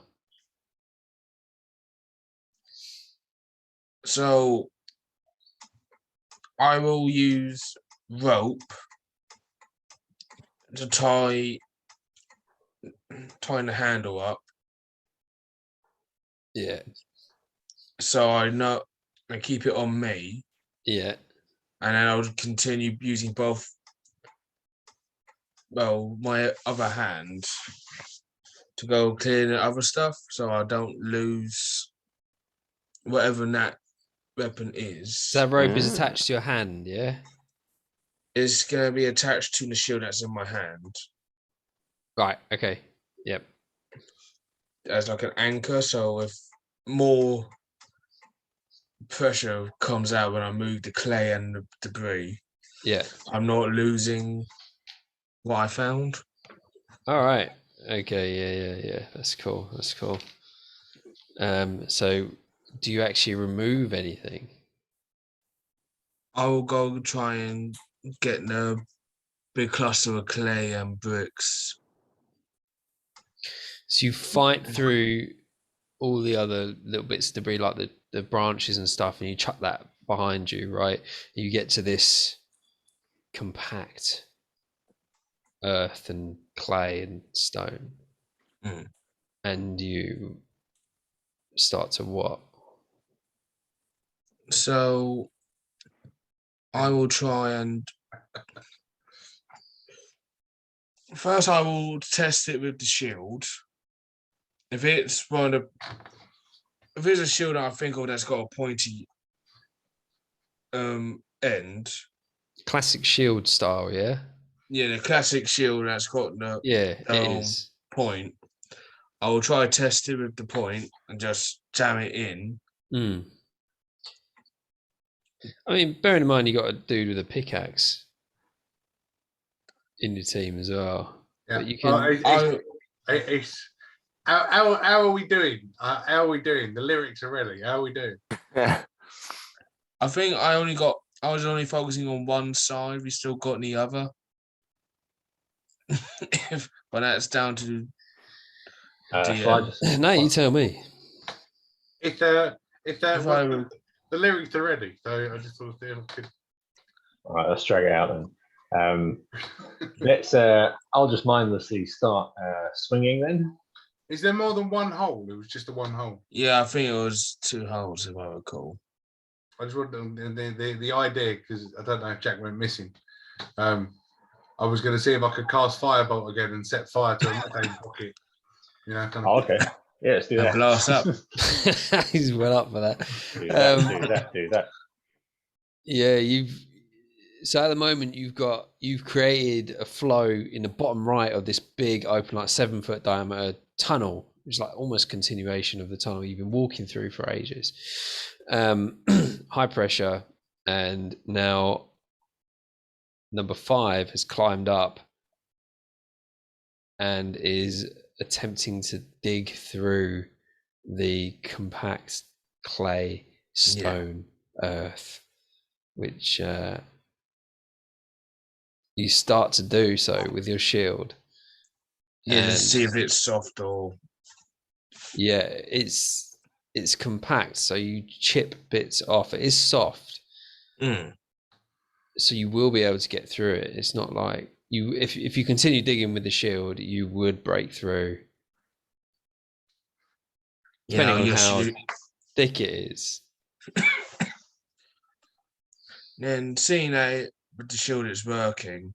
So I will use rope to tie the handle up, Yeah, so I know and keep it on me, yeah. and then I would continue using both. Well, my other hand to go clear the other stuff, so I don't lose whatever that weapon is. So that rope is attached to your hand, yeah? It's gonna be attached to the shield that's in my hand Right, okay. Yep. as like an anchor. So if more pressure comes out when I move the clay and the debris. Yeah. I'm not losing what I found. All right. Okay. Yeah. That's cool. So do you actually remove anything? I will go try and get the big cluster of clay and bricks. So you fight through all the other little bits of debris, like the branches and stuff, and you chuck that behind you, right? You get to this compact earth and clay and stone, Mm. and you start to what? So I will try and first I will test it with the shield. If it's a shield I think of that's got a pointy end. Classic shield style, yeah? Yeah, the classic shield that's got the Yeah, it is. point. I will try to test it with the point and just jam it in. Mm. I mean, bearing in mind you got a dude with a pickaxe in your team as well. Yeah. But you can. How are we doing? How are we doing? The lyrics are ready. How are we doing? I think I was only focusing on one side. We still got the other. But that's down to So I just No, you tell me. The lyrics are ready. So I just thought all right, let's drag it out then. Let's. I'll just mindlessly start swinging then. Is there more than one hole? It was just the one hole. Yeah, I think it was 2 holes if I recall. I just want the idea, because I don't know if Jack went missing. I was going to see if I could cast Firebolt again and set fire to a methane pocket. You know, kind of. Oh, okay. Yeah, let's do that. Blast up. He's well up for that. Do that. Yeah, so at the moment you've created a flow in the bottom right of this big open, like 7-foot diameter tunnel, which is like almost continuation of the tunnel you've been walking through for ages. High pressure, and now number 5 has climbed up and is attempting to dig through the compact clay, stone, earth, which you start to do so with your shield. Yeah, just see if it's soft or. Yeah, it's compact, so you chip bits off. It is soft, so you will be able to get through it. It's not like you if you continue digging with the shield, you would break through. Depending on how thick it is. Then seeing that with the shield is working,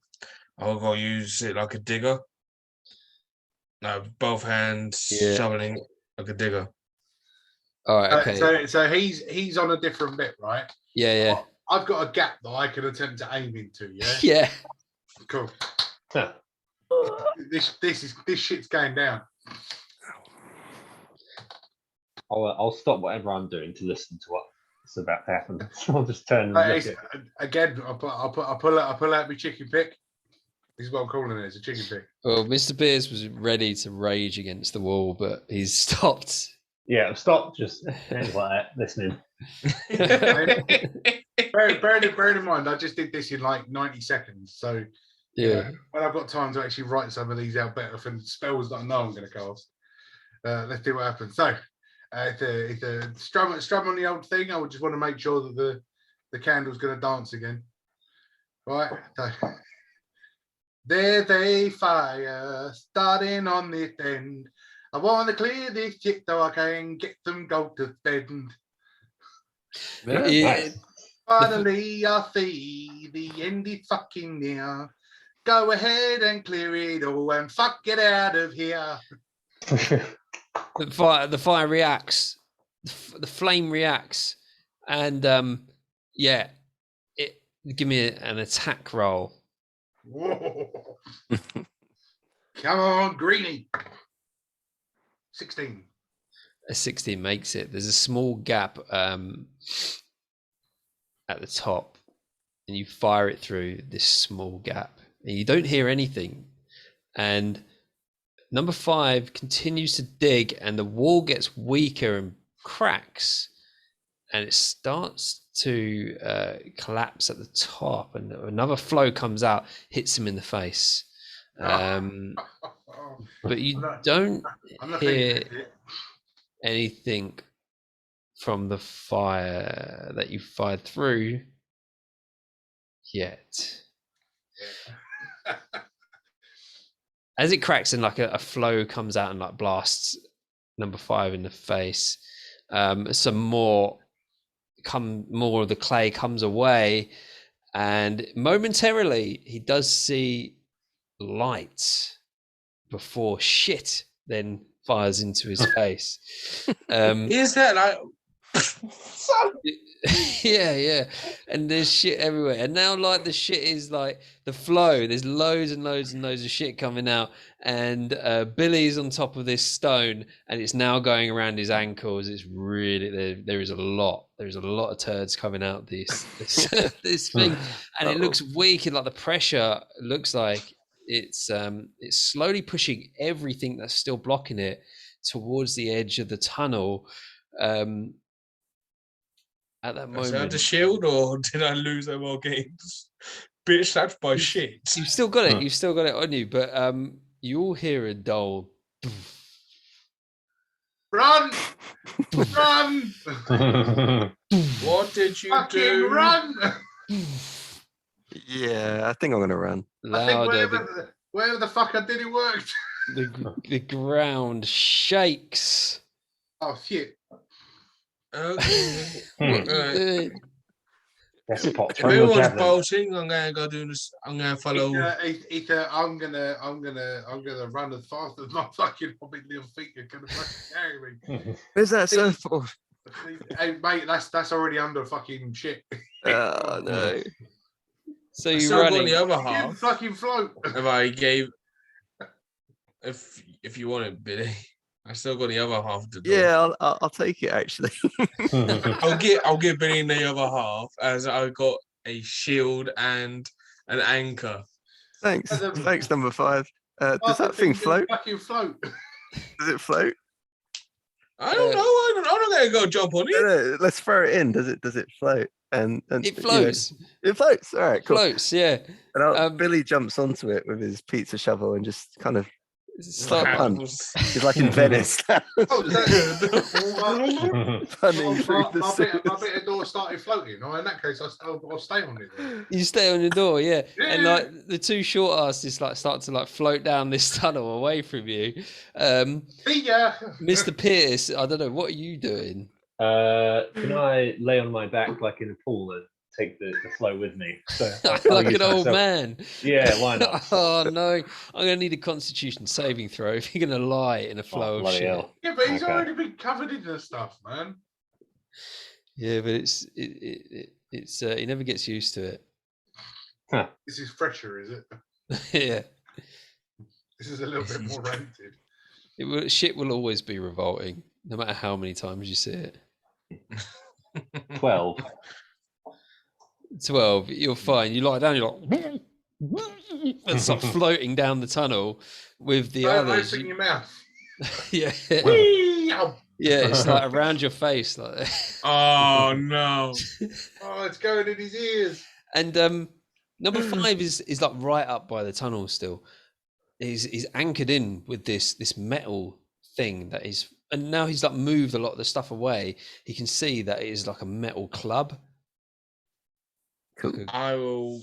I'll go use it like a digger. No, both hands shoveling like a digger. All right, okay. So he's on a different bit, right? Yeah. I've got a gap that I can attempt to aim into. Yeah. Yeah. Cool. This shit's going down. I'll stop whatever I'm doing to listen to what's about to happen. I'll just turn and look at. Again, I'll pull out my chicken pick. This is what I'm calling it. It's a chicken pick. Well, Mr. Beers was ready to rage against the wall, but he's stopped. Yeah, stop. Just like that, listening. Bear in mind, I just did this in like 90 seconds. So yeah, when I've got time to actually write some of these out better for spells that I know I'm going to cast. Let's see what happens. So it's a strum on the old thing. I would just want to make sure that the candle's going to dance again. Right. So, there's a fire starting on this end. I want to clear this shit so I can get some gold to spend. Yeah. Finally, I see the end is fucking near. Go ahead and clear it all and fuck it out of here. The fire reacts. The flame reacts, and give me an attack roll. Whoa. Come on, Greenie. 16. A 16 makes it. There's a small gap at the top, and you fire it through this small gap, and you don't hear anything. And number 5 continues to dig, and the wall gets weaker and cracks, and it starts to collapse at the top, and another flow comes out, hits him in the face. But you don't hear anything from the fire that you fired through yet. As it cracks and like a flow comes out and like blasts number 5 in the face, some more of the clay comes away, and momentarily he does see light before shit then fires into his face. Is that like? Yeah, and there's shit everywhere, and now like the shit is like the flow, there's loads and loads and loads of shit coming out, and Billy's on top of this stone, and it's now going around his ankles. It's really there is a lot of turds coming out this thing, and it looks weak, and like the pressure looks like it's slowly pushing everything that's still blocking it towards the edge of the tunnel. At that moment, Is that the shield, or did I lose them all games? Bitch slapped by shit. You've still got it. You've still got it on you, but you all hear a dull. Run! Run! What did you Fucking do? run! Yeah, I think I'm gonna run. I think Louder. wherever the fuck I did it worked. The ground shakes. Oh shit! Okay. What Right. you doing? Yes, Pot. If Throw your everyone's javelin. bolting, I'm gonna go do this. I'm gonna follow. I'm gonna run as fast as my fucking hobbit little feet are gonna fucking carry me. Where's that surfboard? Hey mate, that's already under fucking shit. Oh no. So I you're still got running. the other You can half. fucking float. If I gave, if you want it, Billy, I still got the other half of the door. Yeah, I'll take it actually. I'll give Billy the other half, as I got a shield and an anchor. Thanks. And then- Thanks, number 5. Does that thing float? Fucking float. Does it float? I don't know. I'm not gonna go jump on No, it. no, let's throw it in. Does it float? And It you know, floats. it floats. All right, cool. Floats. Yeah. And Billy jumps onto it with his pizza shovel and just kind of Start Like a pun. Apples. he's like in Venice. Oh, that, Punning through the my sewers. bit of door started floating. Oh, in that case, I'll stay on it. Then. You stay on your door, yeah. And Yeah. like the two short asses like start to like float down this tunnel away from you. See ya. Mr. Pierce, I don't know, what are you doing? Can I lay on my back like in a pool and take the flow with me? So I'll Like use an old myself. man. Yeah, why not? Oh no. I'm gonna need a constitution saving throw if you're gonna lie in a flow of bloody shit. hell. Yeah, but he's Okay. already been covered in the stuff, man. Yeah, but it's he never gets used to it. This is fresher, is it? Yeah. This is a little bit more rented. Shit will always be revolting, no matter how many times you see it. 12. 12, you're fine. You lie down, you're like and start floating down the tunnel with the Don't others. open your mouth. Yeah. Whee! Oh, Yeah, it's like around your face. Like Oh no! oh, it's going in his ears. And number 5 is like right up by the tunnel still. He's anchored in with this metal thing that is, and now he's like moved a lot of the stuff away. He can see that it is like a metal club. Cool. I will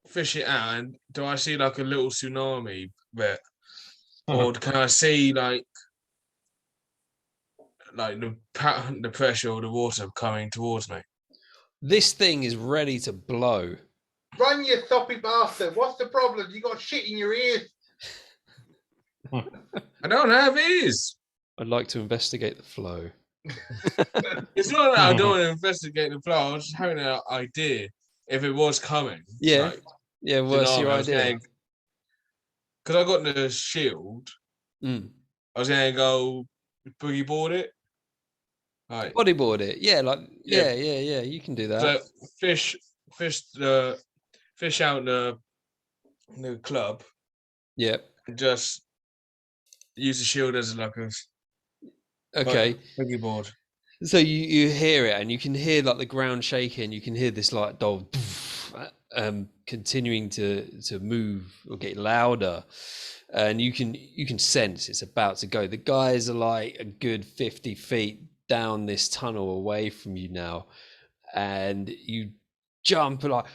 fish it out. And do I see like a little tsunami bit, or can I see like the pressure of the water coming towards me? This thing is ready to blow. Run, you soppy bastard. What's the problem? You got shit in your ears. I don't have ears. I'd like to investigate the flow. It's not that I don't want to investigate the flow. I was just having an idea if it was coming. Yeah. Yeah, what's your idea? Because I got the shield. Mm. I was gonna go boogie board it. Right. Bodyboard it. Yeah, like Yeah. yeah. You can do that. So fish out the club Yeah. and just use the shield as like a Okay. boogie board. So you hear it, and you can hear like the ground shaking. You can hear this like dog continuing to move or get louder, and you can sense it's about to go. The guys are like a good 50 feet down this tunnel away from you now, and you jump like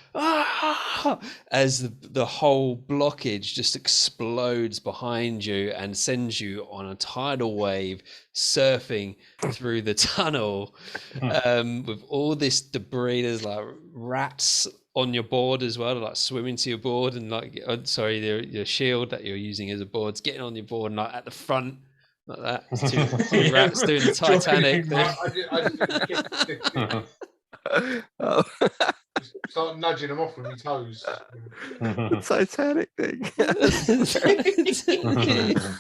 as the whole blockage just explodes behind you and sends you on a tidal wave surfing through the tunnel with all this debris. There's like rats on your board as well, like swimming to your board, and like your shield that you're using as a board's getting on your board, and like at the front like that. It's two rats doing the Titanic thing. Oh, Start nudging them off with my toes. the Titanic thing.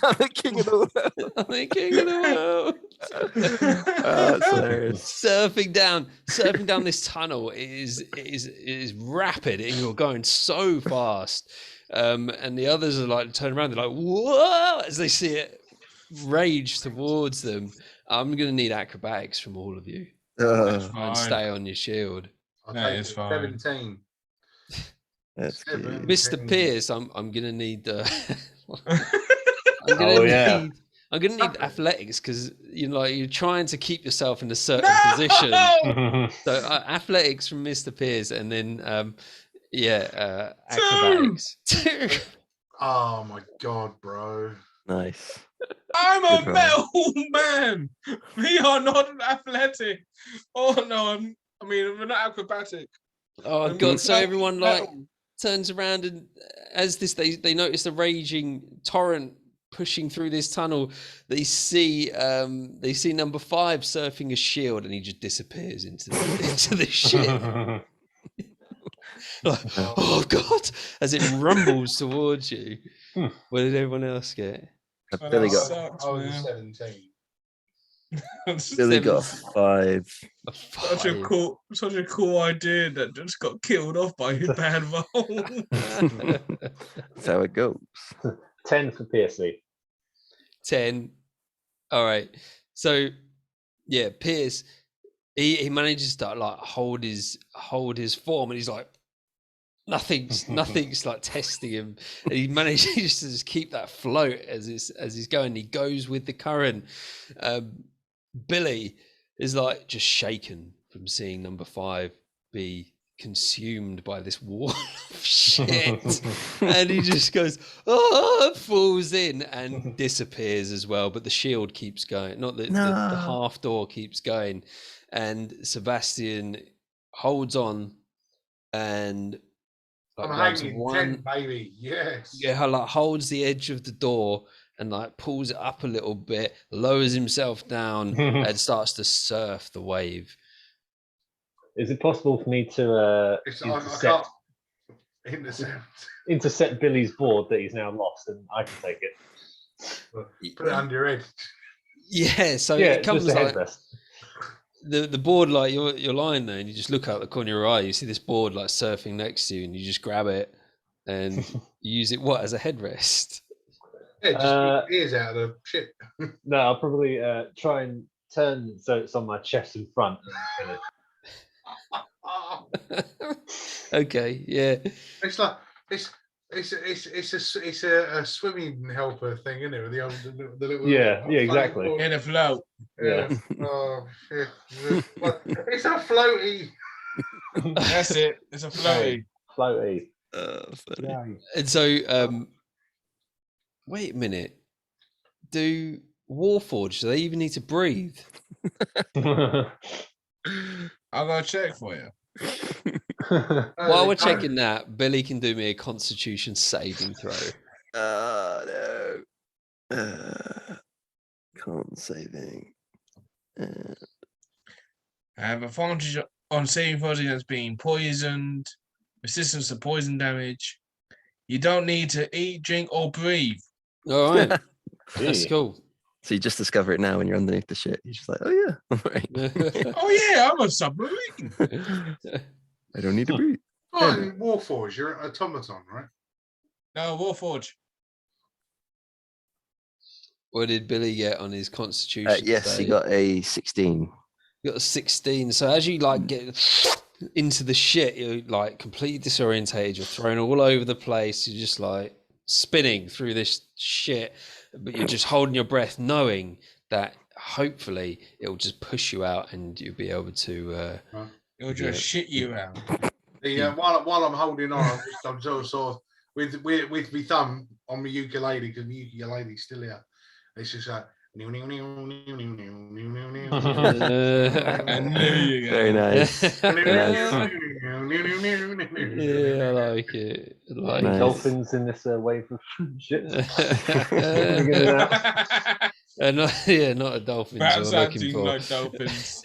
I'm the king of the world. I'm the king of the world. That's hilarious. Surfing down this tunnel is rapid, and you're going so fast. And the others are like turn around, they're like, whoa, as they see it rage towards them. I'm gonna need acrobatics from all of you. And stay on your shield. It's fine. 17. That's good. Mr. Pierce, I'm gonna need I'm gonna need athletics, because you're trying to keep yourself in a certain position. So athletics from Mr. Pierce, and then acrobatics. Oh my god, bro. Nice. I'm Good a for metal man. We are not athletic. Oh no, we're not acrobatic. Oh god! So everyone like turns around, and as they notice the raging torrent pushing through this tunnel. They see number 5 surfing a shield, and he just disappears into the ship. Like, oh god! As it rumbles towards you. What did everyone else get? Billy got. I was 17. Billy got 5. Such a cool idea that just got killed off by a bad roll. That's how it goes. 10 for PSC. 10. All right. So yeah, Pierce, he manages to like hold his form, and he's like nothing's like testing him, and he manages to just keep that float as he's going. He goes with the current. Billy is like just shaken from seeing number 5 be consumed by this wall of shit, and he just goes, falls in and disappears as well. But the shield keeps going, not the half door keeps going, and Sebastian holds on and like, I'm hanging 10, baby. Yes. Yeah, like holds the edge of the door and like pulls it up a little bit, lowers himself down, and starts to surf the wave. Is it possible for me to intercept Billy's board that he's now lost, and I can take it? Put it under your head. Yeah, so yeah, it comes just a like headrest. the board, like you're lying there, and you just look out the corner of your eye. You see this board like surfing next to you, and you just grab it and you use it as a headrest. Yeah, just keep ears out of the shit. No, I'll probably try and turn so it's on my chest in front. Okay, yeah. It's like it's a swimming helper thing, isn't it? With the little exactly. In a float. Yeah. Oh shit! It's a floaty. That's it. It's a floaty. Floaty. Funny. And so, wait a minute. Do Warforged, do they even need to breathe? I'll go check for you. While we're checking that, Billy can do me a Constitution saving throw. No. Con saving. I have advantage on saving throws against being poisoned, resistance to poison damage. You don't need to eat, drink, or breathe. All right. That's cool. So you just discover it now when you're underneath the shit. You're just like, oh yeah, I'm right. Oh yeah, I'm a submarine. I don't need to breathe. Oh, in Warforged, you're an automaton, right? No, Warforge. What did Billy get on his constitution? Yes, he save? got a 16. You got a 16. So as you like get into the shit, you're like completely disorientated. You're thrown all over the place. You're just like spinning through this shit, but you're just holding your breath, knowing that hopefully it'll just push you out and you'll be able to. It'll just shit you out. While I'm holding on, I'm sort of with my thumb on my ukulele because my ukulele's still here. It's just like. I knew you. Very nice. Very nice. Yeah, I like it. I like Nice. Dolphins in this wave of shit. Not a dolphin. Perhaps I'm I looking do for. no dolphins.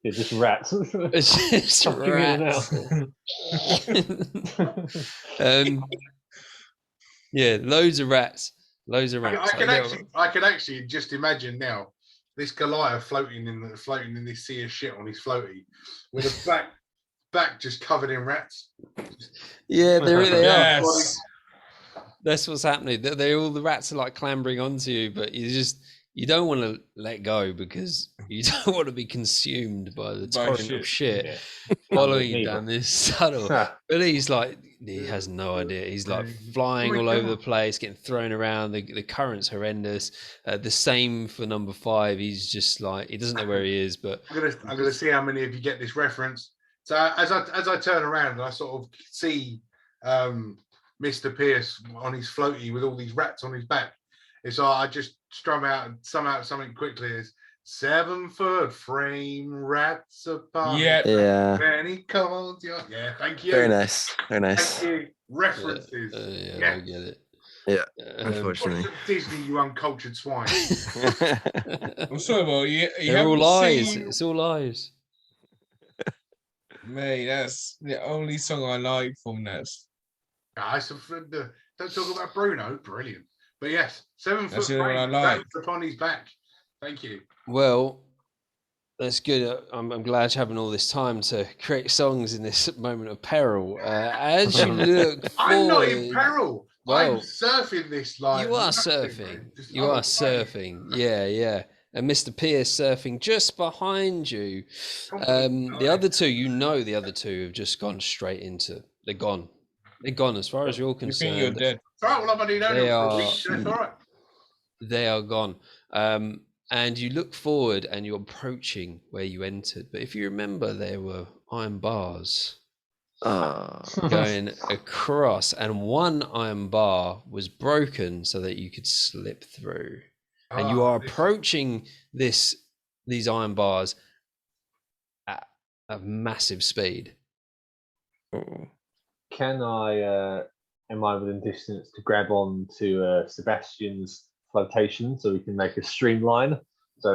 Yeah, just rats. It's just Fucking in and rats. Yeah, loads of rats. Loads of rats. I can actually just imagine now this Goliath floating in this sea of shit on his floaty with a back just covered in rats. Yeah, they are. Yes. That's what's happening. All the rats are like clambering onto you, but you don't want to let go because you don't want to be consumed by the torrent of shit following you down this tunnel. But he's like, he has no idea. He's like flying all over the place, getting thrown around. The current's horrendous. The same for number 5. He's just like, he doesn't know where he is. But I'm gonna see how many of you get this reference. So as I turn around and I sort of see Mr. Pierce on his floaty with all these rats on his back. It's like I just strum out and sum out something quickly. Is 7-foot frame rats apart. Yeah. Many cold. Yeah, thank you. Very nice. Very nice. Thank you. References. Yeah, I get it. Yeah. What's Unfortunately. Disney, you uncultured swine. I'm sorry, but you They're all lies. seen... It's all lies. Mate, that's the only song I like from this. Don't talk about Bruno. Brilliant. But yes, 7 That's foot the one I frame like. rats upon his back. Thank you. Well, that's good. I'm glad you're having all this time to create songs in this moment of peril. As you look forward, I'm not in peril. Well, I'm surfing this like you are nothing, surfing. mate. Just You are surfing. Yeah. And Mr. Pierce surfing just behind you. The other two, the other two have just gone straight into. They're gone. They're gone as far as you're You concerned. think you're dead? Right, well, I've only known They him for a are- week, so it's all right. They are gone. And you look forward and you're approaching where you entered. But if you remember, there were iron bars going across, and one iron bar was broken so that you could slip through. And you are approaching these iron bars at a massive speed. Can I, am I within distance to grab on to Sebastian's flotation so we can make a streamline? So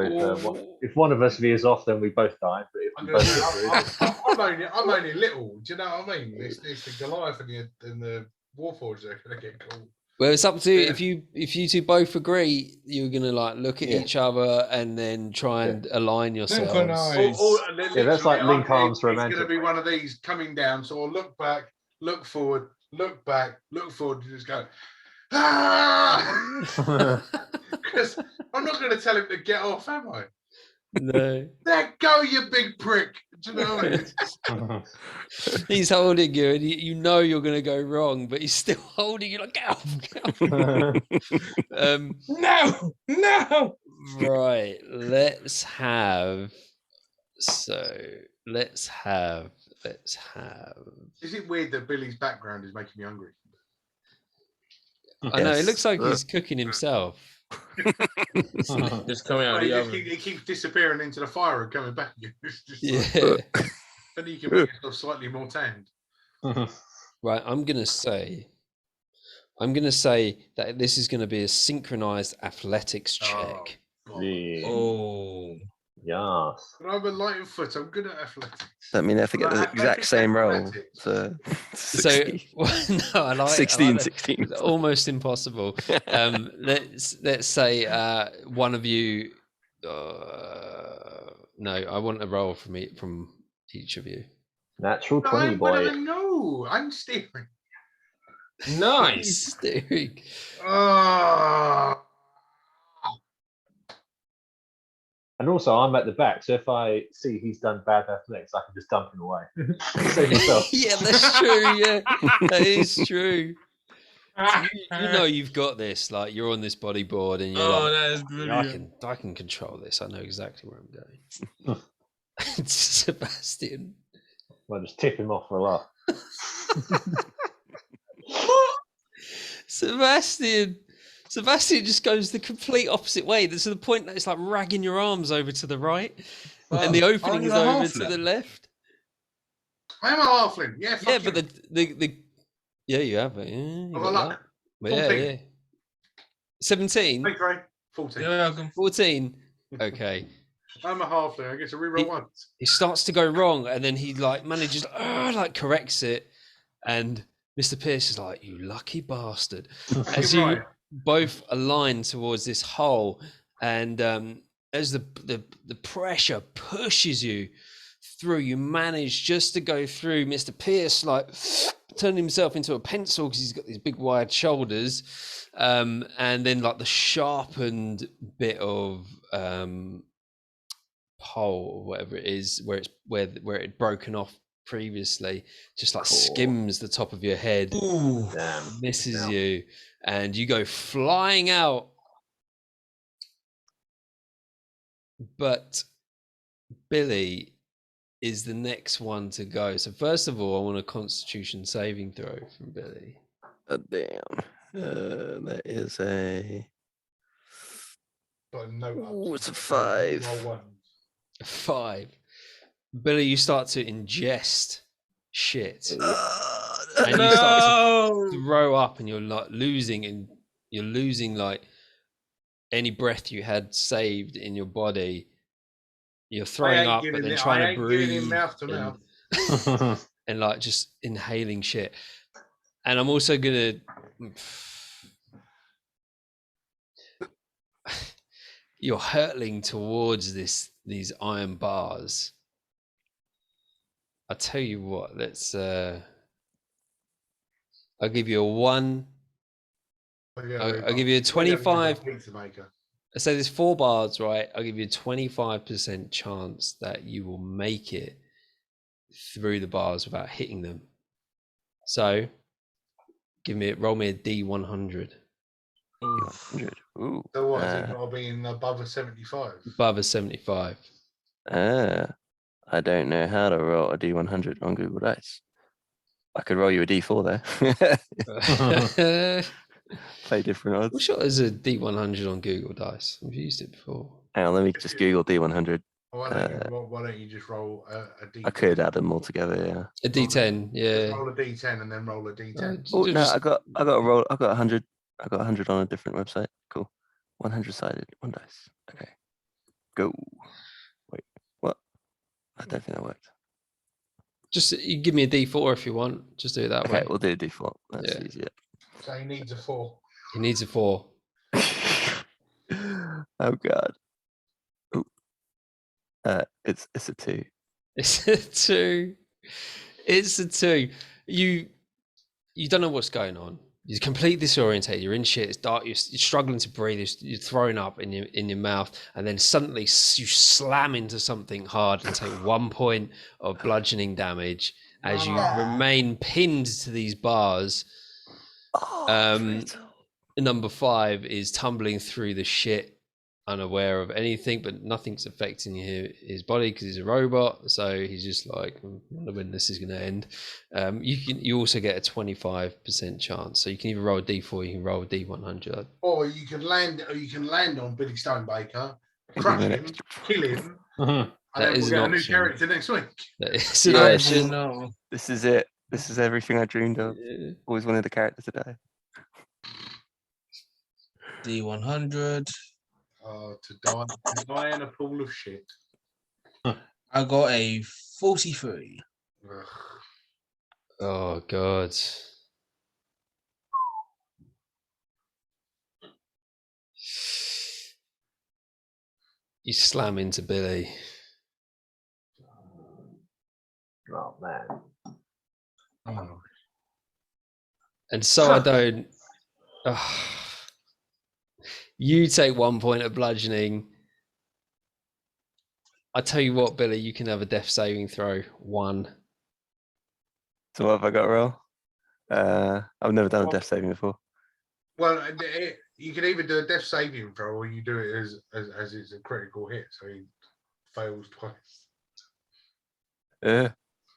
if one of us veers off, then we both die. But if we both get through, I'm only little. Do you know what I mean? It's the Goliath and the Warforged that are going to get cool. Well, it's up to you. If you two both agree, you're gonna like look at each other and then try and align yourselves. That's like link arms for a man. It's going to be one of these coming down. So I'll look back, look forward, look back, look forward, and just go. Because I'm not going to tell him to get off, am I? No. Let go, you big prick. Do you know what I mean? He's holding you, and you know you're going to go wrong, but he's still holding you. Like, get off. No. Right. Let's have. Is it weird that Billy's background is making me hungry? I know it looks like he's cooking himself. Just coming out of the oven. It keeps disappearing into the fire and coming back again. It's just Yeah. then you can make yourself slightly more tanned. Right. I'm gonna say that this is going to be a synchronized athletics check. Oh, Oh, Yes. But I'm a light foot. I'm good at athletics. I mean, I have to get the exact Athletics, same roll. athletics. So, So 16, no, I like 16, that. 16. Almost impossible. Let's say one of you. No, I want a roll from each of you. Natural No, 20, boy. no, I'm steering. Nice. Steering. Oh, And also, I'm at the back, so if I see he's done bad athletics, I can just dump him away. Save myself. Yeah, that's true. Yeah, that is true. So you know you've got this. Like you're on this bodyboard, and you're Oh, like, that is "Yeah, brilliant. I can control this. I know exactly where I'm going." Sebastian. I'll just tip him off for a laugh. Sebastian just goes the complete opposite way. To the point that it's like ragging your arms over to the right, and the opening I'm is a over to halfling. the left. I'm a halfling. Yeah, Yeah, fuck but the yeah, you have it. Yeah, you I've got got luck. that. But yeah, 14. yeah. 17, Thanks, Ray. 14. You're welcome. 14. Okay. I'm a halfling. I get to reroll once. He starts to go wrong, and then he like manages like corrects it, and Mr. Pierce is like, "You lucky bastard." As you Right. both align towards this hole, and as the pressure pushes you through, you manage just to go through. Mr. Pierce like turned himself into a pencil because he's got these big wide shoulders, and then like the sharpened bit of pole or whatever it is where it had broken off previously just like skims the top of your head. Ooh. Damn. Misses you, and you go flying out. But Billy is the next one to go. So first of all, I want a Constitution saving throw from Billy. Damn. That is a. But no Ooh, ups. it's a 5. Roll ones. 5. Billy, you start to ingest shit, and you start to throw up, and you're like losing like any breath you had saved in your body. You're throwing up, but then trying to breathe, mouth to mouth. and like just inhaling shit. And I'm also gonna. You're hurtling towards these iron bars. I'll tell you what. Let's. I'll give you a 1. I'll give you a 25. I say there's 4 bars, right? I'll give you a 25% chance that you will make it through the bars without hitting them. So, roll me a D100. 100. Ooh. So what has it got to be in above a 75? Above a 75. I don't know how to roll a D100 on Google Dice. I could roll you a D4 there. Play different odds. I'm sure there's a D100 on Google Dice. I've used it before. Hang on, let me just Google D100. Why don't you just roll a D10? I could add them all together, yeah. A D10, yeah. Roll a D10 and then roll a D10. Oh no, I got a roll. I got 100. I got 100 on a different website. Cool. 100 sided, 1 dice. Okay. Go. Wait, what? I don't think that worked. Just you give me a D4 if you want. Just do it that way. Okay, we'll do a D4. That's easier. So he needs a 4. He needs a 4. Oh god. Ooh. It's a 2. It's a 2. It's a 2. You don't know what's going on. You're completely disorientated. You're in shit. It's dark. You're struggling to breathe. You're throwing up in your mouth, and then suddenly you slam into something hard and take 1 point of bludgeoning damage as you remain pinned to these bars. Number 5 is tumbling through the shit, unaware of anything, but nothing's affecting his body because he's a robot. So he's just like, I wonder when this is going to end. You also get a 25% chance. So you can either roll a D4, you can roll a D100. Or you can land on Billy Stonebaker, crush him, kill him, and then we'll get a new character next week. That is an option. No. This is it. This is everything I dreamed of. Yeah. Always wanted the character to die. D100. To die in a pool of shit. I got a 43. Ugh. Oh God. You slam into Billy. Oh man. Oh. And so I don't. You take 1 point of bludgeoning. I tell you what, Billy, you can have a death saving throw. 1. So what have I got to roll? I've never done a death saving before. Well, you can either do a death saving throw or you do it as it's a critical hit, so he fails twice.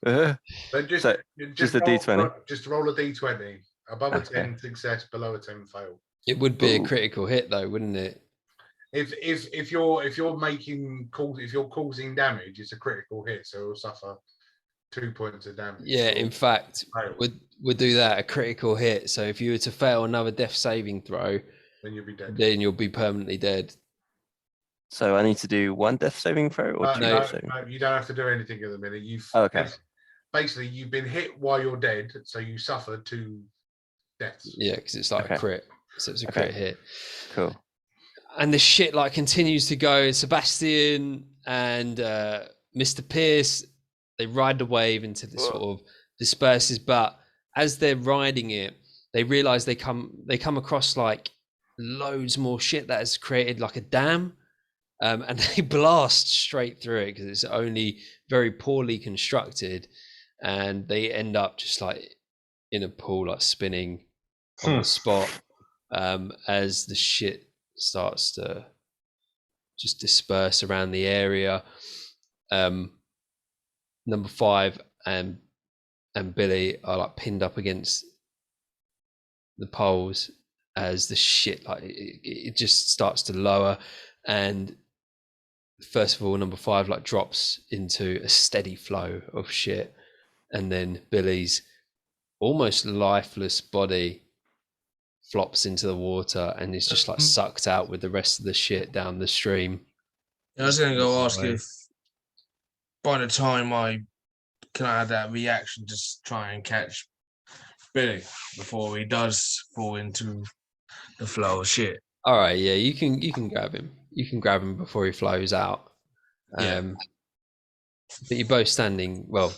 But just So, just a D20. Just roll a D20. Above a 10 success, below a 10 fail. It would be a Ooh. critical hit, though, wouldn't it? If you're causing damage, it's a critical hit, so it'll suffer 2 points of damage. Yeah, in fact, fail, would do that, a critical hit. So if you were to fail another death saving throw, then you'll be dead. then you'll be permanently dead. So I need to do 1 death saving throw or 2 No. death saving? No, you don't have to do anything at the minute. Okay. Basically, you've been hit while you're dead, so you suffer 2 deaths. Yeah, because it's like a crit. So it's a crit hit. Cool. And the shit like continues to go. Sebastian and Mr. Pierce, they ride the wave until it sort of disperses. But as they're riding it, they realize they come across like loads more shit that has created like a dam. And they blast straight through it because it's only very poorly constructed, and they end up just like in a pool, like spinning on the spot, as the shit starts to just disperse around the area. Number 5 and Billy are like pinned up against the poles as the shit like it just starts to lower, and first of all, number 5 like drops into a steady flow of shit, and then Billy's almost lifeless body flops into the water and is just like sucked out with the rest of the shit down the stream. I was going to go ask Away. if by the time I have that reaction, just try and catch Billy before he does fall into the flow of shit. All right, yeah, you can grab him. You can grab him before he flows out. Yeah. But you're both standing. Well,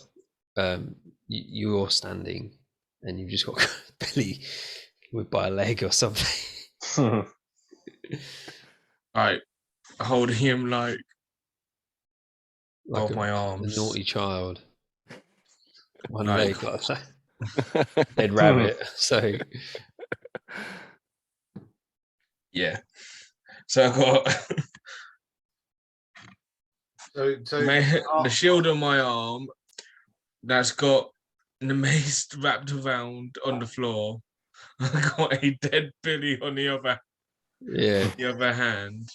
you're standing, and you've just got Billy with by a leg or something. I hold him like Like off my arms. a naughty child. One Like- leg like that. Dead rabbit. So Yeah. So I got So the shield on my arm that's got the mace wrapped around on the floor. I got a dead Billy on the other hand.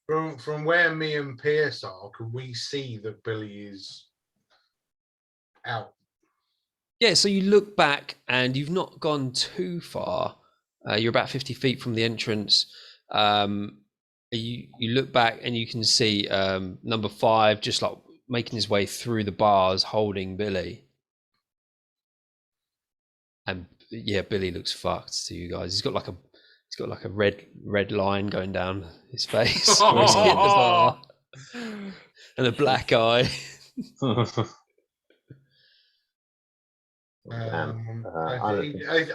from where me and Pierce are, can we see that Billy is out? yeah, so you look back and you've not gone too far. You're about 50 feet from the entrance. You look back and you can see number 5 just like making his way through the bars holding Billy. And yeah, Billy looks fucked to you guys. He's got like a red line going down his face where he's hit the bar. And a black eye.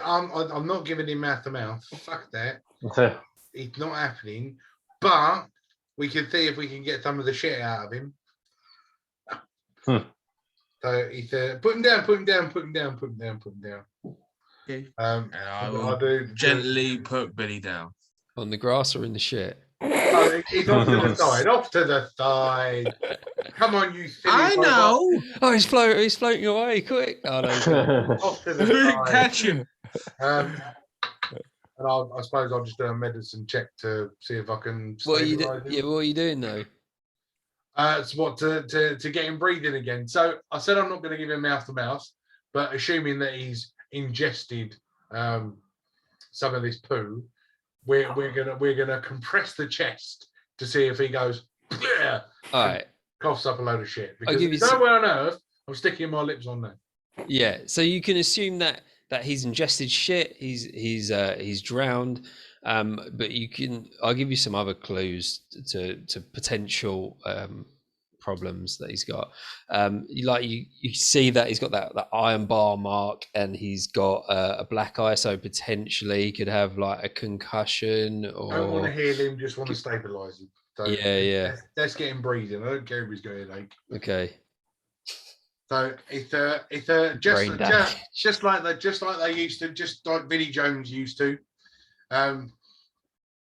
I'm not giving him mouth to mouth. Fuck that. It's not happening. But we can see if we can get some of the shit out of him. So he's put him down, put him down, put him down, put him down, put him down. Okay. And I will gently put Billy down. On the grass or in the shit? Oh, he's off to the side. Off to the side. Come on, you silly I robot. know. Oh, he's floating away, quick. Oh no. Off to the side. Catch him. And I suppose I'll just do a medicine check to see if I can. What are you stabilise doing? him. Yeah, what are you doing though? It's what to get him breathing again. So I said I'm not going to give him mouth to mouth, but assuming that he's ingested some of this poo, we're gonna compress the chest to see if he goes. Yeah, All right. coughs up a load of shit because give you there's nowhere on earth I'm sticking my lips on there. Yeah, so you can assume that he's ingested shit. He's drowned. But I'll give you some other clues to potential problems that he's got. You see that he's got that iron bar mark, and he's got a black eye, so potentially he could have like a concussion. Or I don't want to heal him, just want to stabilise him. So yeah. let's get him breathing. I don't care if he's got a headache. Okay. So it's Brain damage. just like they used to, just like Vinnie Jones used to. And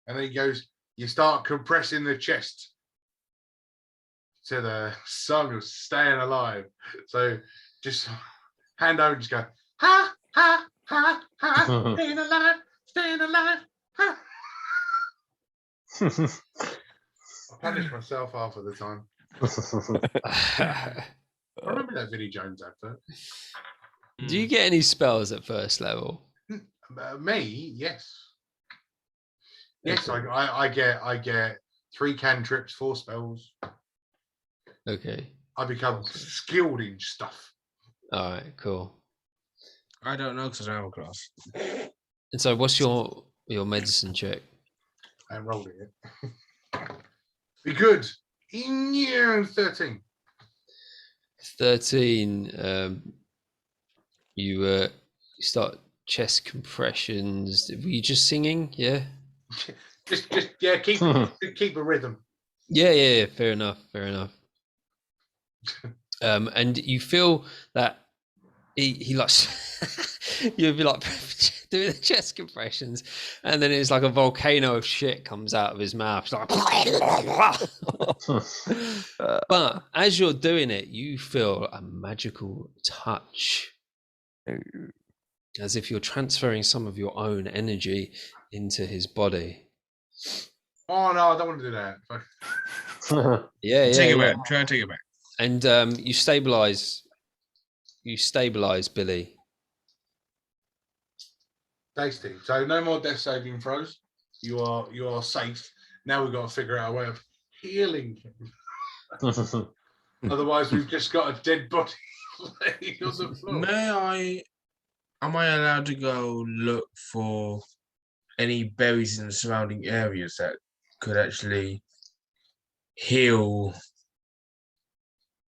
then he goes, you start compressing the chest to the song of staying alive. So just hand over, just go, ha, ha, ha, ha, staying alive, ha. I punish myself half of the time. I remember that Vinnie Jones advert. Do you get any spells at first level? Me, yes. Yes, I get 3 cantrips, 4 spells. Okay. I become skilled in stuff. All right, cool. I don't know because I don't have a class. And so what's your medicine check? I rolled it. Be good. In 13. 13. You start chest compressions. Were you just singing? Yeah. Just yeah, keep a rhythm. Yeah. Fair enough. And you feel that he like you'd be like doing the chest compressions, and then it's like a volcano of shit comes out of his mouth. It's like, but as you're doing it, you feel a magical touch, as if you're transferring some of your own energy into his body. Oh no, I don't want to do that. Yeah. Take it back. Try and take it back. And you stabilize Billy. Tasty. So no more death saving throws. You are safe. Now we've got to figure out a way of healing him. Otherwise, we've just got a dead body laying on the floor. Am I allowed to go look for any berries in the surrounding areas that could actually heal?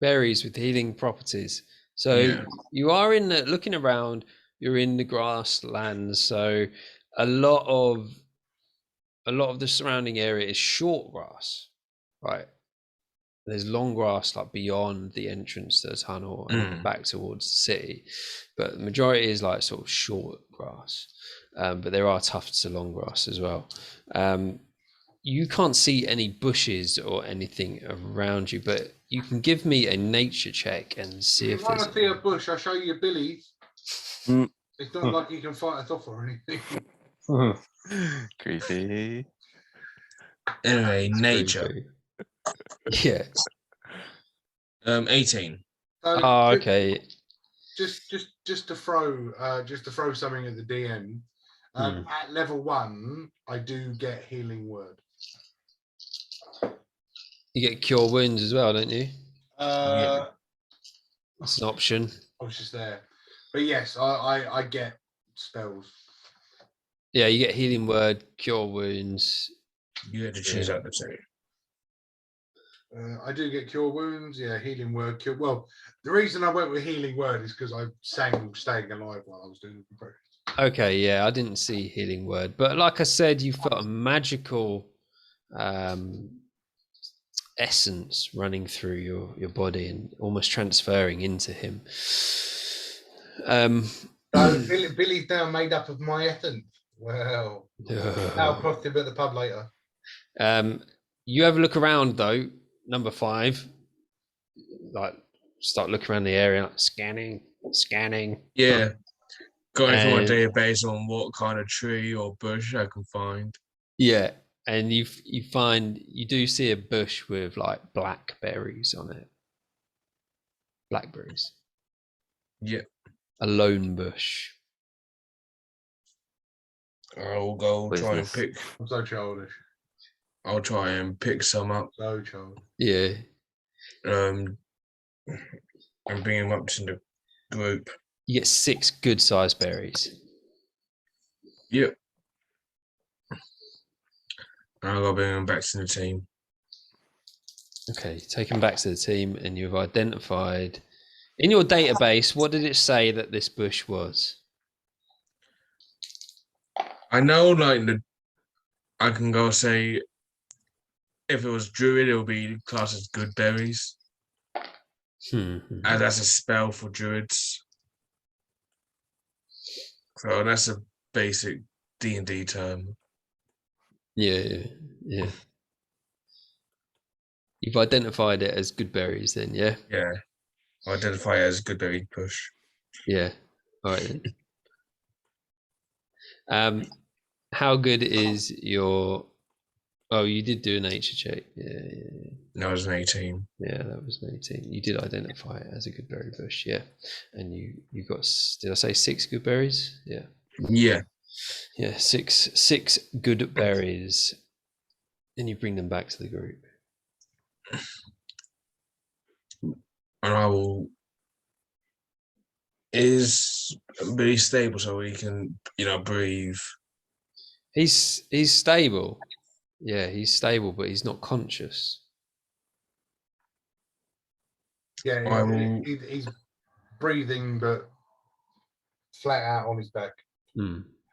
Berries with healing properties. So you are looking around. You're in the grasslands. So a lot of the surrounding area is short grass, right? There's long grass like beyond the entrance to the tunnel and back towards the city, but the majority is like sort of short grass. But there are tufts of long grass as well. You can't see any bushes or anything around you, but you can give me a nature check and see if you want there's. to see a bush, I'll show you Billy. It's not like you can fight it off or anything. Creepy. Anyway, nature. Yeah. 18. Oh, okay. Just to throw something at the DM. At level 1, I do get healing word. You get cure wounds as well, don't you? Yeah. It's an option. I was just there, but yes, I get spells. Yeah, you get healing word, cure wounds. You had to choose out the two. I do get cure wounds. Yeah, healing word. Cure. Well, the reason I went with healing word is because I sang "Staying Alive" while I was doing the compressions. Okay, yeah, I didn't see healing word, but like I said, you've got a magical essence running through your body and almost transferring into him. So Billy's now made up of my essence. Well, I'll cross him at the pub later. You have a look around though, number 5. Like, start looking around the area, like, scanning. Yeah. Going through my database on what kind of tree or bush I can find. Yeah, and you do see a bush with like blackberries on it. Blackberries. Yeah. A lone bush. I'll go try and pick. I'm so childish. I'll try and pick some up, So, child. Yeah. and bring them up to the group. You get 6 good sized berries. Yep. And I'll go bring them back to the team. Okay, take them back to the team, and you've identified in your database. What did it say that this bush was? I know, like, I can go say if it was druid, it will be classed as good berries, and that's a spell for druids. So that's a basic D&D term. Yeah. You've identified it as good berries, then, yeah. Yeah, I identify it as good berry push. Yeah. All right then. How good is your? Oh, you did do a nature check. Yeah. No, I was an 18. Yeah, that was an 18. You did identify it as a good berry bush, yeah. And you got, did I say 6 good berries? Yeah. Yeah. Yeah, six good berries, and you bring them back to the group. And I will. Is really stable so he can, breathe. He's stable. Yeah, he's stable, but he's not conscious. Yeah, I will. he's breathing, but flat out on his back.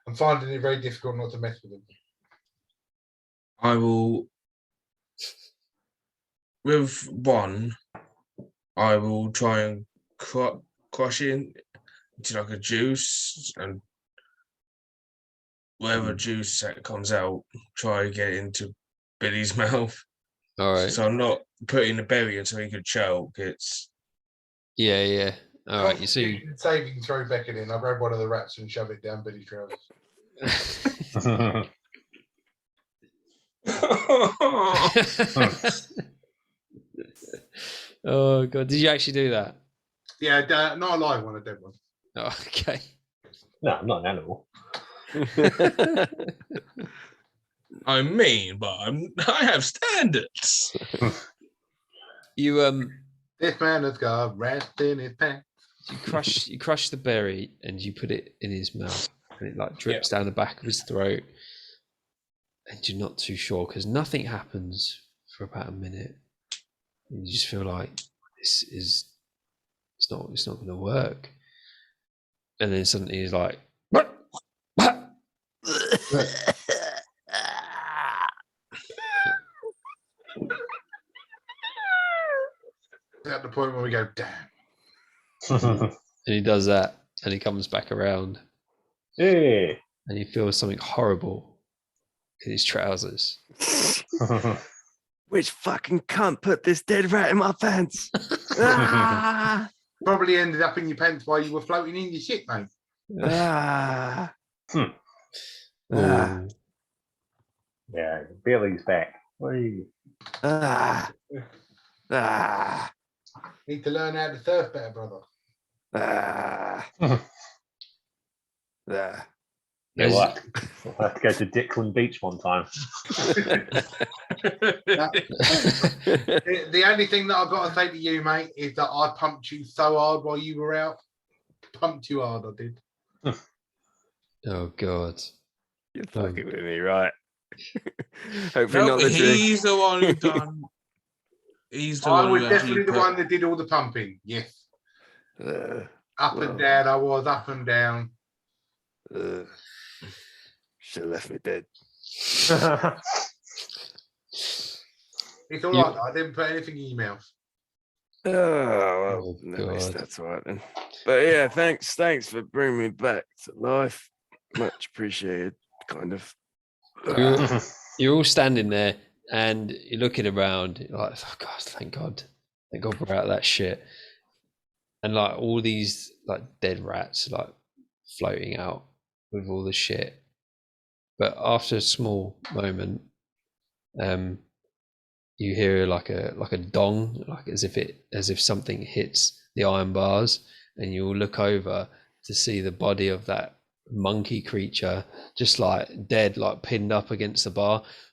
I'm finding it very difficult not to mess with him. I will. With one, I will try and crush it into like a juice, and whatever juice that comes out, try to get into Billy's mouth. All right. So I'm not putting the berry until he could choke. It's Yeah. All right. You see. Saving throw Beckett in. I grab one of the rats and shove it down Billy's trousers. Oh god, did you actually do that? Yeah, not a live one, a dead one. Oh, okay. No, I'm not an animal. I mean, but I have standards. You This man has got rats in his pants. you crush the berry and you put it in his mouth, and it like drips down the back of his throat, and you're not too sure because nothing happens for about a minute, and you just feel like it's not going to work, and then suddenly he's like, At the point where we go, damn. and he does that, and he comes back around, Yeah. and he feels something horrible in his trousers. Which fucking cunt put this dead rat in my pants? Probably ended up in your pants while you were floating in your shit, mate. Yeah, Billy's back. Whee. Need to learn how to surf better, brother. Yeah, we'll have to go to Dicklund Beach one time. The only thing that I've got to say to you, mate, is that I pumped you so hard while you were out. Pumped you hard, I did. Oh god. You're fucking with me, right? Hopefully not the he's the one who done. He's the I one was who definitely actually the one that did all the pumping. Yes. Up and down, I was up and down. Should have left me dead. It's all right. I didn't put anything in your mouth. Oh, well, at least that's all right then. But yeah, thanks for bringing me back to life. Much appreciated, kind of. You're all standing there and you're looking around, you're like, oh god, thank God we're out of that shit. And like all these like dead rats like floating out with all the shit. But after a small moment, you hear like a dong, like as if something hits the iron bars, and you'll look over to see the body of that monkey creature just like dead, like pinned up against the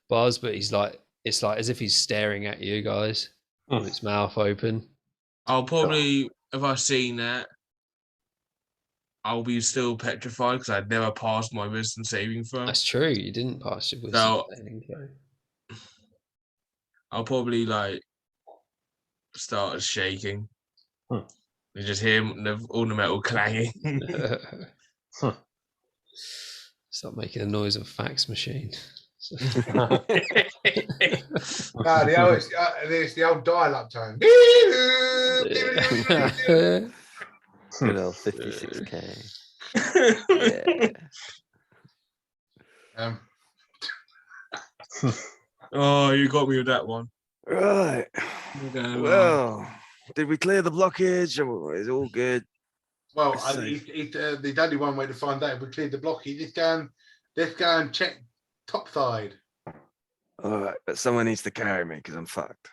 bars, but he's like it's like as if he's staring at you guys with its mouth open. I'll probably, if I've seen that, I'll be still petrified because I'd never passed my wisdom saving throw. That's true. You didn't pass your wisdom So- saving throw. I'll probably like start shaking. You just hear all the metal clanging. Start making a noise of a fax machine. No, there's the old dial-up tone. Good old 56k. Yeah. Oh, you got me with that one. Right. Okay, Well, did we clear the blockage? Or is it all good? Well, Let's see. there's only one way to find out if we cleared the blockage. Let's go and check topside. All right, but someone needs to carry me because I'm fucked.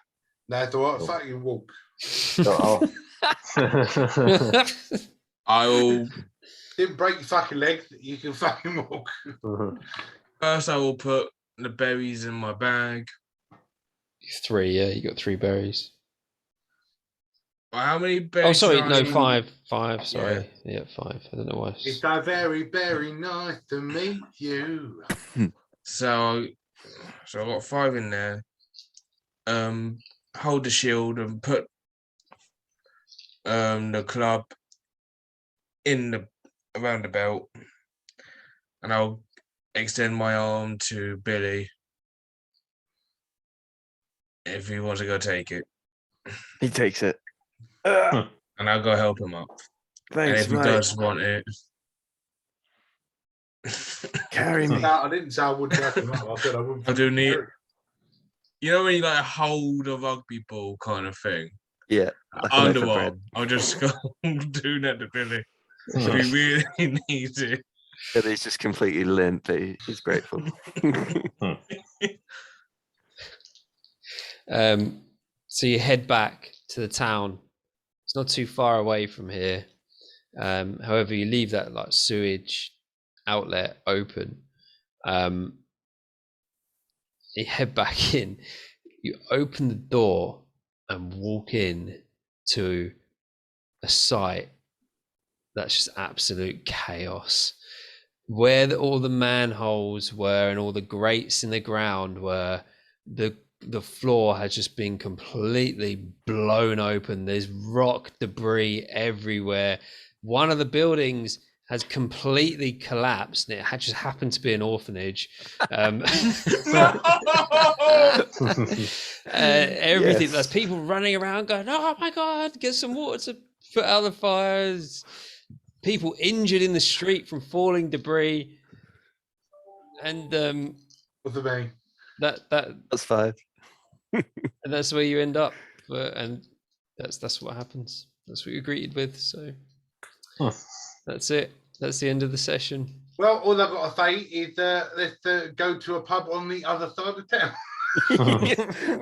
No, it's all right. Oh. Fuck you, walk. I will Didn't break your fucking leg. You can fucking walk. first. I will put the berries in my bag. 3, yeah, you got 3 berries. How many berries? Oh, sorry, did no, I- 5. Sorry, yeah, 5. I don't know why. It's so very, very nice to meet you. So I got 5 in there. Hold the shield and put the club around the belt, and I'll extend my arm to Billy if he wants to go take it, He takes it. and I'll go help him up. And Thanks, if he mate. does want it, Carry me. No, I didn't say I wouldn't jack him up. I said I wouldn't. I do need. carry. You know when you like hold a rugby ball kind of thing? Yeah. Like a loaf of Underarm. bread. I'll just go do that to Billy. If he really needs it. And he's just completely limp, but he's grateful. So you head back to the town. It's not too far away from here. However, you leave that like sewage outlet open. You head back in. You open the door and walk in to a site that's just absolute chaos. Where all the manholes were and all the grates in the ground were, the floor has just been completely blown open. There's rock debris everywhere. One of the buildings has completely collapsed, and it had just happened to be an orphanage. Everything. Yes. There's people running around going, "Oh my god, get some water to put out the fires." People injured in the street from falling debris, and What's the name? That's 5. and that's where you end up. And that's what happens. That's what you're greeted with. So that's it. That's the end of the session. Well, all I've got to say is let's go to a pub on the other side of town.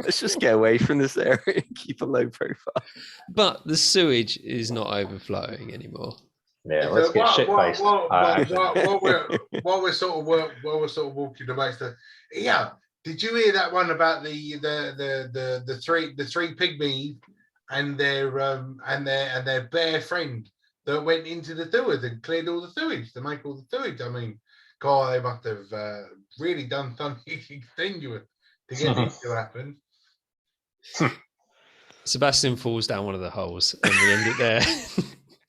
Let's just get away from this area and keep a low profile. But the sewage is not overflowing anymore. Yeah, let's get shit faced. While we're sort of walking the way. Yeah, did you hear that one about the three pygmies and their bear friend that went into the sewers and cleared all the sewage to make all the sewage? I mean, God, they must have really done something extenuous to get this to happen. Sebastian falls down one of the holes, and we end it there.